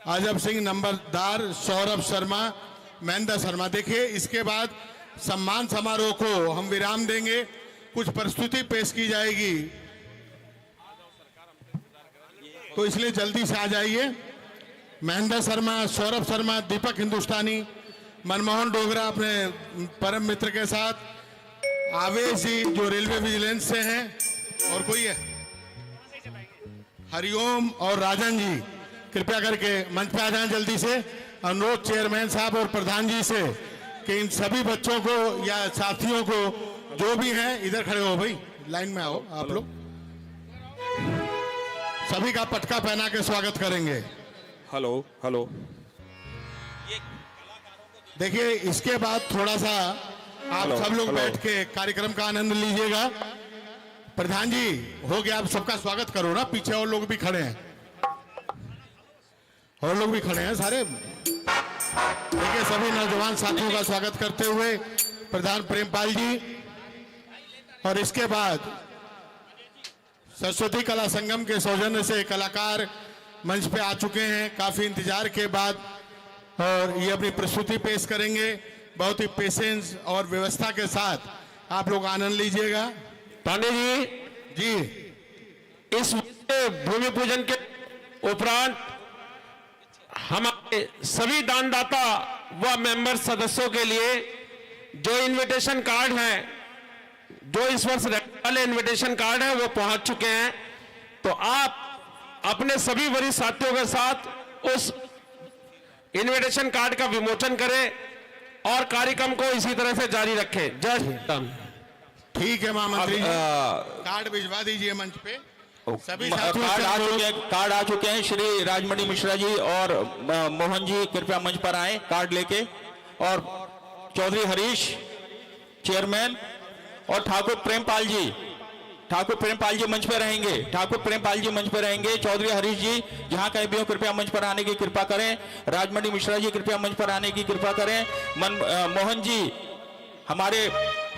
आजब सिंह नंबरदार, सौरभ शर्मा, महेंद्र शर्मा। देखिए, इसके बाद सम्मान समारोह को हम विराम देंगे, कुछ प्रस्तुति पेश की जाएगी, तो इसलिए जल्दी से आ जाइए। महेंद्र शर्मा, सौरभ शर्मा, दीपक हिंदुस्तानी, मनमोहन डोगरा अपने परम मित्र के साथ, आवेश जी जो रेलवे विजिलेंस से हैं, और कोई है हरिओम और राजन जी कृपया करके मंच पे आ जाएं जल्दी से। अनुरोध चेयरमैन साहब और प्रधान जी से कि इन सभी बच्चों को या साथियों को जो भी हैं इधर खड़े हो भाई, लाइन में आओ आप लोग। सभी का पटका पहना के स्वागत करेंगे। Hello hello. देखिए, इसके बाद थोड़ा सा आप सब लोग बैठ के कार्यक्रम का आनंद लीजिएगा। प्रधान जी हो गया, आप सबका स्वागत करो ना। पीछे और लोग भी खड़े हैं, और लोग भी खड़े हैं सारे। देखिए सभी नौजवान साथियों का स्वागत करते हुए प्रधान प्रेमपाल जी, और इसके बाद सरस्वती कला संगम के सौजन्य से कलाकार मंच पे आ चुके हैं काफी इंतजार के बाद, और ये अपनी प्रस्तुति पेश करेंगे। बहुत ही पेशेंस और व्यवस्था के साथ आप लोग आनंद लीजिएगा। पांडे जी, इस भूमि पूजन के उपरांत हमारे सभी दानदाता व मेंबर सदस्यों के लिए जो इनविटेशन कार्ड हैं, जो इस वर्ष रहने वाले इनविटेशन कार्ड हैं, वो पहुंच चुके हैं। तो आप अपने सभी वरिष्ठ साथियों के साथ उस इनविटेशन कार्ड का विमोचन करें और कार्यक्रम को इसी तरह से जारी रखें। जय श्री राम। ठीक है महामंत्री जी, कार्ड भिजवा दीजिए मंच पे। सभी कार्ड आ चुके हैं। श्री राजमणि मिश्रा जी और मोहन जी कृपया मंच पर आए कार्ड लेके, और चौधरी हरीश चेयरमैन और ठाकुर प्रेमपाल जी मंच पर रहेंगे। ठाकुर प्रेमपाल जी मंच पर रहेंगे। चौधरी हरीश जी जहां कहीं भी हो कृपया मंच पर आने की कृपा करें। राजमणि मिश्रा जी कृपया मंच पर आने की कृपा करें। मोहन जी हमारे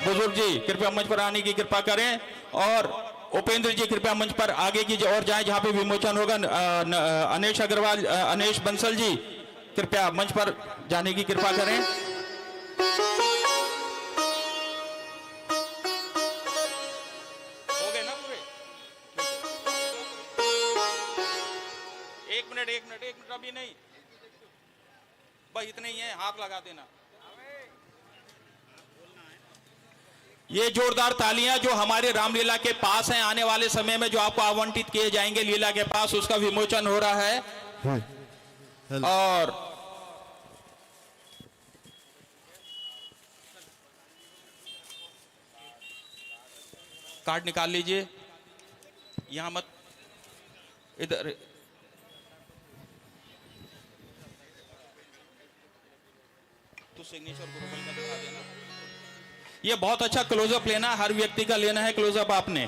बुजुर्ग जी कृपया मंच पर आने की कृपा करें, और उपेंद्र जी कृपया मंच पर आगे की और जाएं जहां पे विमोचन होगा। अनेश अग्रवाल, अनेश बंसल जी कृपया मंच पर जाने की कृपा करें। हो गए ना पूरे? एक मिनट अभी नहीं, बस इतने ही है, हाथ लगा देना। ये जोरदार तालियां जो हमारे रामलीला के पास हैं, आने वाले समय में जो आपको आवंटित किए जाएंगे लीला के पास, उसका विमोचन हो रहा है। और कार्ड निकाल लीजिए, यहां मत, इधर तो सिग्नेचर ग्रुप का दिखा देना। ये बहुत अच्छा क्लोजअप लेना, हर व्यक्ति का लेना है क्लोजअप आपने।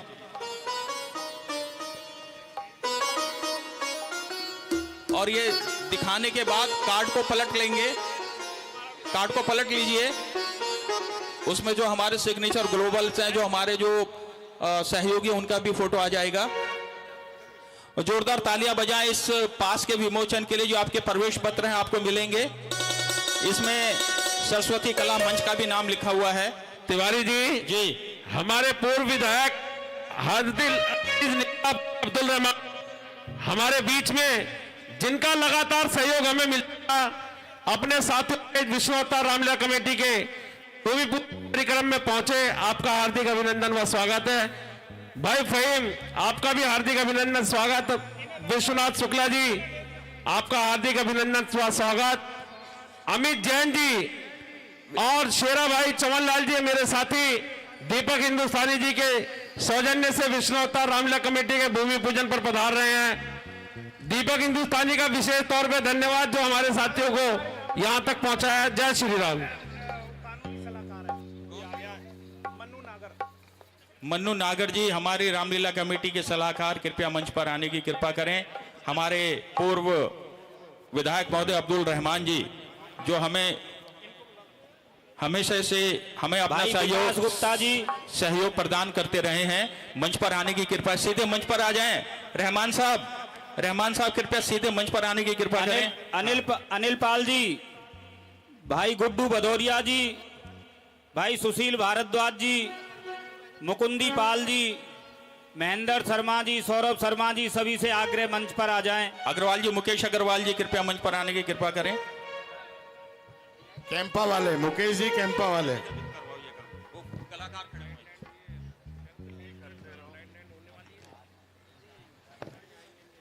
और ये दिखाने के बाद कार्ड को पलट लेंगे, कार्ड को पलट लीजिए। उसमें जो हमारे सिग्नेचर ग्लोबल्स हैं, जो हमारे जो सहयोगी, उनका भी फोटो आ जाएगा। और जोरदार तालियां बजाएं इस पास के विमोचन के लिए। जो आपके प्रवेश पत्र हैं आपको मिलेंगे, इसमें सरस्वती कला मंच का भी नाम लिखा हुआ है। तिवारी जी, हमारे पूर्व विधायक अब्दुल रहमान हमारे बीच में, जिनका लगातार सहयोग हमें मिलता, अपने साथियों विष्णु अवतार रामलीला कमेटी के भूमि कार्यक्रम में पहुंचे। आपका हार्दिक अभिनंदन व स्वागत है। भाई फहीम, आपका भी हार्दिक अभिनंदन स्वागत। विश्वनाथ शुक्ला जी, आपका हार्दिक अभिनंदन व स्वागत। अमित जैन जी और शेरा भाई चमन लाल जी मेरे साथी, दीपक हिंदुस्तानी जी के सौजन्य से विष्णु अवतार रामलीला कमेटी के भूमि पूजन पर पधार रहे हैं। दीपक हिंदुस्तानी का विशेष तौर पे धन्यवाद, जो हमारे साथियों को यहां तक पहुंचाया। जय श्री राम। मन्नू नागर जी हमारी रामलीला कमेटी के सलाहकार, कृपया मंच पर आने की कृपा करें। हमारे पूर्व विधायक महोदय अब्दुल रहमान जी, जो हमेशा से हमें अपना सहयोग प्रदान करते रहे हैं, मंच पर आने की कृपा। सीधे मंच पर आ जाएं। रहमान साहब कृपया सीधे मंच पर आने की कृपा करें। अनिल पाल जी, भाई गुड्डू भदौरिया जी, भाई सुशील भारद्वाज जी, मुकुंदी पाल जी, महेंद्र शर्मा जी, सौरभ शर्मा जी, सभी से आग्रह मंच पर आ जाएं। अग्रवाल जी, मुकेश अग्रवाल जी कृपया मंच पर आने की कृपा करें। कैंपा वाले, मुकेश जी कैंपा वाले।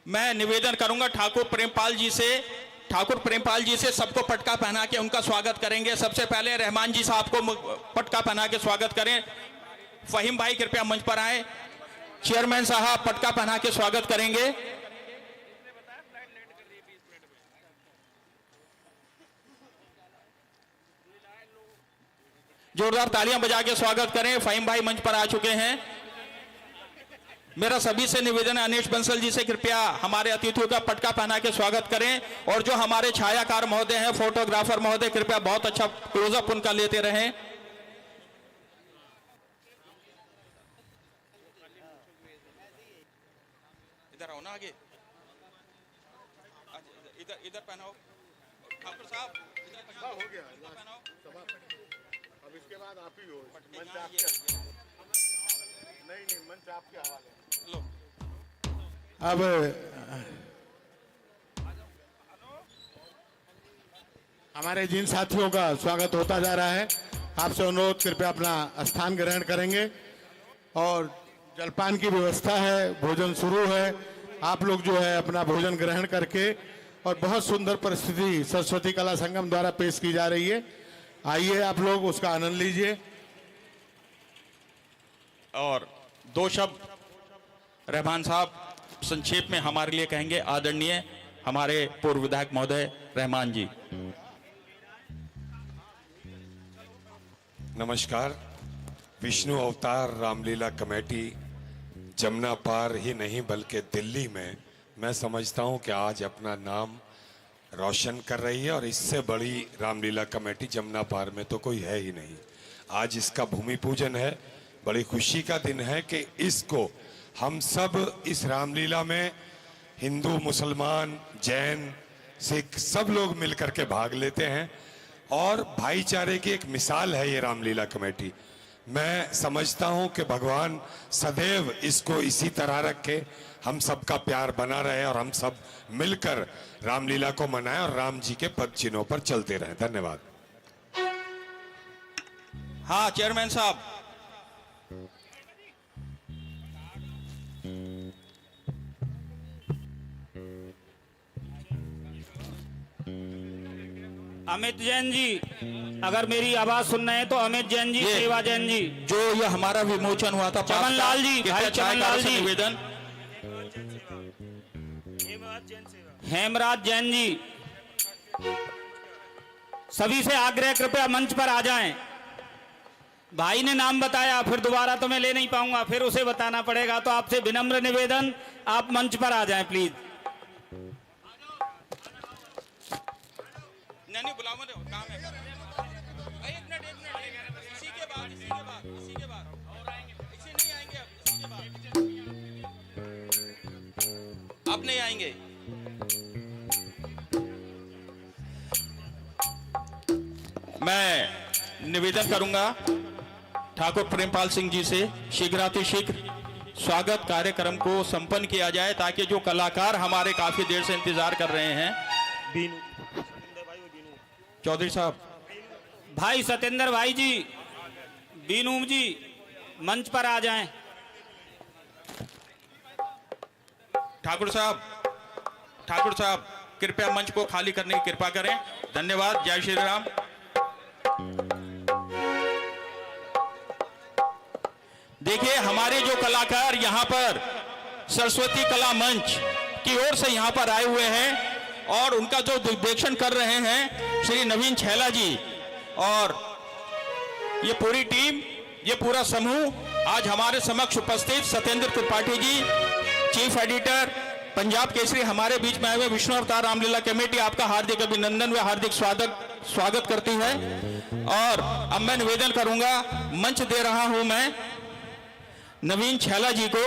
मैं निवेदन करूंगा ठाकुर प्रेमपाल जी से सबको पटका पहना के उनका स्वागत करेंगे। सबसे पहले रहमान जी साहब को पटका पहना के स्वागत करें। फहीम भाई कृपया मंच पर आए। चेयरमैन साहब पटका पहना के स्वागत करेंगे। जोरदार तालियां बजा के स्वागत करें। फहीम भाई मंच पर आ चुके हैं। मेरा सभी से निवेदन है, अनिश बंसल जी से कृपया हमारे अतिथियों का पटका पहना के स्वागत करें। और जो हमारे छायाकार महोदय हैं, फोटोग्राफर महोदय, कृपया बहुत अच्छा क्लोजअप उनका लेते रहें। इधर आओ ना आगे, इधर इधर पहनाओ ठाकुर साहब, हो गया अब इसके बाद आप ही हो, मंच आपके, नहीं मंच आपके हवाले। अब हमारे जिन साथियों का स्वागत होता जा रहा है, आपसे अनुरोध कृपया अपना स्थान ग्रहण करेंगे और जलपान की व्यवस्था है, भोजन शुरू है। आप लोग जो है अपना भोजन ग्रहण करके, और बहुत सुंदर परिस्थिति सरस्वती कला संगम द्वारा पेश की जा रही है, आइए आप लोग उसका आनंद लीजिए। और दो शब्द रहमान साहब संक्षेप में हमारे लिए कहेंगे, आदरणीय हमारे पूर्व विधायक महोदय रहमान जी। नमस्कार। विष्णु अवतार रामलीला कमेटी जमुना पार ही नहीं बल्कि दिल्ली में मैं समझता हूं कि आज अपना नाम रोशन कर रही है, और इससे बड़ी रामलीला कमेटी जमुना पार में तो कोई है ही नहीं। आज इसका भूमि पूजन है, बड़ी खुशी का दिन है कि इसको हम सब इस रामलीला में हिंदू, मुसलमान, जैन, सिख सब लोग मिलकर के भाग लेते हैं, और भाईचारे की एक मिसाल है ये रामलीला कमेटी। मैं समझता हूं कि भगवान सदैव इसको इसी तरह रखे, हम सबका प्यार बना रहे और हम सब मिलकर रामलीला को मनाएं और राम जी के पद चिन्हों पर चलते रहें। धन्यवाद। हाँ चेयरमैन साहब, अमित जैन जी, अगर मेरी आवाज सुन रहे हैं तो अमित जैन जी, सेवा जैन जी, जो ये हमारा विमोचन हुआ था, चमन लाल जी, भाई चमन लाल जी, निवेदन, हेमराज जैन जी, सभी से आग्रह कृपया मंच पर आ जाएं। भाई ने नाम बताया, फिर दोबारा तो मैं ले नहीं पाऊंगा, फिर उसे बताना पड़ेगा, तो आपसे विनम्र निवेदन, आप मंच पर आ जाएं प्लीज। नहीं बुलाओ, काम है। एक मिनट इसी के बाद इसी के बाद इसे नहीं आएंगे, अब नहीं आएंगे। मैं निवेदन करूंगा ठाकुर प्रेमपाल सिंह जी से शीघ्रातिशीघ्र स्वागत कार्यक्रम को संपन्न किया जाए, ताकि जो कलाकार हमारे काफी देर से इंतजार कर रहे हैं, चौधरी साहब, भाई सतेंद्र भाई जी, बीनू जी, मंच पर आ जाएं। ठाकुर साहब कृपया मंच को खाली करने की कृपा करें। धन्यवाद। जय श्री राम। देखिए हमारे जो कलाकार यहाँ पर सरस्वती कला मंच की ओर से यहाँ पर आए हुए हैं, और उनका जो दिग्दर्शन कर रहे हैं श्री नवीन छैला जी, और ये पूरी टीम, ये पूरा समूह आज हमारे समक्ष उपस्थित सत्येंद्र त्रिपाठी जी, चीफ एडिटर पंजाब केसरी, हमारे बीच में आए हुए विष्णु अवतार रामलीला कमेटी, आपका हार्दिक अभिनंदन व हार्दिक स्वागत करती है। और अब मैं निवेदन करूंगा, मंच दे रहा हूं मैं नवीन छैला जी को,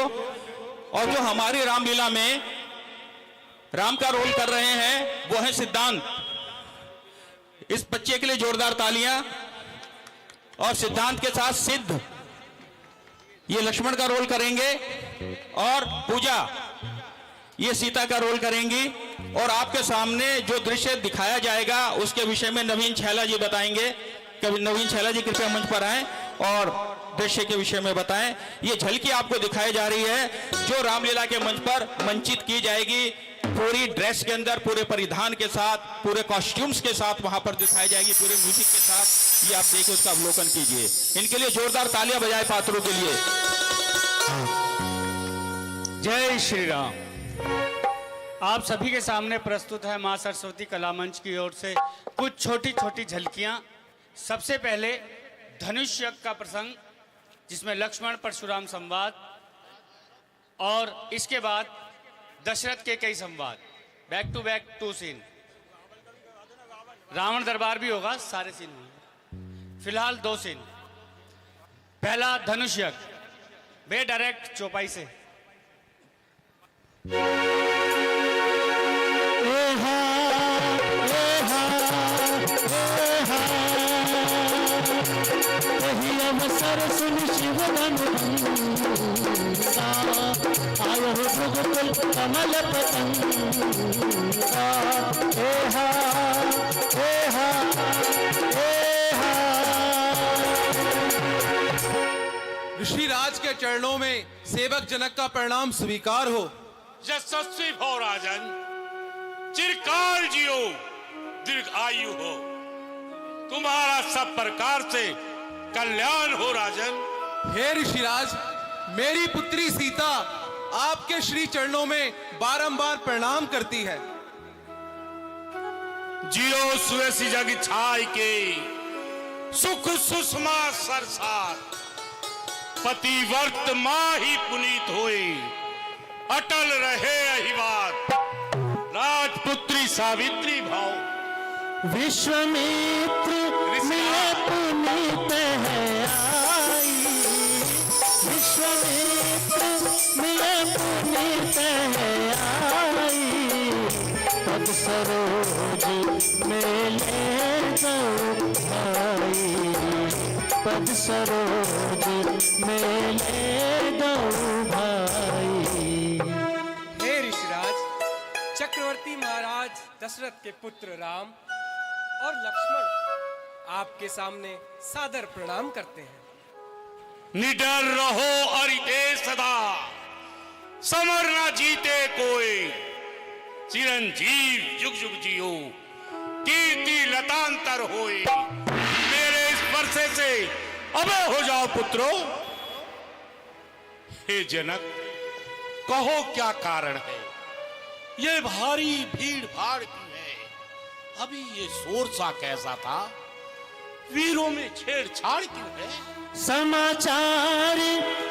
और जो हमारी रामलीला में राम का रोल कर रहे हैं वो है सिद्धांत। इस बच्चे के लिए जोरदार तालियां। और सिद्धांत के साथ सिद्ध, ये लक्ष्मण का रोल करेंगे, और पूजा ये सीता का रोल करेंगी। और आपके सामने जो दृश्य दिखाया जाएगा उसके विषय में नवीन छैला जी बताएंगे। नवीन छैला जी कृपया मंच पर आएं और दृश्य के विषय में बताएं। ये झलकी आपको दिखाई जा रही है जो रामलीला के मंच पर मंचित की जाएगी, पूरी ड्रेस के अंदर, पूरे परिधान के साथ, पूरे कॉस्ट्यूम्स के साथ वहां पर दिखाई जाएगी, पूरे म्यूजिक के साथ। ये आप देखिए, उसका अवलोकन कीजिए। इनके लिए जोरदार तालियां बजाएं पात्रों के लिए। जय श्री राम। आप सभी के सामने प्रस्तुत है मां सरस्वती कला मंच की ओर से कुछ छोटी छोटी झलकियां। सबसे पहले धनुष यज्ञ का प्रसंग, जिसमें लक्ष्मण परशुराम संवाद, और इसके बाद दशरथ के कई संवाद, back to back 2 scene. Ravana दरबार भी होगा, सारे सीन होंगे। फिलहाल 2 सीन। पहला धनुष यज्ञ, वे डायरेक्ट चौपाई से। अवसर सुन शिवधन आयो भुगुल कमल पतंगा ऋषिराज के चरणों में सेवक जनक का प्रणाम स्वीकार हो। यशस्वी भव राजन, चिरकाल जियो, दीर्घायु हो, तुम्हारा सब प्रकार से कल्याण हो राजन। हे ऋषिराज, मेरी पुत्री सीता आपके श्री चरणों में बारंबार प्रणाम करती है। जियो सुयसी जग छाई के, सुख सुषमा सरसार, पतिवर्त माही पुनीत होए, अटल रहे अहिवात, राजपुत्री सावित्री भाव। विश्वामित्र में पुनीत है आई, विश्वामित्र में पुनीत है आई, पद सरोज में ले जाओ भाई, पद सरोज में ले जाओ भाई। हे ऋषिराज, चक्रवर्ती महाराज दशरथ के पुत्र राम और लक्ष्मण आपके सामने सादर प्रणाम करते हैं। निडर रहो अरिते सदा, समर ना जीते कोई, चिरंजीव जुग जुग जियो, कीर्ति लतांतर होए। मेरे इस वर्षे से अबे हो जाओ पुत्रो। हे जनक, कहो क्या कारण है, ये भारी भीड़ भाड़ की है, अभी ये शोर सा कैसा था, वीरों में छेड़छाड़ क्यों है? समाचार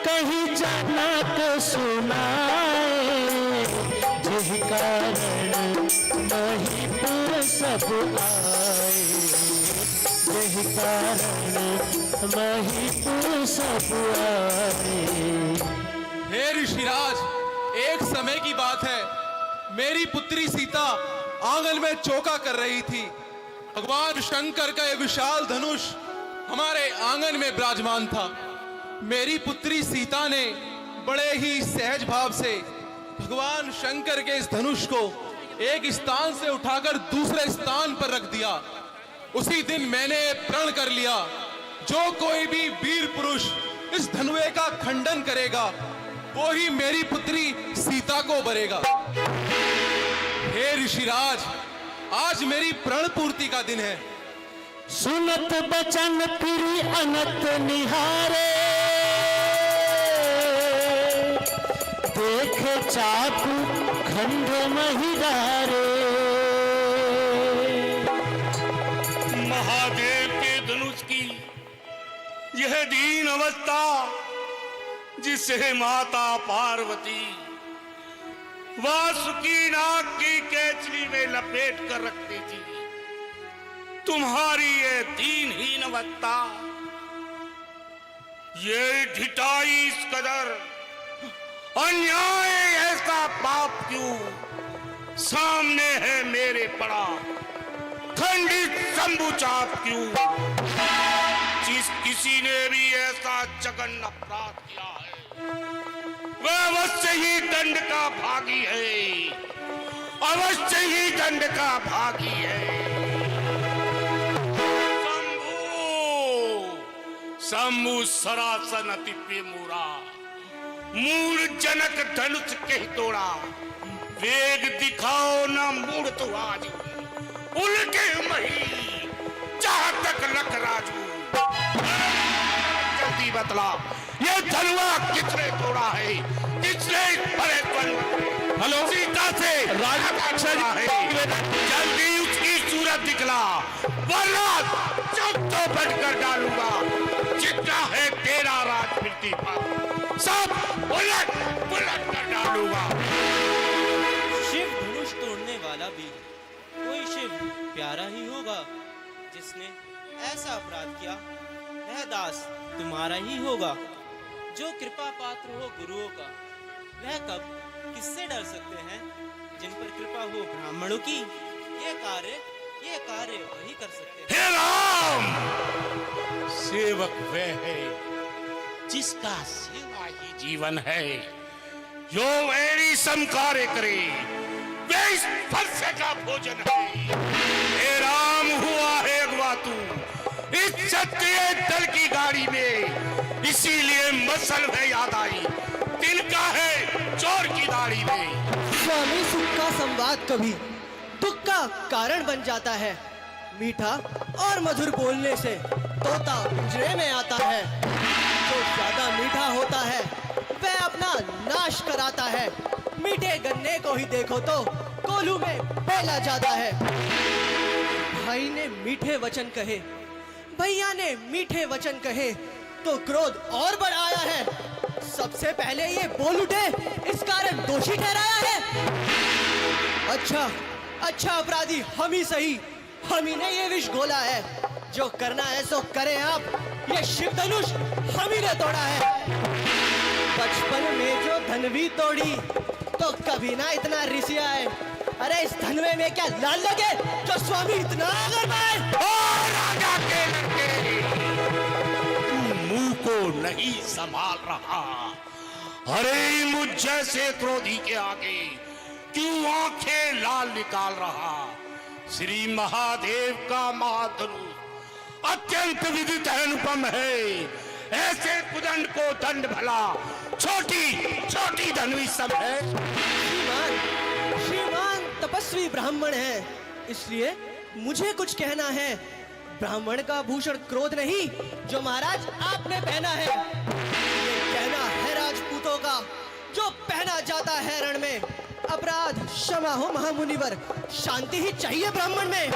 कहीं जनक सुनाए, जिहि कारण महिपुर सब आए, जिहि कारण महिपुर सब आए। हे ऋषिराज, एक समय की बात है, मेरी पुत्री सीता आंगन में चौका कर रही थी। भगवान शंकर का ये विशाल धनुष हमारे आंगन में विराजमान था। मेरी पुत्री सीता ने बड़े ही सहज भाव से भगवान शंकर के इस धनुष को एक स्थान से उठाकर दूसरे स्थान पर रख दिया। उसी दिन मैंने प्रण कर लिया, जो कोई भी वीर पुरुष इस धनुए का खंडन करेगा, वो ही मेरी पुत्री सीता को बरेगा। हे ऋषिराज, आज मेरी प्रण पूर्ति का दिन है। सुनत बचन फिर अनत निहारे, देखे चाकू खंड महिदारे। महादेव के धनुष की यह दीन अवस्था, जिसे माता पार्वती वासुकी नाग की केचली में लपेट कर रखती थी, तुम्हारी ये दीनहीन अवस्था, ये ढिठाई इस कदर, अन्याय ऐसा पाप क्यों सामने है मेरे पड़ा, खंडित शंभु चाप क्यों, जिस किसी ने भी ऐसा जघन्य अपराध किया है, वह अवश्य ही दंड का भागी है, अवश्य ही दंड का भागी है। शंभु सरासन अति पे मोरा, मूल जनक धनुष कह तोड़ा, वेग दिखाओ ना मूड तो आज, उनके मही जहां तक लख राजू। जल्दी बतला, ये धनुआ किसने तोड़ा है, किसने बड़े हेलो सीता से राजा है, जल्दी उसकी सूरत दिखला, वरना चुप तो बंद कर डालूंगा। जितना है तेरा राज पृथ्वी पर, सब उलट पुलट कर डालूंगा। शिव धनुष तोड़ने वाला भी कोई शिव प्यारा ही होगा। जिसने ऐसा अपराध किया वह दास तुम्हारा ही होगा। जो कृपा पात्र हो गुरुओं का वह कब किससे डर सकते हैं। जिन पर कृपा हो ब्राह्मणों की ये कार्य वही कर सकते हैं। हे राम, सेवक वह है जिसका सेवा ही जीवन है। जो मेरी समकार्य करे वे इस फलसे का भोजन है। हे राम, हुआ है अगवा तू इस क्षत्रिय दल की गाड़ी में, इसीलिए मसल में याद आई तिनका है चोर की दाढ़ी में। स्वामी सुख का संवाद कभी दुख का कारण बन जाता है। मीठा और मधुर बोलने से तोता पिंजरे में आता है। जो ज्यादा मीठा होता है वह अपना नाश कराता है। मीठे गन्ने को ही देखो तो कोल्हू में बेला जाता है। भाई ने मीठे वचन कहे, भैया ने मीठे वचन कहे तो क्रोध और बढ़ आया है। सबसे पहले ये बोल उठे, इस कारण दोषी ठहराया है। अच्छा अपराधी हम ही सही, हम ही ने ये विष घोला है। जो करना है सो करें आप, ये शिव धनुष हम ही ने तोड़ा है। बचपन में जो धनवी तोड़ी तो कभी ना इतना रिसिया है। अरे इस धनवे में क्या लाल लगे जो स्वामी इतना अगर राजा के लड़के, तू मुंह को नहीं संभाल रहा। अरे मुझ जैसे क्रोधी के आगे क्यों आंखें लाल निकाल रहा। श्री महादेव का महाधनुष अत्यंत विदित अनुपम है। ऐसे कुदंड को दंड भला छोटी धनवी सब है। श्रीमान तपस्वी ब्राह्मण है, इसलिए मुझे कुछ कहना है। ब्राह्मण का भूषण क्रोध नहीं जो महाराज आपने पहना है। ये कहना है राजपूतों का जो पहना जाता है रण में। अपराध क्षमा हो महामुनिवर, शांति ही चाहिए ब्राह्मण में।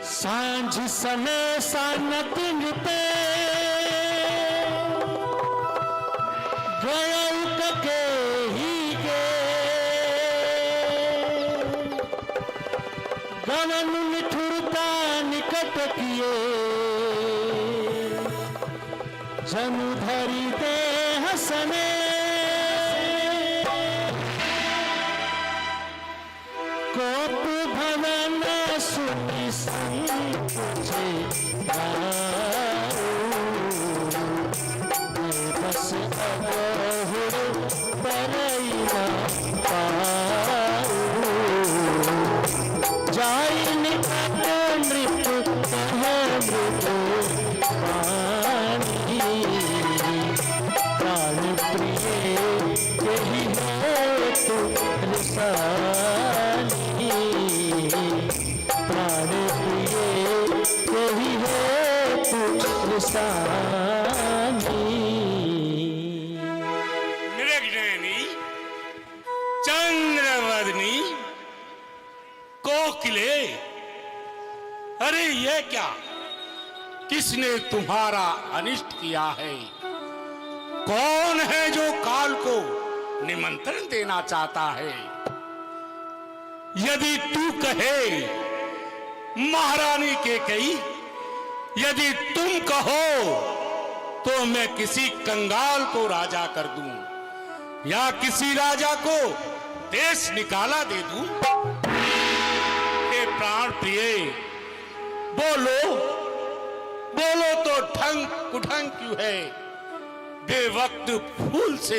सांझ समय सानत पे गयऊ कके ही के गवन निठुरता निकट किए जनु धरी दे हसने कोप भवन सुनि संकुचे बस अबहुर परैना पाऊ जाय निकट नृप कह मृदु पानी प्राण प्रिय यही है तू रसानी प्राण प्रिय यही है तू रसानी। मृगनयनी, चंद्रवदनी, कोकिले, अरे ये क्या, किसने तुम्हारा अनिष्ट किया है। कौन है जो काल को निमंत्रण देना चाहता है। यदि तू कहे महारानी के कई, यदि तुम कहो तो मैं किसी कंगाल को राजा कर दूं या किसी राजा को देश निकाला दे दूं। हे प्राण प्रिय, बोलो बोलो तो ढंग कुढंग क्यों है। बेवक्त फूल से